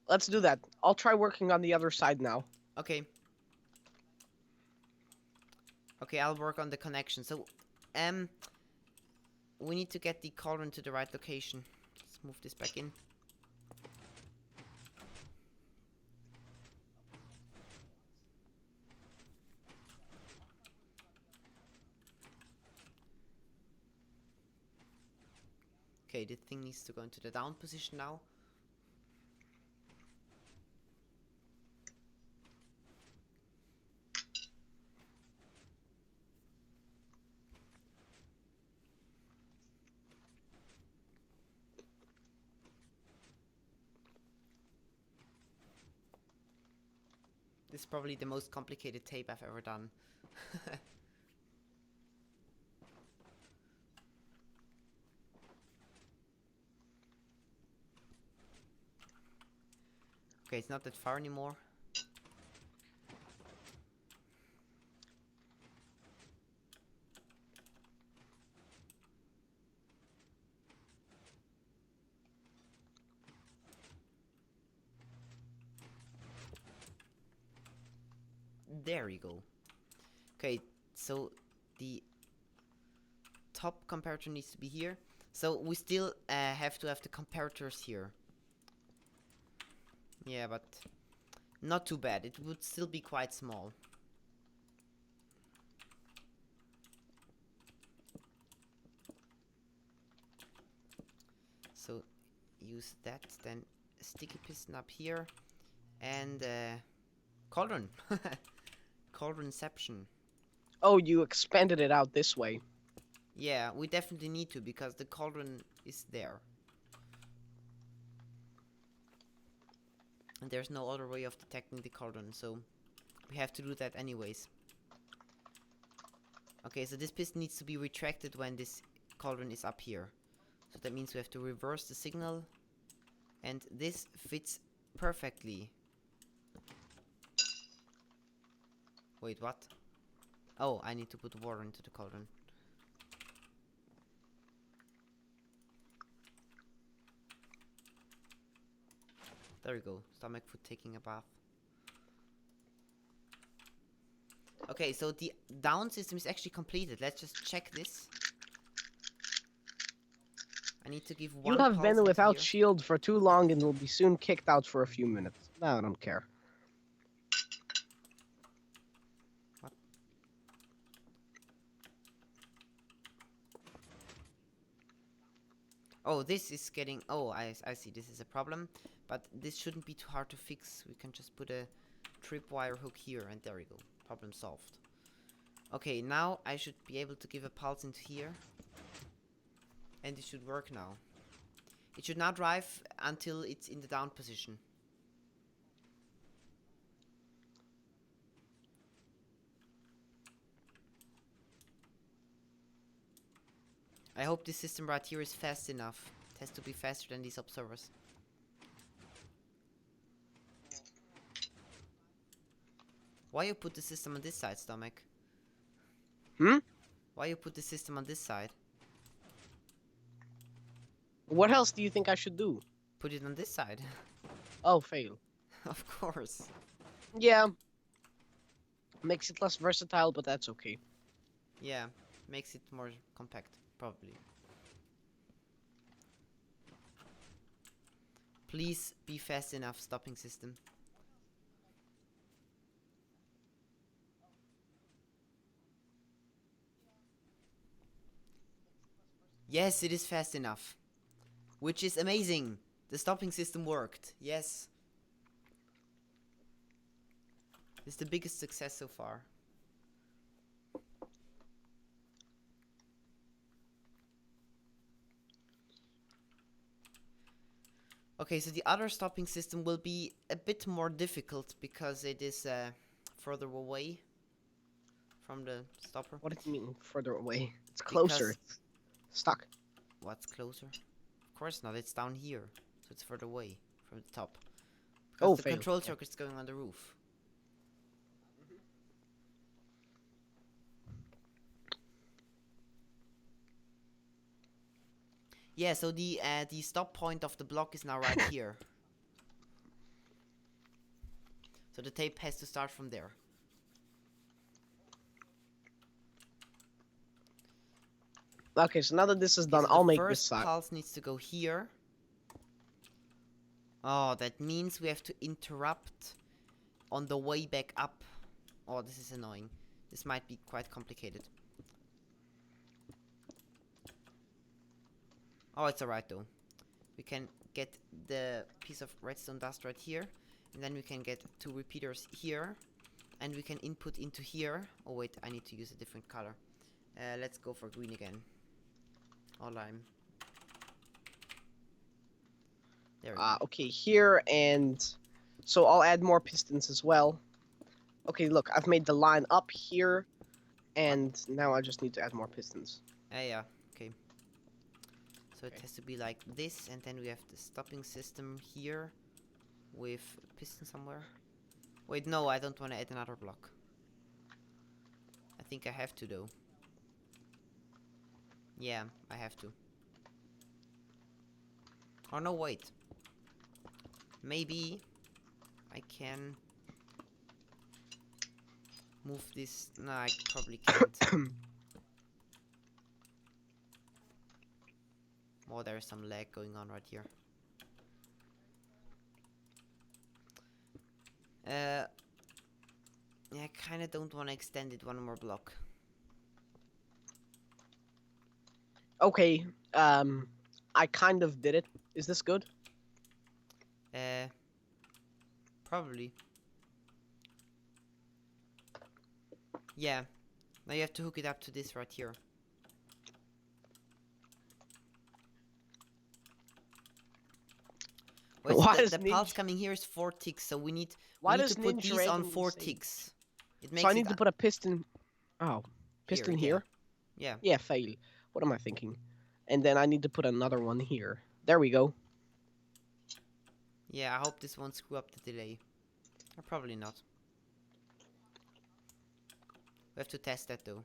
B: Let's do that. I'll try working on the other side now.
A: Okay. Okay, I'll work on the connection. So, we need to get the cauldron to the right location. Let's move this back in. Okay, the thing needs to go into the down position now. This is probably the most complicated tape I've ever done. Okay, it's not that far anymore. There we go. Okay, so the top comparator needs to be here. So we still have to have the comparators here. Yeah, but not too bad. It would still be quite small. So use that, then sticky piston up here, and cauldron. Cauldronception.
B: Oh, you expanded it out this way.
A: Yeah, we definitely need to because the cauldron is there. And there's no other way of detecting the cauldron, so we have to do that anyways. Okay, so this piston needs to be retracted when this cauldron is up here. So that means we have to reverse the signal. And this fits perfectly. Wait, what? Oh, I need to put water into the cauldron. There we go. Stomachfoot taking a bath. Okay, so the down system is actually completed. Let's just check this. I need to give
B: You
A: one
B: have
A: pulse
B: been
A: into
B: without
A: here.
B: shield for too long and will be soon kicked out for a few minutes. No, I don't care.
A: What? Oh, this is getting... Oh, I see. This is a problem. But this shouldn't be too hard to fix. We can just put a tripwire hook here. And there we go. Problem solved. Okay, now I should be able to give a pulse into here. And it should work now. It should now drive until it's in the down position. I hope this system right here is fast enough. It has to be faster than these observers. Why you put the system on this side, Stomach?
B: Hmm?
A: Why you put the system on this side?
B: What else do you think I should do?
A: Put it on this side.
B: Oh, fail.
A: Of course.
B: Yeah. Makes it less versatile, but that's okay.
A: Yeah, makes it more compact, probably. Please be fast enough, stopping system. Yes, it is fast enough. Which is amazing. The stopping system worked. Yes. It's the biggest success so far. Okay, so the other stopping system will be a bit more difficult because it is further away from the stopper.
B: What did you mean further away? It's closer.
A: Because
B: It's stuck.
A: what's closer? Of course not, it's down here. So it's further away from the top. Because
B: Oh,
A: the
B: fail.
A: control
B: Yeah.
A: circuit's going on the roof. Yeah, so the stop point of the block is now right here. So the tape has to start from there.
B: Okay, so now that this is
A: Okay,
B: done,
A: so
B: I'll
A: the
B: make this
A: first
B: side.
A: pulse needs to go here. Oh, that means we have to interrupt on the way back up. Oh, this is annoying. This might be quite complicated. Oh, it's alright though. We can get the piece of redstone dust right here. And then we can get 2 repeaters here. And we can input into here. Oh wait, I need to use a different color. Let's go for green again. Or lime. There we go.
B: Okay, here, and so I'll add more pistons as well. Okay, look, I've made the line up here, and now I just need to add more pistons.
A: Yeah, okay. So it
B: Okay.
A: has to be like this, and then we have the stopping system here with piston somewhere. Wait, no, I don't want to add another block. I think I have to though. Yeah, I have to. Oh no, wait. Maybe I can move this. No, I probably can't. Oh, there's some lag going on right here. Yeah, I kinda don't want to extend it one more block.
B: Okay, I kind of did it. Is this good?
A: Probably. Yeah. Now you have to hook it up to this right here. Wait,
B: Why
A: so
B: does
A: the pulse coming here is 4 ticks, so we need
B: Why
A: to
B: does
A: put
B: Ninja
A: these on
B: randomly
A: 4
B: say-
A: ticks. It
B: So
A: makes
B: I
A: it
B: need to put a piston. Oh, piston here?
A: Yeah.
B: Yeah, fail. What am I thinking? And then I need to put another one here. There we go.
A: Yeah, I hope this won't screw up the delay. Or probably not. We have to test that though.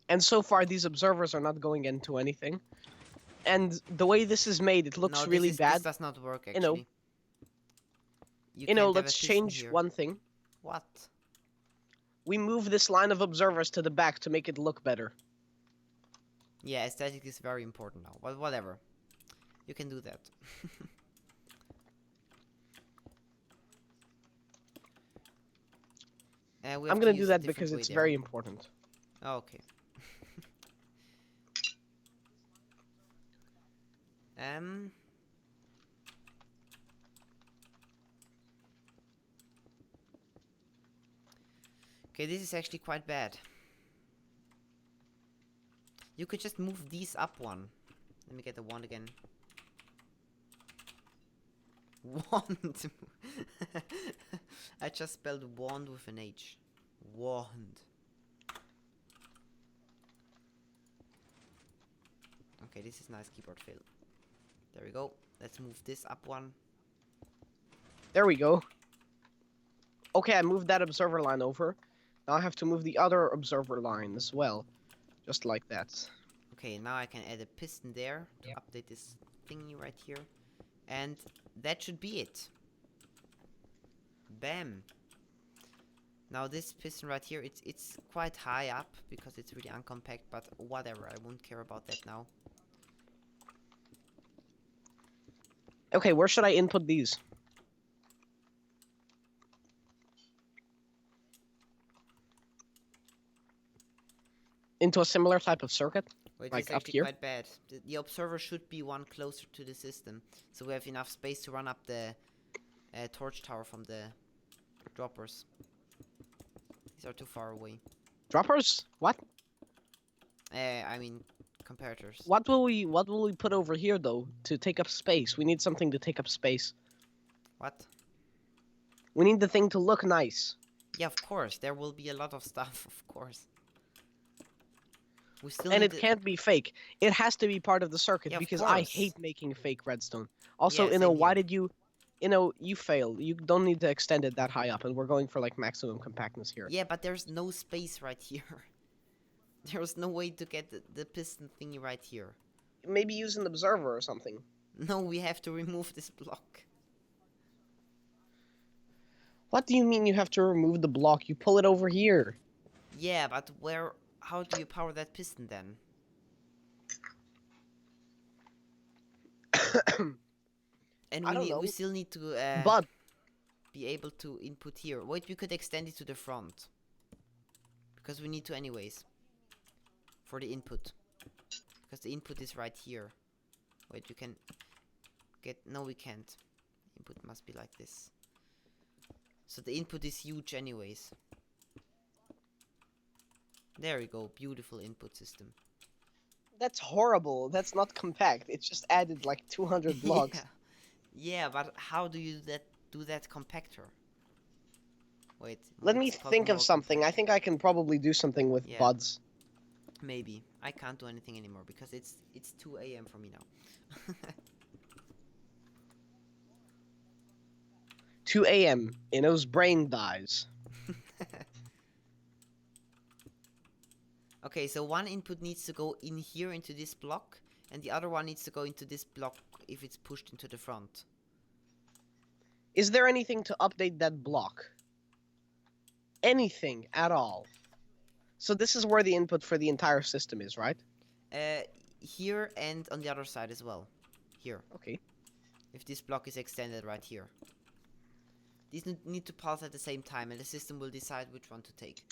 B: And so far, these observers are not going into anything. And the way this is made, it looks
A: No,
B: really
A: this
B: bad.
A: does not work
B: You know,
A: actually. You can't have
B: let's
A: a piston
B: change
A: here.
B: one thing.
A: What?
B: We move this line of observers to the back to make it look better.
A: Yeah, aesthetic is very important now. But whatever. You can do that.
B: I'm gonna do that because it's very important.
A: Okay. Okay, this is actually quite bad. You could just move these up one. Let me get the wand again. Wand. I just spelled wand with an H. Wand. Okay, this is nice keyboard fail. There we go. Let's move this up one.
B: There we go. Okay, I moved that observer line over. Now I have to move the other observer line as well. Just like that.
A: Okay, now I can add a piston there to update this thingy right here. And that should be it. Bam. Now this piston right here, it's quite high up because it's really uncompact, but whatever, I won't care about that now.
B: Okay, where should I input these? Into a similar type of circuit?
A: Wait, it's
B: Like up
A: actually
B: here?
A: quite bad. The observer should be one closer to the system, so we have enough space to run up the torch tower from the droppers. These are too far away.
B: Droppers? What?
A: I mean, comparators.
B: What will we put over here though to take up space? We need something to take up space.
A: What?
B: We need the thing to look nice.
A: Yeah, of course. There will be a lot of stuff, of course. We still
B: And
A: need
B: it
A: the...
B: can't be fake. It has to be part of the circuit
A: Yeah, of
B: because I
A: course.
B: hate making fake redstone. Also,
A: Yeah, same
B: why
A: here.
B: did you you failed. You don't need to extend it that high up and we're going for like maximum compactness here.
A: Yeah, but there's no space right here. There's no way to get the piston thingy right here.
B: Maybe use an observer or something.
A: No, we have to remove this block.
B: What do you mean you have to remove the block? You pull it over here.
A: Yeah, but where... How do you power that piston then? And
B: I don't
A: we
B: know.
A: still need to
B: But
A: be able to input here. Wait, we could extend it to the front. Because we need to anyways. For the input. Because the input is right here. Wait, you can get... No, we can't. Input must be like this. So the input is huge anyways. There we go. Beautiful input system.
B: that's horrible. That's not compact. It's just added like 200 blocks.
A: Yeah. Yeah, but how do you do that compactor? Wait.
B: Let me
A: it's called
B: think of
A: more
B: something. I
A: compactor.
B: think I can probably do something with
A: Yeah.
B: buds.
A: Maybe. I can't do anything anymore because it's 2 a.m. for me now.
B: 2 a.m. Inno's brain dies.
A: Okay, so one input needs to go in here into this block, and the other one needs to go into this block if it's pushed into the front.
B: Is there anything to update that block? Anything at all? So this is where the input for the entire system is, right?
A: Here and on the other side as well. Here.
B: Okay.
A: If this block is extended right here. These need to pulse at the same time, and the system will decide which one to take.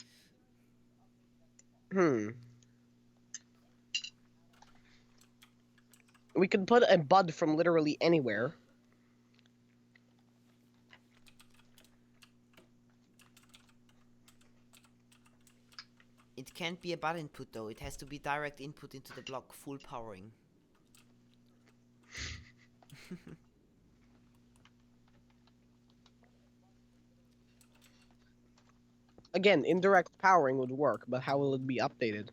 B: We could put a bud from literally anywhere.
A: It can't be a bad input though, it has to be direct input into the block, full powering.
B: Again, indirect powering would work, but how will it be updated?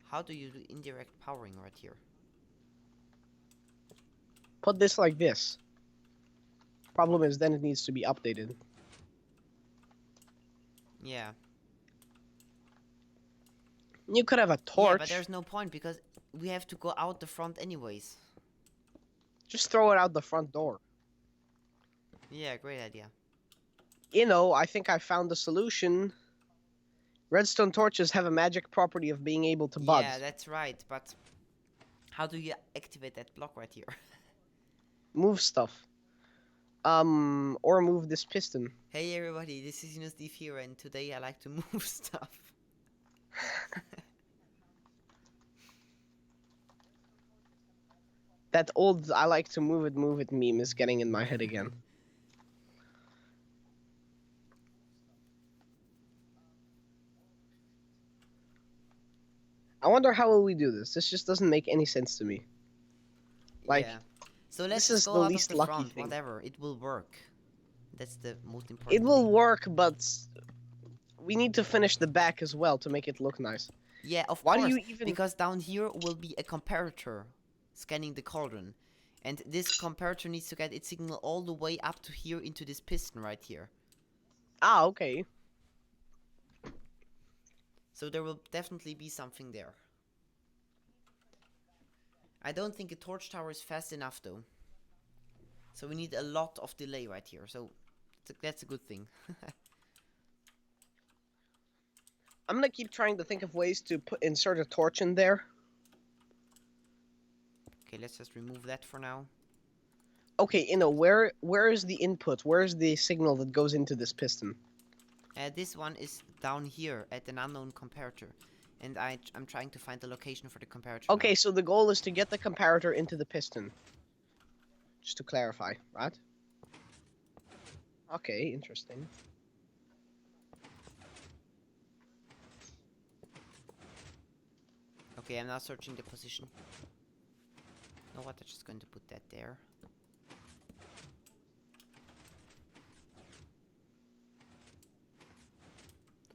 A: How do you do indirect powering right here?
B: Put this like this. Problem is, then it needs to be updated.
A: Yeah.
B: You could have a torch.
A: Yeah, but there's no point because we have to go out the front anyways.
B: Just throw it out the front door.
A: Yeah, great idea.
B: I think I found the solution. Redstone torches have a magic property of being able to bud.
A: Yeah, that's right, but how do you activate that block right here?
B: Move stuff. Or move this piston.
A: Hey everybody, this is Steve here, and today I like to move stuff.
B: That old I like to move it meme is getting in my head again. I wonder how will we do this. This just doesn't make any sense to me. Like,
A: yeah. So let's
B: this
A: just
B: is
A: go
B: the
A: out of
B: least
A: the
B: lucky
A: front,
B: thing.
A: whatever. It will work. That's the most important
B: It will
A: thing.
B: work, but we need to finish the back as well to make it look nice.
A: Yeah, of
B: Why
A: course.
B: do you even...
A: Because down here will be a comparator scanning the cauldron. And this comparator needs to get its signal all the way up to here into this piston right here.
B: Ah, okay.
A: So there will definitely be something there. I don't think a torch tower is fast enough though. So we need a lot of delay right here. So that's a good thing.
B: I'm gonna keep trying to think of ways to insert a torch in there.
A: Okay, let's just remove that for now.
B: Okay, where is the input? Where is the signal that goes into this piston?
A: This one is down here at an unknown comparator. And I'm trying to find the location for the comparator
B: Okay,
A: now.
B: so the goal is to get the comparator into the piston. Just to clarify, right? Okay, interesting.
A: Okay, I'm now searching the position. You know what, I'm just going to put that there.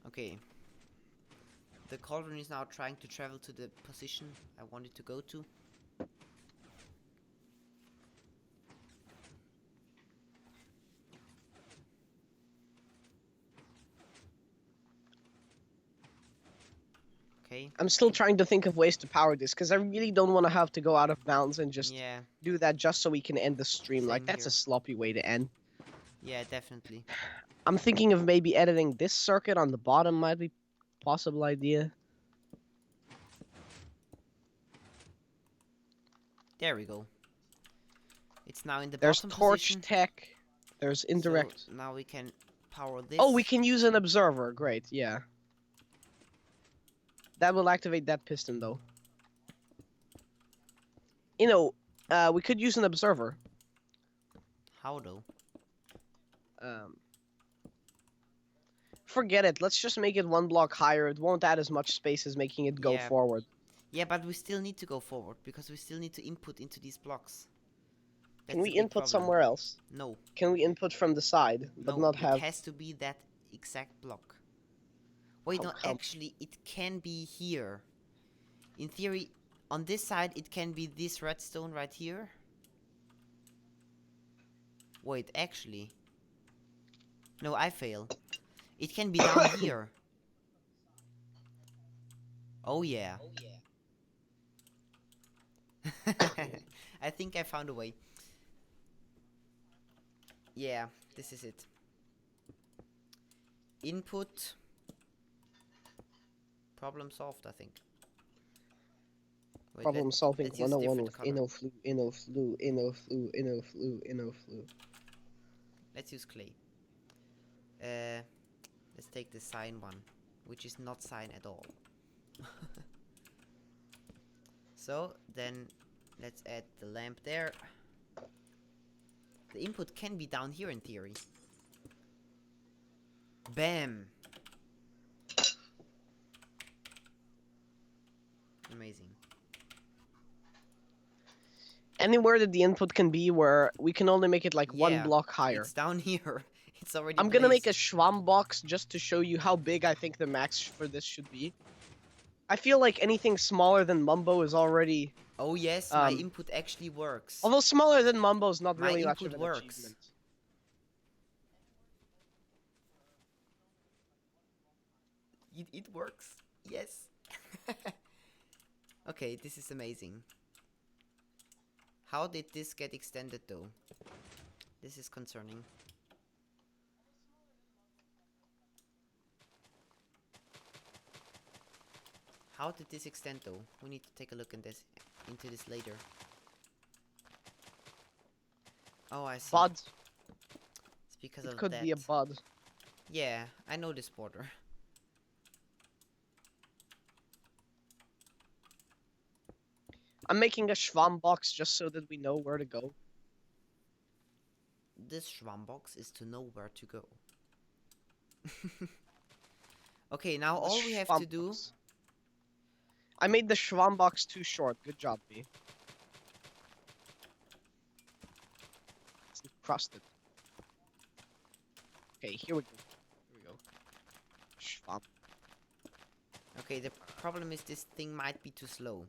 A: Okay. The cauldron is now trying to travel to the position I want it to go to. Okay.
B: I'm still trying to think of ways to power this, because I really don't want to have to go out of bounds and just
A: Yeah,
B: do that just so we can end the stream. Like,
A: same
B: that's a
A: here.
B: sloppy way to end.
A: Yeah, definitely.
B: I'm thinking of maybe editing this circuit on the bottom might be a possible idea.
A: There we go. It's now in the
B: There's
A: bottom
B: torch
A: position.
B: tech. There's indirect.
A: So now we can power this.
B: Oh, we can use an observer. Great, yeah. That will activate that piston, though. You know, we could use an observer.
A: How though?
B: Um, Forget it. Let's just make it one block higher. It won't add as much space as making it go
A: Yeah.
B: forward.
A: Yeah, but we still need to go forward because we still need to input into these blocks. That's
B: Can we
A: the big
B: input
A: problem.
B: somewhere else?
A: No,
B: Can we input from the side, but
A: no,
B: not
A: it
B: have...
A: has to be that exact block. Wait,
B: How
A: no,
B: come?
A: actually, it can be here. In theory, on this side, it can be this redstone right here. Wait, actually. No, I fail. It can be down here. Oh, yeah. I think I found a way. Yeah, this is it. Input. Problem solved, I think. Wait,
B: Problem solving
A: let's use
B: 101
A: different
B: with
A: color.
B: InnoFlu.
A: Let's use clay. Let's take the cyan one, which is not cyan at all. So, then let's add the lamp there. The input can be down here in theory. Bam! Amazing.
B: Anywhere that the input can be where we can only make it like one
A: Yeah,
B: block higher.
A: it's down here. It's already
B: I'm gonna make a
A: blazed.
B: Schwamm box just to show you how big I think the max for this should be. I feel like anything smaller than Mumbo is already...
A: Oh yes, my input actually works.
B: Although smaller than Mumbo is not
A: My
B: really much of
A: input
B: an
A: works.
B: achievement.
A: It works. Yes. Okay, this is amazing. How did this get extended though? This is concerning. How did this extend though? We need to take a look into this later. Oh, I see.
B: Bud.
A: It's because
B: It
A: of
B: could
A: that.
B: be a bud.
A: Yeah, I know this border.
B: I'm making a Schwamm box just so that we know where to go.
A: This Schwamm box is to know where to go. Okay, now all we have to do...
B: I made the Schwamm box too short. Good job, B. It's encrusted. Okay, here we go. Here we go. Schwamm.
A: Okay, the problem is this thing might be too slow.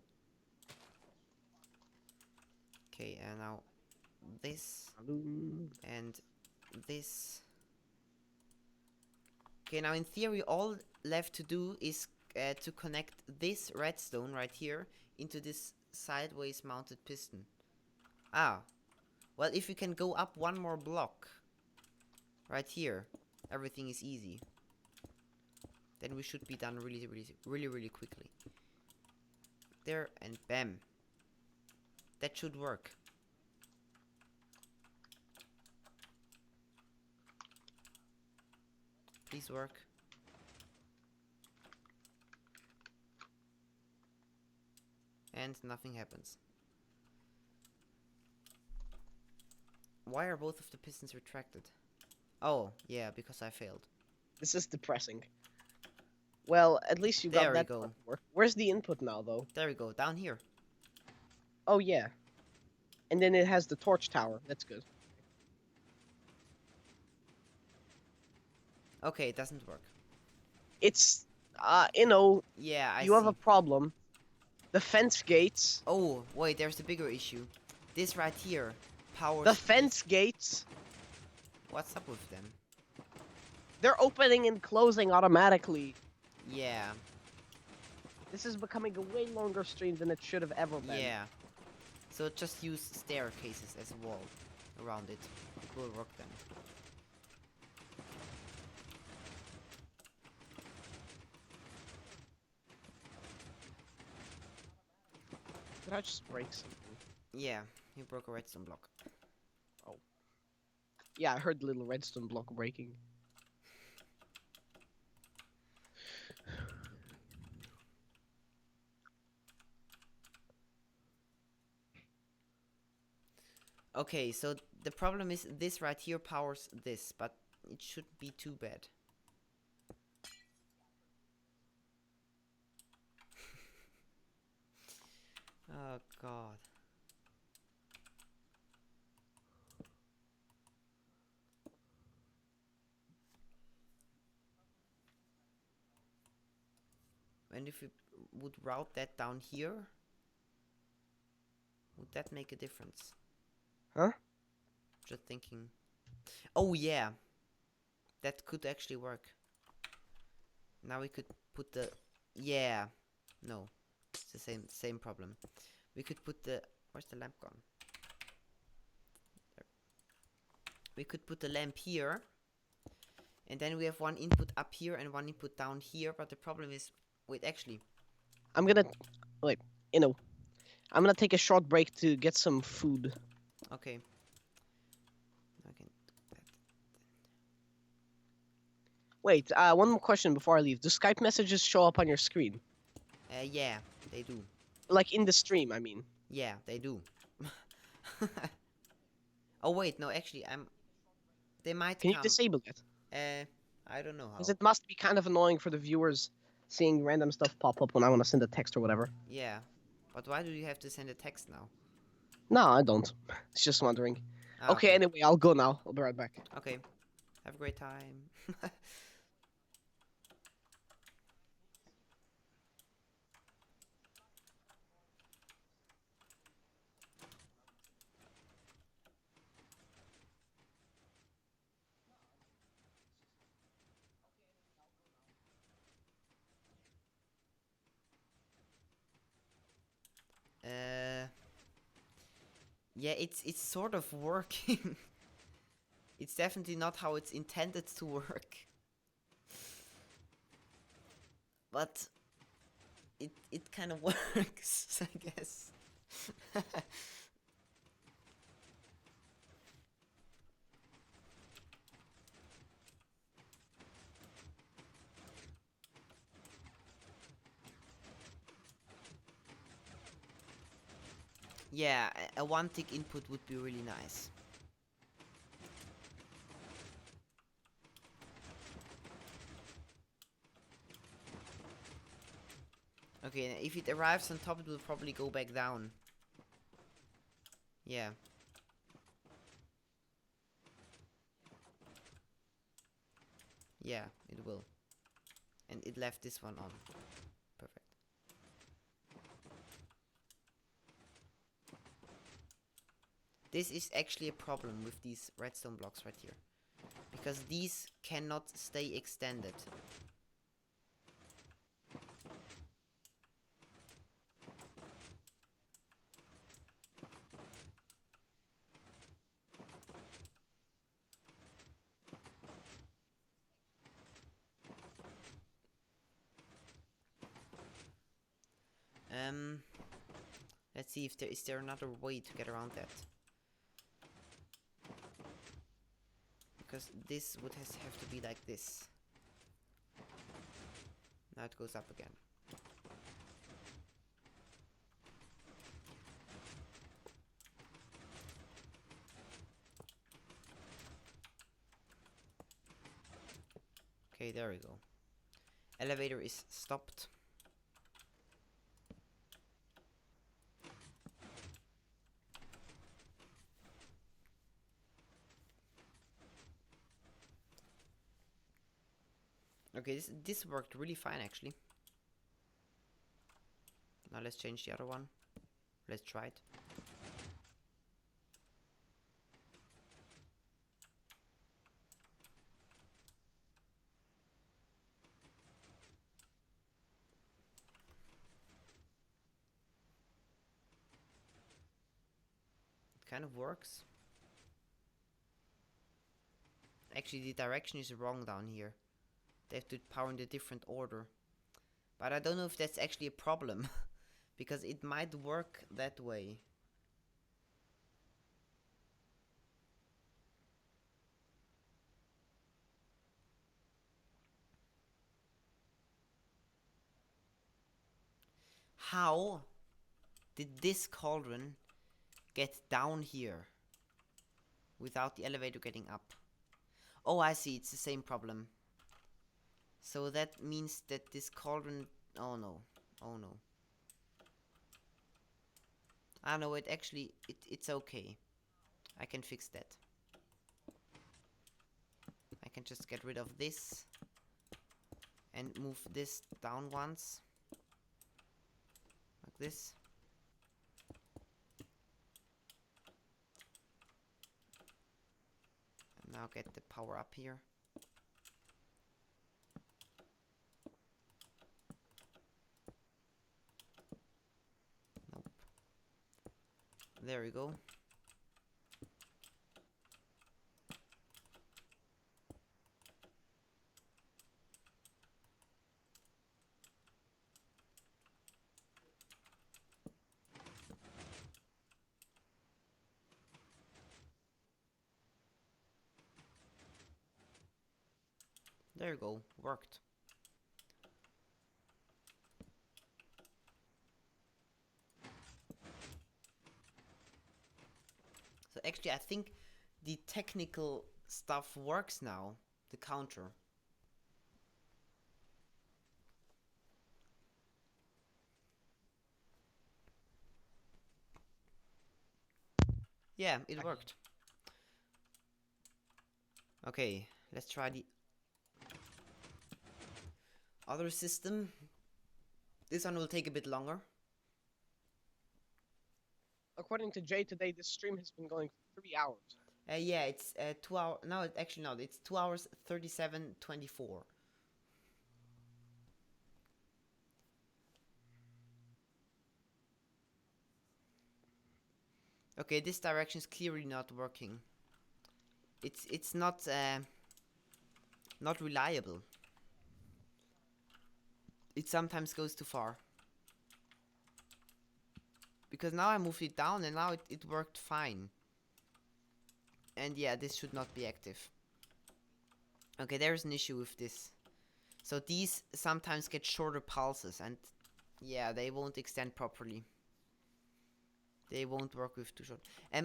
A: Okay, and now this and this. Okay, now in theory all left to do is to connect this redstone right here into this sideways mounted piston. Ah, well, if we can go up one more block right here, everything is easy. Then we should be done really quickly. There and bam. That should work. Please work. And nothing happens. Why are both of the pistons retracted? Oh, yeah, because I failed.
B: This is depressing. Well, at least you
A: There
B: got
A: we
B: that
A: go.
B: part to work. Where's the input now, though?
A: There we go. Down here.
B: Oh, yeah. And then it has the torch tower. That's good.
A: Okay, it doesn't work.
B: It's, you know,
A: Yeah, I
B: you have
A: see.
B: a problem. The fence gates.
A: Oh, wait, there's a bigger issue. This right here powers...
B: The fence gates.
A: What's up with them?
B: They're opening and closing automatically.
A: Yeah.
B: This is becoming a way longer stream than it should have ever been.
A: Yeah. So just use staircases as a wall around it. It will work then.
B: Did I just break something?
A: Yeah, you broke a redstone block.
B: Oh. Yeah, I heard the little redstone block breaking.
A: Okay, so the problem is this right here powers this, but it shouldn't be too bad. Oh god. And if we would route that down here, would that make a difference?
B: Huh?
A: Just thinking. Oh yeah, that could actually work. Now we could put the... Yeah. No. It's the same problem. We could put the... Where's the lamp gone? There. We could put the lamp here. And then we have one input up here and one input down here. But the problem is... Wait, actually.
B: I'm gonna... Wait, you know. I'm gonna take a short break to get some food.
A: Okay. I can do that.
B: Wait, one more question before I leave. Do Skype messages show up on your screen?
A: Yeah, they do.
B: Like in the stream, I mean.
A: Yeah, they do. Oh wait, no, actually, They might
B: Can you
A: come.
B: disable it?
A: I don't know
B: Because
A: how.
B: it must be kind of annoying for the viewers seeing random stuff pop up when I want to send a text or whatever.
A: Yeah, but why do you have to send a text now?
B: No, I don't. It's just wondering.
A: Ah,
B: Okay, anyway, I'll go now. I'll be right back.
A: Okay. Have a great time. uh, yeah, it's sort of working. It's definitely not how it's intended to work. But it kind of works, I guess. Yeah, a one tick input would be really nice. Okay, if it arrives on top, it will probably go back down. Yeah. Yeah, it will. And it left this one on. Perfect. This is actually a problem with these redstone blocks right here. Because these cannot stay extended. Let's see if is there another way to get around that. Because this would have to be like this. Now it goes up again. Okay, there we go. Elevator is stopped. Okay, this worked really fine actually. Now let's change the other one. Let's try it. It kind of works. Actually, the direction is wrong down here. They have to power in a different order. But I don't know if that's actually a problem. Because it might work that way. How did this cauldron get down here without the elevator getting up? Oh, I see, it's the same problem. So that means that this cauldron... Oh no, oh no. Ah no, it actually, it's okay. I can fix that. I can just get rid of this and move this down once. Like this. And now get the power up here. Nope. There we go. There you go, worked. So actually I think the technical stuff works now, the counter. Yeah, it worked. Okay, let's try the other system. This one will take a bit longer.
B: According to Jay, today this stream has been going for 3 hours.
A: Yeah, it's 2 hours. No, actually not. It's 2 hours 37:24. Okay, this direction is clearly not working. It's not not reliable. It sometimes goes too far. Because now I moved it down and now it worked fine. And yeah, this should not be active. Okay, there's an issue with this. So these sometimes get shorter pulses and yeah, they won't extend properly. They won't work with too short.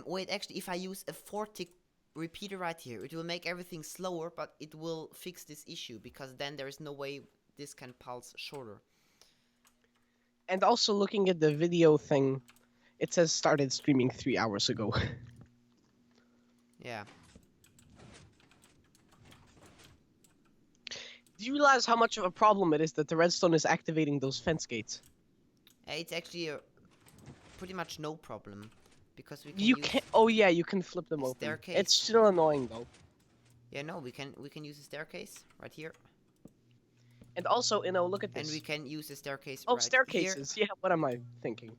A: Wait, actually, if I use a 4-tick repeater right here, it will make everything slower, but it will fix this issue because then there is no way this can pulse shorter.
B: And also looking at the video thing, it says started streaming 3 hours ago.
A: Yeah.
B: Do you realize how much of a problem it is that the redstone is activating those fence gates?
A: It's actually a pretty much no problem because we can
B: You
A: use
B: can. Oh yeah, you can flip them open.
A: staircase.
B: It's still annoying though.
A: Yeah, no, we can use a staircase right here.
B: And also, look at this.
A: And we can use a staircase
B: Oh,
A: right
B: staircases.
A: here.
B: Yeah, what am I thinking?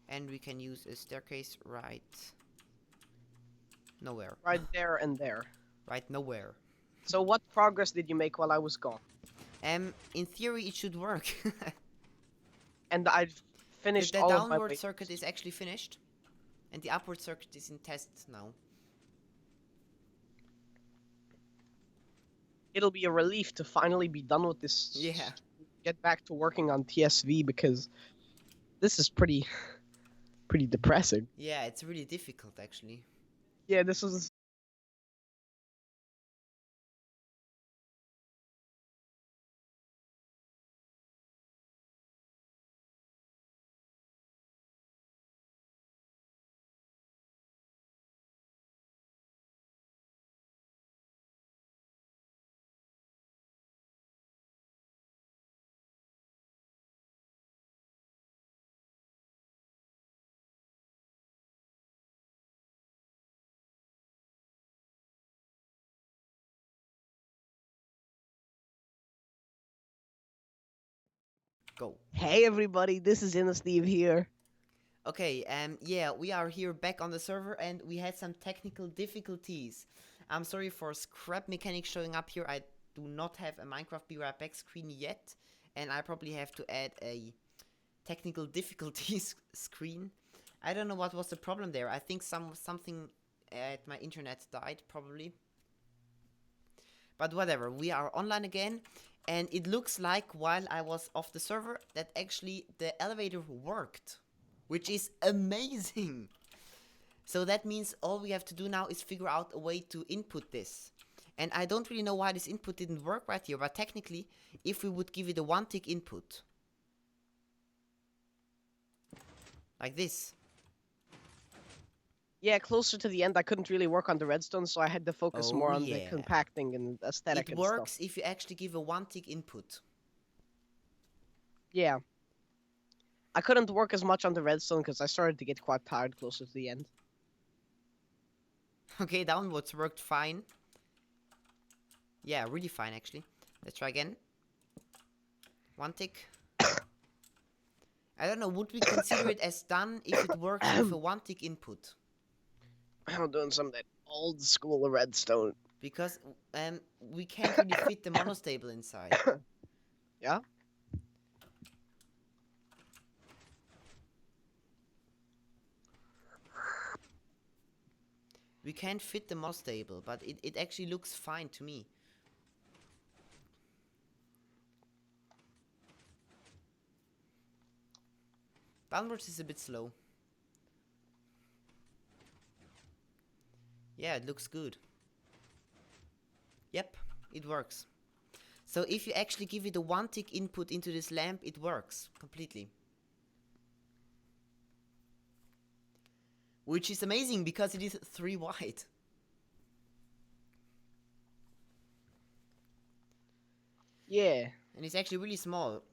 A: And we can use a staircase right nowhere.
B: Right there and there.
A: Right nowhere.
B: So what progress did you make while I was gone?
A: In theory, it should work.
B: And I've finished
A: The
B: all of my
A: downward circuit
B: lasers.
A: is actually finished, and the upward circuit is in test now.
B: It'll be a relief to finally be done with this.
A: Yeah.
B: Get back to working on TSV because this is pretty depressing.
A: Yeah, it's really difficult actually.
B: Yeah, this was.
A: Go.
B: Hey everybody, this is Steve here.
A: Okay, yeah, we are here back on the server and we had some technical difficulties. I'm sorry for scrap mechanics showing up here. I do not have a Minecraft Be Right Back screen yet, and I probably have to add a technical difficulties screen. I don't know what was the problem there. I think something at my internet died probably. But whatever, we are online again, and it looks like while I was off the server that actually the elevator worked, which is amazing. So that means all we have to do now is figure out a way to input this. And I don't really know why this input didn't work right here, but technically, if we would give it a one-tick input, like this.
B: Yeah, closer to the end, I couldn't really work on the redstone, so I had to focus more
A: Oh
B: on the
A: yeah.
B: compacting and aesthetic
A: It
B: and
A: works
B: stuff.
A: if you actually give a one-tick input.
B: Yeah. I couldn't work as much on the redstone because I started to get quite tired closer to the end.
A: Okay, downwards worked fine. Yeah, really fine actually. Let's try again. One tick. I don't know, would we consider it as done if it works with a one tick input?
B: I'm doing some of that old school redstone.
A: Because we can't really fit the monostable inside.
B: Yeah?
A: We can't fit the monostable, but it actually looks fine to me. Downwards is a bit slow. Yeah, it looks good. Yep, it works. So if you actually give it a one tick input into this lamp, it works completely. Which is amazing because it is 3 wide.
B: Yeah.
A: And it's actually really small.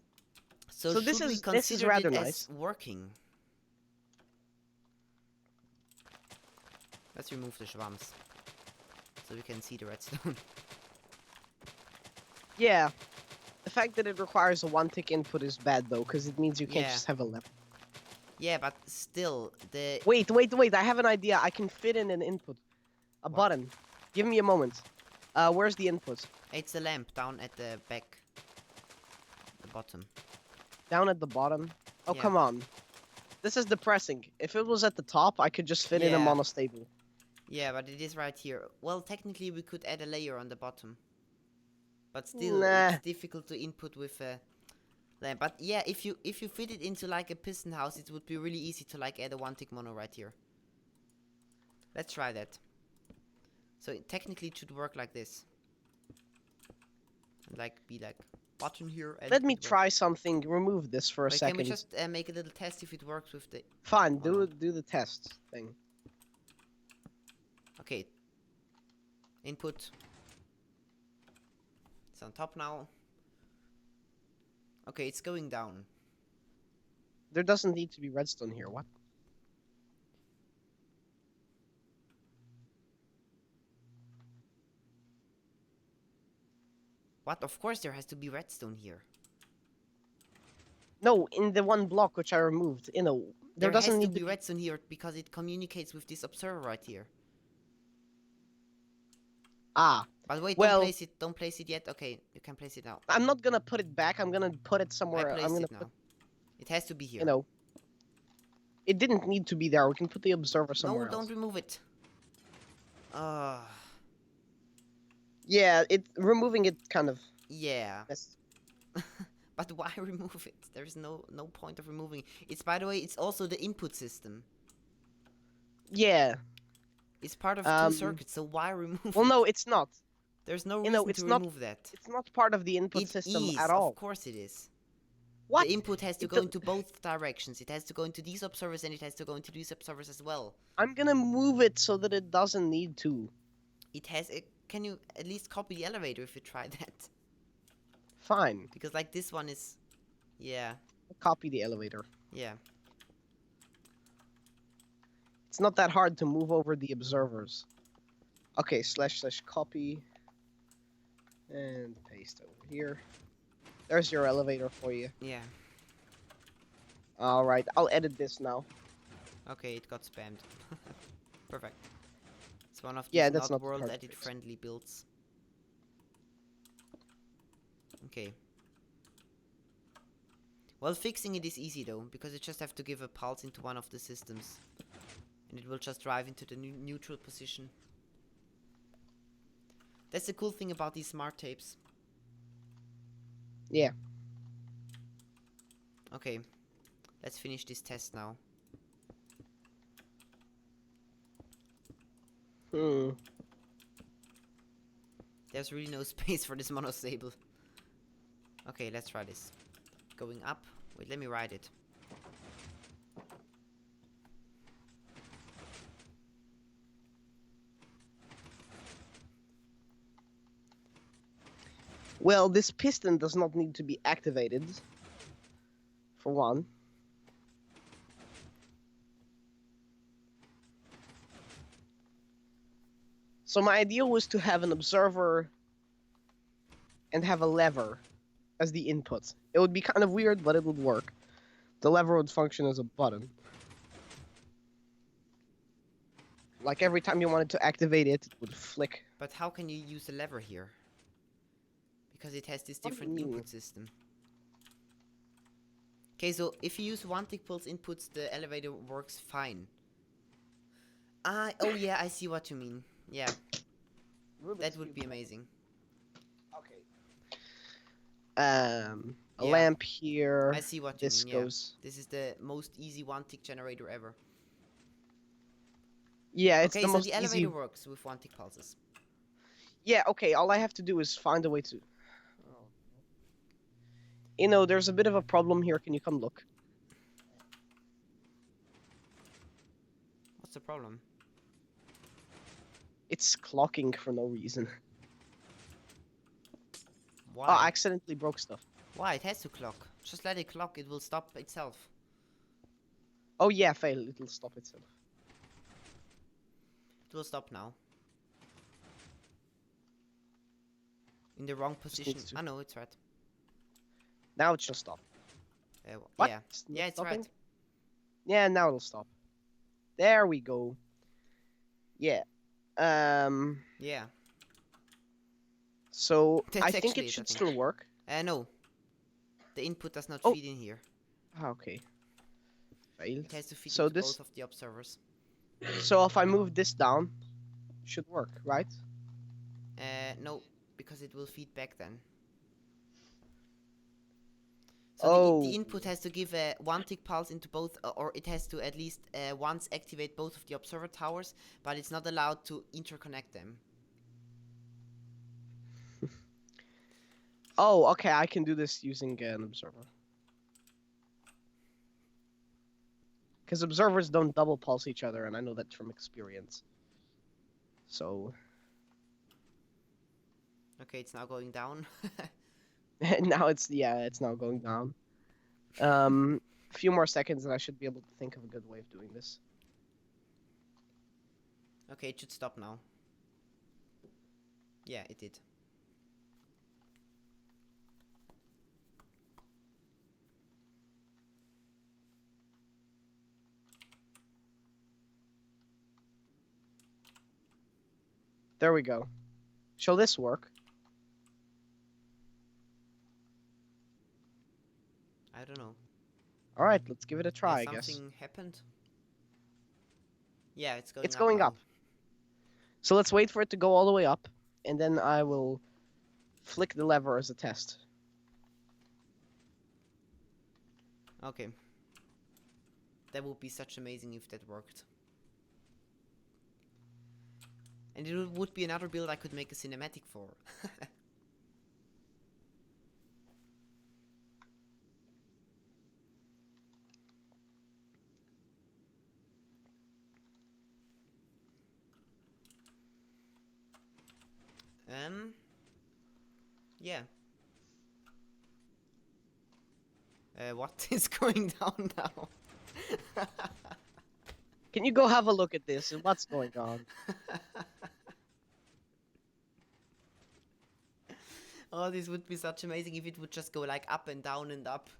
A: So
B: this
A: should we
B: is
A: consider
B: rather
A: it
B: nice.
A: as working? Let's remove the schwamms. So we can see the redstone.
B: Yeah. The fact that it requires a one-tick input is bad though, because it means you can't
A: Yeah.
B: just have a left.
A: Yeah, but still, the...
B: Wait, I have an idea. I can fit in an input. A
A: What?
B: button. Give me a moment. Where's the input?
A: It's the lamp down at the back. The bottom.
B: Down at the bottom? Oh,
A: Yeah.
B: come on. This is depressing. If it was at the top, I could just fit in a
A: Yeah.
B: monostable.
A: Yeah, but it is right here. Well, technically we could add a layer on the bottom. But still,
B: Nah.
A: it's difficult to input with a lamp. But yeah, if you fit it into like a piston house, it would be really easy to like add a one-tick mono right here. Let's try that. So technically it should work like this. And like be like button here. And
B: Let me try something. Remove this for a
A: Wait,
B: second.
A: can we just make a little test if it works with the...
B: Fine,
A: Oh,
B: do the test thing.
A: Okay. Input. It's on top now. Okay, it's going down.
B: There doesn't need to be redstone here. What?
A: What? Of course there has to be redstone here.
B: No, in the one block which I removed. You know, there doesn't
A: has
B: need
A: to be redstone here because it communicates with this observer right here.
B: Ah.
A: But wait,
B: Well,
A: don't place it yet. Okay, you can place it now.
B: I'm not gonna put it back. I'm gonna put it somewhere.
A: I placed
B: I'm gonna
A: it now. It has to be here.
B: You know. It didn't need to be there. We can put the observer
A: No,
B: somewhere
A: don't
B: else.
A: remove it. Uh,
B: Yeah, removing it kind of.
A: yeah.
B: Messed.
A: But why remove it? There's no point of removing it. It's, by the way, it's also the input system.
B: Yeah.
A: It's part of two
B: Um.
A: circuits, so why remove
B: Well,
A: it?
B: no, it's not.
A: There's no
B: You know,
A: reason to
B: it's not.
A: remove that.
B: It's not part of the input
A: It
B: system at
A: is, of
B: all.
A: course it is. The
B: What?
A: input has to
B: It
A: go
B: do-
A: into both directions. It has to go into these observers and it has to go into these observers as well.
B: I'm gonna move it so that it doesn't need to.
A: It has. Can you at least copy the elevator if you try that?
B: Fine.
A: Because like this one is, yeah,
B: Copy the elevator.
A: yeah.
B: It's not that hard to move over the observers. Okay, / copy and paste over here. There's your elevator for you.
A: Yeah.
B: All right, I'll edit this now.
A: Okay, it got spammed. Perfect. It's one of these
B: Yeah, that's
A: not
B: not
A: world
B: hard to
A: edit
B: fix.
A: friendly builds. Okay. Well, fixing it is easy though, because you just have to give a pulse into one of the systems. And it will just drive into the neutral position. That's the cool thing about these smart tapes.
B: Yeah.
A: Okay. Let's finish this test now.
B: Hmm.
A: There's really no space for this monosable. Okay, let's try this. Going up. Wait, let me ride it.
B: Well, this piston does not need to be activated. For one. So my idea was to have an observer and have a lever as the input. It would be kind of weird, but it would work. The lever would function as a button. Like every time you wanted to activate it, it would flick.
A: But how can you use the lever here? Because it has this
B: What do you
A: different
B: mean?
A: input system. Okay, so if you use one tick pulse inputs, the elevator works fine. Oh yeah, I see what you mean. Yeah, that would be amazing.
B: Okay. A
A: Yeah.
B: lamp here.
A: I see what you
B: This
A: mean, yeah.
B: goes.
A: This is the most easy one tick generator ever.
B: Yeah, it's
A: Okay,
B: the
A: so
B: most
A: the elevator
B: easy.
A: works with one tick pulses.
B: Yeah, okay, all I have to do is find a way to. You know, there's a bit of a problem here. Can you come look?
A: What's the problem?
B: It's clocking for no reason.
A: Why?
B: Oh, I accidentally broke stuff.
A: Why? It has to clock. Just let it clock, it will stop itself.
B: Oh yeah, fail. It'll stop itself.
A: It will stop now. In the wrong position.
B: needs to-
A: I know, it's right.
B: Now it's just stopped. What?
A: Yeah.
B: It's not
A: Yeah, it's
B: stopping?
A: right.
B: Yeah, now it'll stop. There we go. Yeah.
A: Yeah.
B: So
A: That's
B: I think
A: actually
B: it
A: it, I
B: should
A: think.
B: still work.
A: No. The input does not
B: Oh.
A: feed in here.
B: Ah, okay. Failed.
A: It has to feed
B: So
A: into
B: this-
A: both of the observers.
B: So if I move this down, it should work, right?
A: No, because it will feed back then. So
B: Oh.
A: the input has to give a one tick pulse into both, or it has to at least once activate both of the observer towers, but it's not allowed to interconnect them.
B: Oh, okay. I can do this using an observer. Because observers don't double pulse each other, and I know that from experience. So
A: Okay, it's now going down.
B: now it's now going down. A few more seconds, and I should be able to think of a good way of doing this.
A: Okay, it should stop now. Yeah, it did.
B: There we go. Shall this work?
A: I don't know.
B: All right, let's give it a
A: Yeah,
B: try, I guess.
A: something happened. Yeah, it's going
B: It's
A: up
B: going
A: now.
B: up. So let's wait for it to go all the way up, and then I will flick the lever as a test.
A: Okay. That would be such amazing if that worked. And it would be another build I could make a cinematic for. Yeah. What is going down now?
B: Can you go have a look at this and what's going on?
A: Oh, this would be such amazing if it would just go like up and down and up.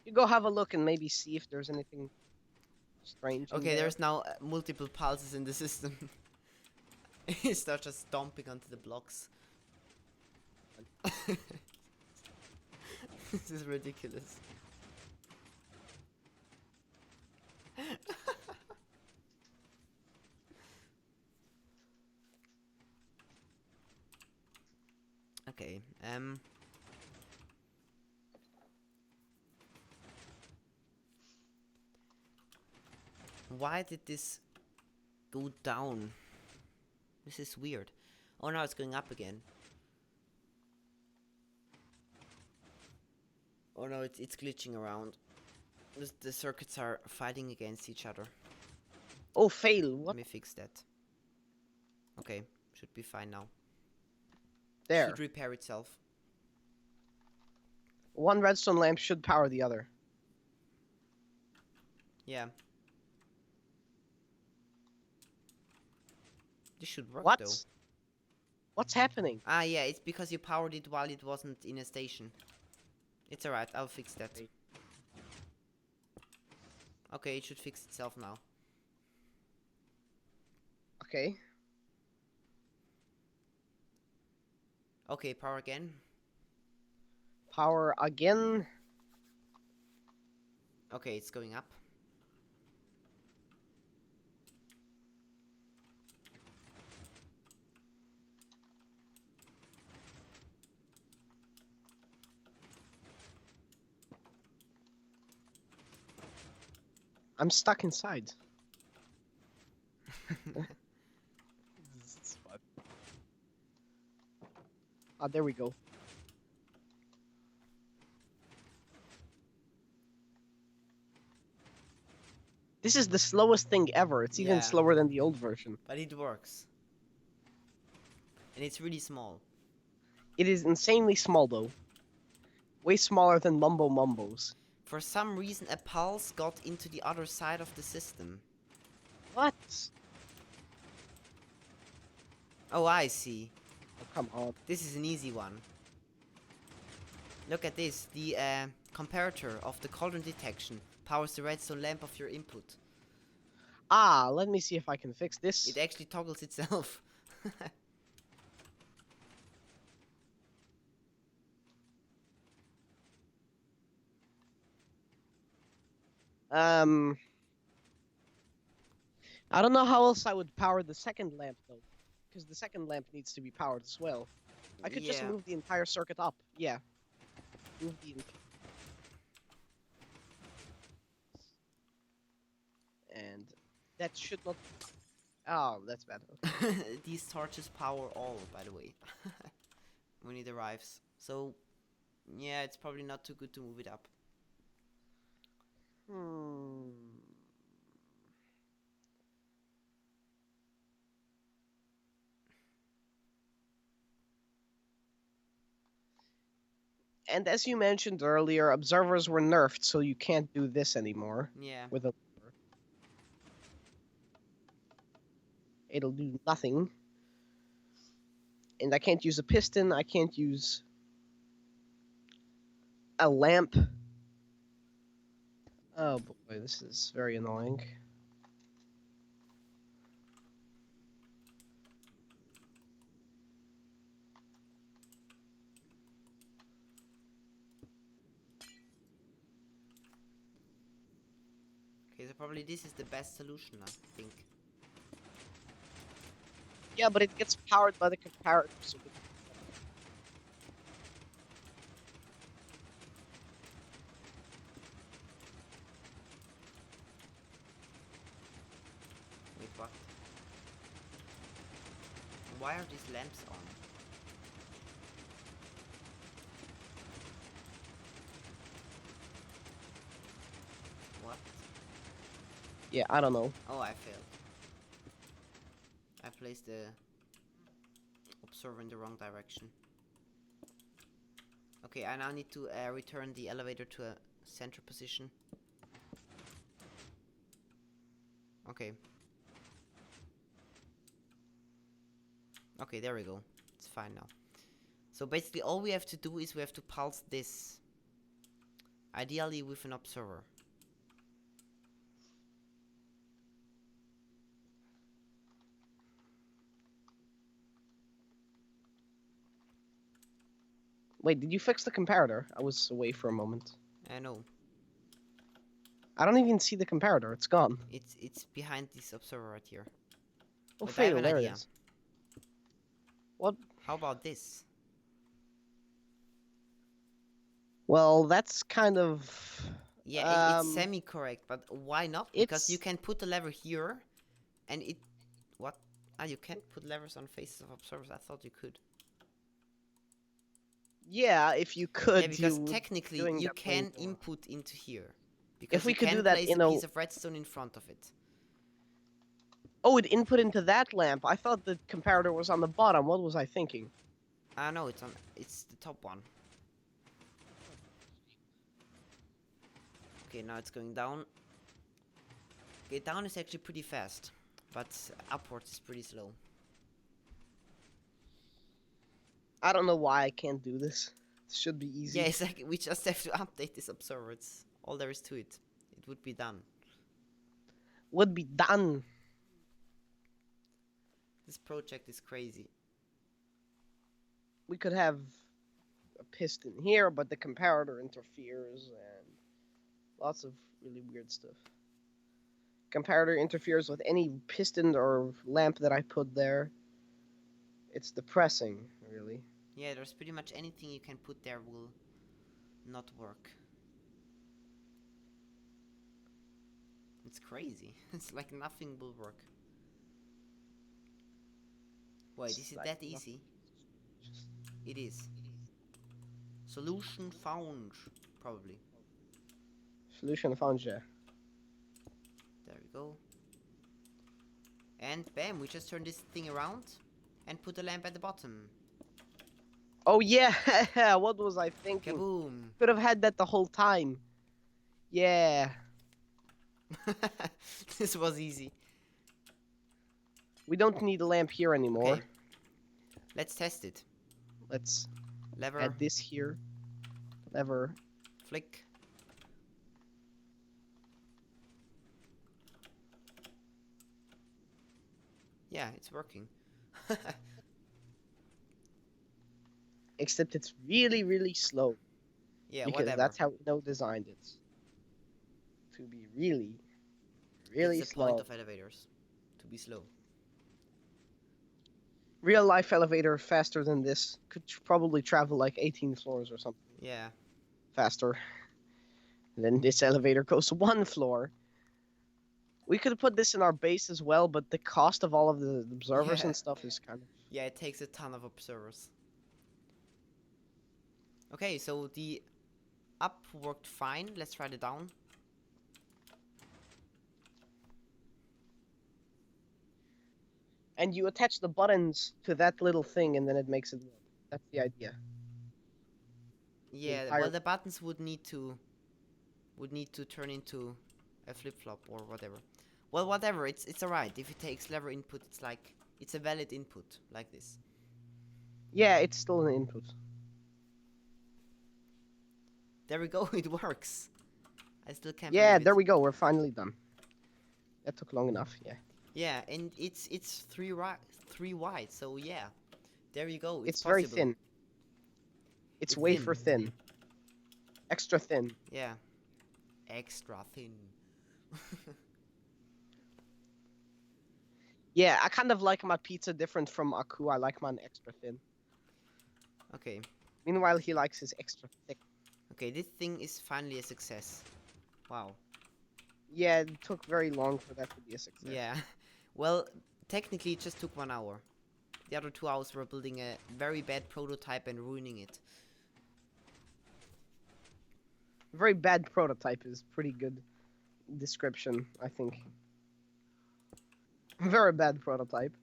B: You go have a look and maybe see if there's anything strange in
A: Okay,
B: there.
A: there's now multiple pulses in the system. It starts just stomping onto the blocks. This is ridiculous. Okay, why did this go down? This is weird. Oh, now it's going up again. Oh no, it's glitching around. The circuits are fighting against each other.
B: Oh, fail!
A: Let
B: What?
A: me fix that. Okay, should be fine now.
B: There.
A: Should repair itself.
B: One redstone lamp should power the other.
A: Yeah. This should work
B: What?
A: though.
B: What's happening?
A: Ah, yeah, it's because you powered it while it wasn't in a station. It's alright, I'll fix that.
B: Okay.
A: Okay, it should fix itself now.
B: Okay.
A: Okay, power again.
B: Power again.
A: Okay, it's going up.
B: I'm stuck inside. This is fun. Ah, there we go. This is the slowest thing ever. It's even
A: Yeah.
B: slower than the old version.
A: But it works. And it's really small.
B: It is insanely small, though. Way smaller than Mumbo Mumbo's.
A: For some reason, a pulse got into the other side of the system.
B: What?
A: Oh, I see.
B: Oh, come on.
A: This is an easy one. Look at this. The comparator of the cauldron detection powers the redstone lamp of your input.
B: Ah, let me see if I can fix this.
A: It actually toggles itself.
B: I don't know how else I would power the second lamp, though. Because the second lamp needs to be powered as well. I could just
A: Yeah.
B: move the entire circuit up. Yeah. Move the... And that should not... Oh, that's bad. Okay.
A: These torches power all, by the way, when it arrives. So, yeah, it's probably not too good to move it up.
B: Hmm. And as you mentioned earlier, observers were nerfed, so you can't do this anymore.
A: Yeah.
B: With a... It'll do nothing. And I can't use a piston, I can't use a lamp. Oh boy, this is very annoying.
A: Okay, so probably this is the best solution, I think.
B: Yeah, but it gets powered by the comparator. So
A: Wait, what? Why are these lamps on? What?
B: yeah, I don't know.
A: Oh, I failed. I placed the observer in the wrong direction. Okay, I now need to return the elevator to a center position. Okay. Okay, there we go. It's fine now. So basically all we have to do is we have to pulse this. Ideally with an observer.
B: Wait, did you fix the comparator? I was away for a moment.
A: I know.
B: I don't even see the comparator. It's gone.
A: It's behind this observer right here.
B: Oh,
A: But I have
B: fatal.
A: an
B: There it
A: idea.
B: is. What?
A: How about this?
B: Well, that's kind of.
A: Yeah, it's semi-correct, but why not? Because you
B: It's.
A: can put the lever here, and it... What? Ah, you can't put levers on faces of observers. I thought you could.
B: Yeah, if you
A: Yeah,
B: could,
A: because
B: you would
A: technically
B: doing
A: you
B: that way
A: can
B: more.
A: input into here.
B: If
A: Because
B: we
A: you
B: could do
A: can
B: that
A: place a
B: in a.
A: piece of redstone in front of it.
B: Oh, it input into that lamp. I thought the comparator was on the bottom. What was I thinking?
A: Ah, no, it's the top one. Okay, now it's going down. Okay, down is actually pretty fast, but upwards is pretty slow.
B: I don't know why I can't do this. It should be easy.
A: Yeah, it's like we just have to update this observer. It's all there is to it. It would be done.
B: Would be done.
A: This project is crazy.
B: We could have a piston here, but the comparator interferes and lots of really weird stuff. Comparator interferes with any piston or lamp that I put there. It's depressing, really.
A: Yeah, there's pretty much anything you can put there will not work. It's crazy. It's like nothing will work. Wait, is
B: It's
A: it
B: like
A: that easy? It is. Solution found. Probably.
B: solution found, yeah.
A: There we go. And bam, we just turn this thing around and put the lamp at the bottom.
B: Oh yeah, what was I thinking?
A: Kaboom!
B: Could have had that the whole time. Yeah.
A: This was easy.
B: We don't need a lamp here anymore.
A: Okay. Let's test it.
B: Let's
A: Lever.
B: add this here. Lever.
A: Flick. Yeah, it's working.
B: Except it's really, really slow.
A: Yeah,
B: Because
A: whatever.
B: that's how Uno designed it. To be really, really
A: That's the point
B: slow.
A: of elevators. To be slow.
B: Real life elevator faster than this could probably travel like 18 floors or something
A: Yeah.
B: faster. Then this elevator goes one floor. We could put this in our base as well, but the cost of all of the observers
A: Yeah.
B: and stuff is kind of...
A: Yeah, it takes a ton of observers. Okay, so the up worked fine. Let's try the down.
B: And you attach the buttons to that little thing and then it makes it work. That's the idea.
A: Yeah,
B: entire-
A: well the buttons would need to turn into a flip-flop or whatever. Well, whatever, it's alright. If it takes lever input, it's a valid input, like this.
B: Yeah, it's still an input.
A: There we go, it works. I still can't
B: Yeah,
A: believe
B: there
A: it.
B: we go. We're finally done. That took long enough, yeah.
A: Yeah, and it's three wide, so yeah. There you go,
B: It's
A: possible.
B: very thin. It's wafer thin. Extra thin.
A: Yeah. Extra thin.
B: Yeah, I kind of like my pizza different from Aku. I like mine extra thin.
A: Okay.
B: Meanwhile, he likes his extra thick.
A: Okay, this thing is finally a success. Wow.
B: Yeah, it took very long for that to be a success.
A: Yeah. Well, technically it just took 1 hour. The other 2 hours were building a very bad prototype and ruining it.
B: Very bad prototype is pretty good description, I think. Very bad prototype.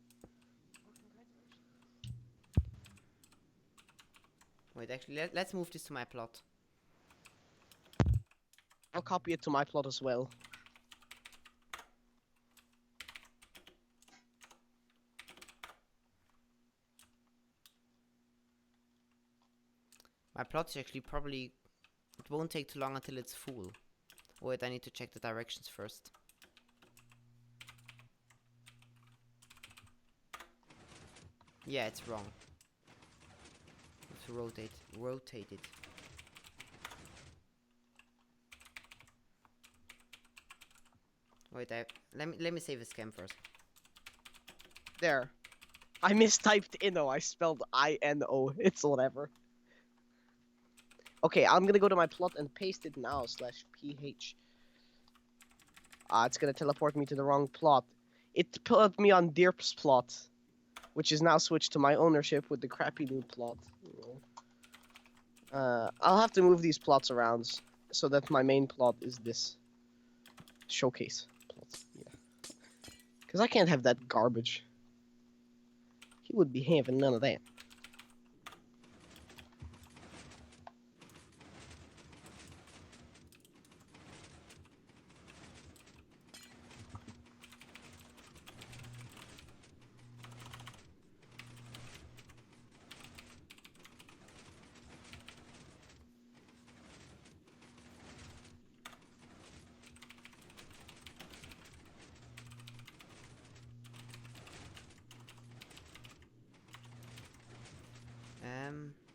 A: Wait, actually, let's move this to my plot.
B: I'll copy it to my plot as well.
A: My plot is actually probably... It won't take too long until it's full. Wait, I need to check the directions first. Yeah, it's wrong. Have to rotate it. Wait, let me save a scam first.
B: There. I mistyped Inno. I spelled I-N-O. It's whatever. Okay, I'm gonna go to my plot and paste it now, /ph. It's gonna teleport me to the wrong plot. It put me on Dirp's plot, which is now switched to my ownership with the crappy new plot. I'll have to move these plots around so that my main plot is this showcase plot. Yeah. Because I can't have that garbage. He would be having none of that.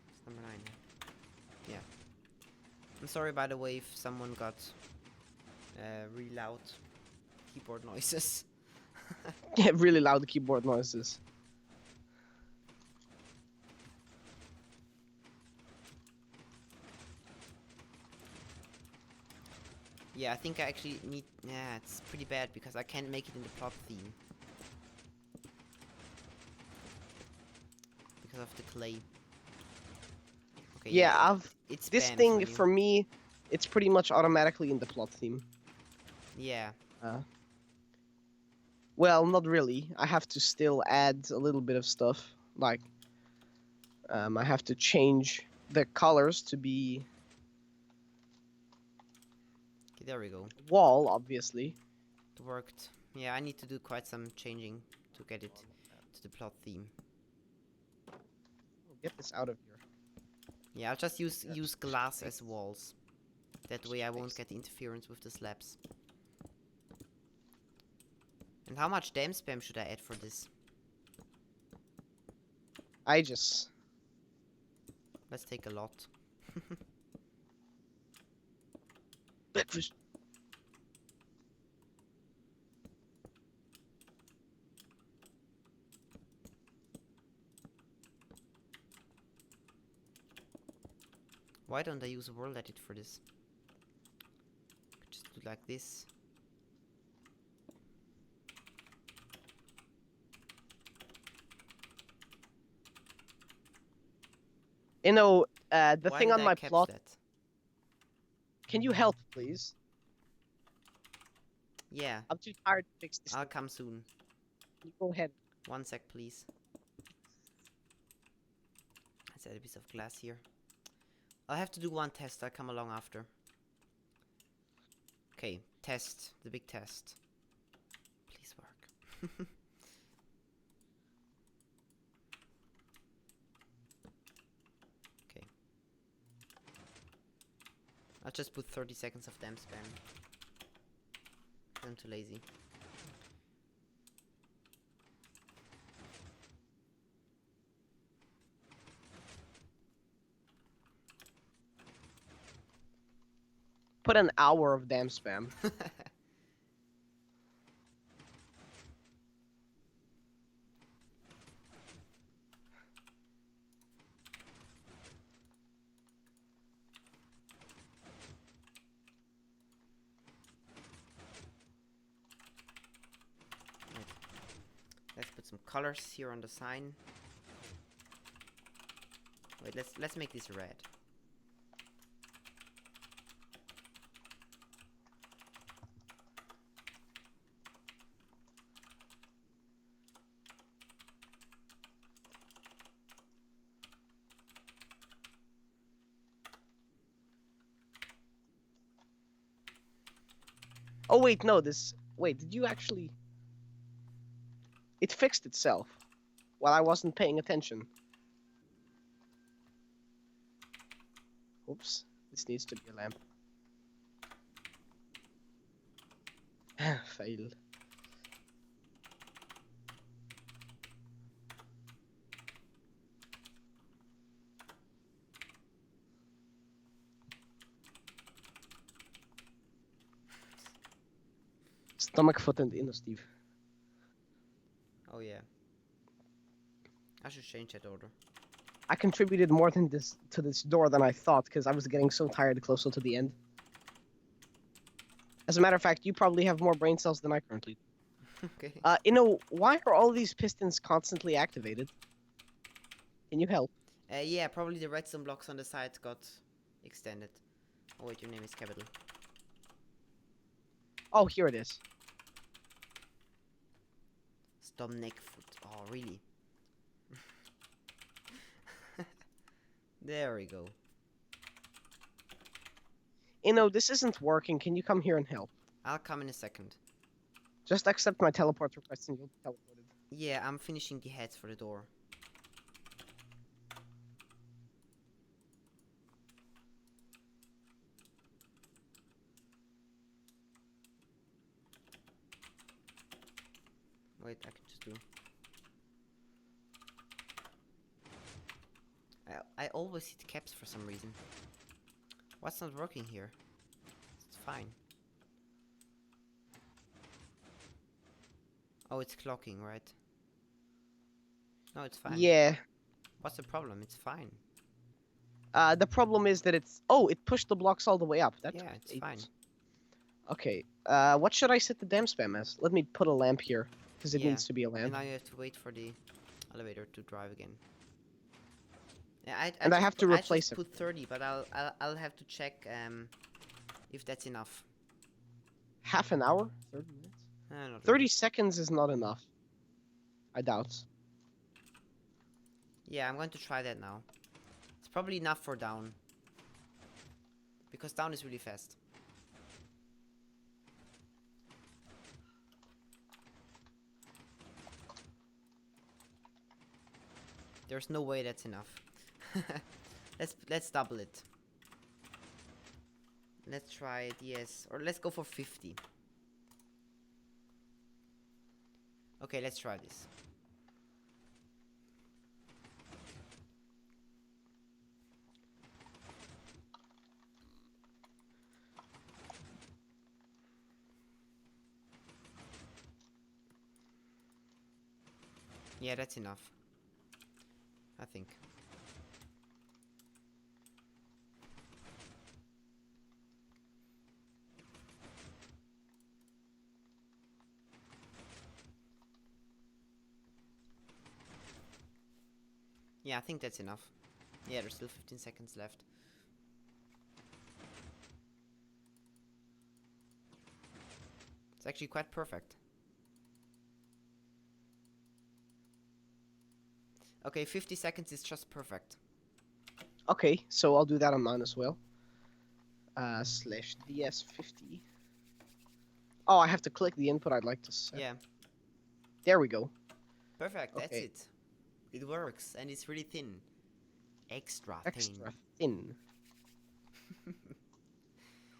A: It's number 9. Yeah. I'm sorry, by the way, if someone got really loud keyboard noises.
B: Yeah, really loud keyboard noises.
A: Yeah, I think I actually need... Yeah, it's pretty bad because I can't make it in the plot theme. Because of the clay. Okay,
B: Yeah,
A: it
B: this
A: spams
B: thing
A: when you...
B: for me, it's pretty much automatically in the plot theme.
A: Yeah.
B: Well, not really. I have to still add a little bit of stuff. Like, I have to change the colors to be
A: Okay, there we go.
B: wall, obviously.
A: It worked. Yeah, I need to do quite some changing to get it to the plot theme.
B: Get this out of here.
A: Yeah, I'll just use glass as walls. That way I won't get interference with the slabs. And how much dam spam should I add for this? Let's take a lot.
B: Breakfast.
A: Why don't I use a world edit for this? Could just do like this.
B: You know, the
A: Why
B: thing
A: did
B: on
A: I
B: my
A: catch
B: plot.
A: that?
B: Can you help, please?
A: Yeah,
B: I'm too tired to fix this.
A: I'll come soon.
B: You go ahead.
A: 1 sec, please. Let's add a piece of glass here. I'll have to do one test. I'll come along after. Okay, test. The big test. Please work. Okay. I'll just put 30 seconds of dam spam. I'm too lazy.
B: Put an hour of damn spam.
A: Let's put some colors here on the sign. Wait, let's make this red.
B: Oh wait, no, this. Wait, did you actually? It fixed itself while I wasn't paying attention. Oops, this needs to be a lamp. Failed. Stomachfoot and inner Steve.
A: Oh yeah. I should change that order.
B: I contributed more than this to this door than I thought because I was getting so tired closer to the end. As a matter of fact, you probably have more brain cells than I currently do.
A: Okay.
B: Why are all these pistons constantly activated? Can you help?
A: Yeah, probably the redstone blocks on the side got extended. Oh wait, your name is capital.
B: Oh, here it is.
A: Stomachfoot. Oh, really? There we go.
B: This isn't working. Can you come here and help?
A: I'll come in a second.
B: Just accept my teleport request and you'll be teleported.
A: Yeah, I'm finishing the heads for the door. Wait, I can just do. I always hit caps for some reason. What's not working here? It's fine. Oh, it's clocking, right? No, it's fine.
B: Yeah.
A: What's the problem? It's fine.
B: The problem is that it's... Oh, it pushed the blocks all the way up. That's
A: Yeah, it's fine.
B: Okay. What should I set the damn spam as? Let me put a lamp here, because it
A: Yeah,
B: needs to be a
A: And
B: lamp.
A: now you have to wait for the elevator to drive again. Yeah,
B: And I have to replace
A: it. I just put 30, but I'll have to check if that's enough.
B: Half an hour? 30 minutes?
A: Not
B: 30
A: really.
B: seconds is not enough. I doubt.
A: Yeah, I'm going to try that now. It's probably enough for down. Because down is really fast. There's no way that's enough. let's double it. Let's try it, yes. Or let's go for 50. Okay, let's try this. Yeah, that's enough. I think. Yeah, I think that's enough. Yeah, there's still 15 seconds left. It's actually quite perfect. Okay, 50 seconds is just perfect.
B: Okay, so I'll do that on mine as well. Slash DS50. Oh, I have to click the input I'd like to set.
A: Yeah.
B: There we go.
A: Perfect, that's
B: Okay.
A: it. It works, and it's really thin. Extra
B: Extra
A: thin.
B: thin.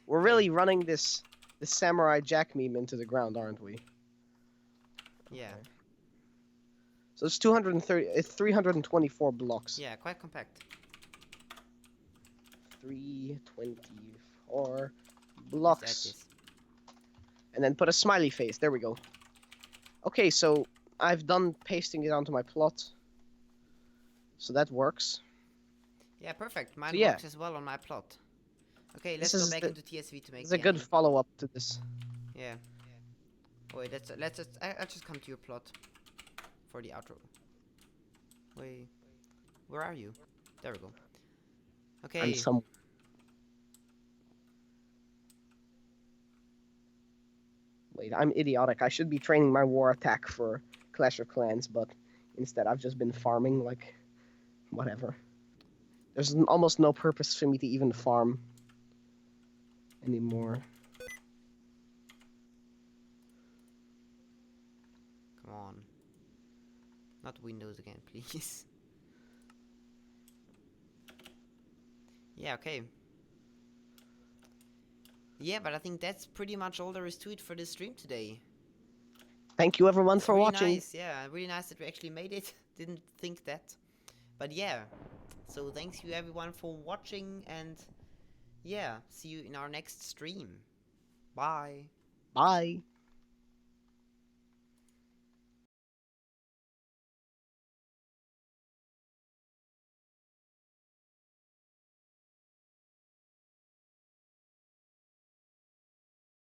B: We're really running this Samurai Jack meme into the ground, aren't we?
A: Yeah.
B: Okay. So it's 230. It's 324 blocks.
A: Yeah, quite compact.
B: 324
A: Let's
B: blocks.
A: add this.
B: And then put a smiley face. There we go. Okay, so I've done pasting it onto my plot. So that works.
A: Yeah, perfect. Mine
B: So, yeah.
A: works as well on my plot. Okay,
B: This
A: let's go
B: is
A: back
B: the-
A: into TSV to make
B: It's
A: the
B: a good
A: ending.
B: follow-up to this.
A: Yeah. Wait, let's just I'll just come to your plot. for the outro. Wait, where are you? There we go.
B: I'm
A: Okay.
B: some. Wait, I'm idiotic. I should be training my war attack for Clash of Clans, but instead I've just been farming, like, whatever. There's almost no purpose for me to even farm anymore.
A: Come on. Not Windows again, please. Yeah, okay. Yeah, but I think that's pretty much all there is to it for this stream today.
B: Thank you everyone
A: It's
B: for
A: really
B: watching.
A: nice, yeah, really nice that we actually made it. Didn't think that. But yeah, so thanks you everyone for watching, and yeah, see you in our next stream. Bye.
B: Bye.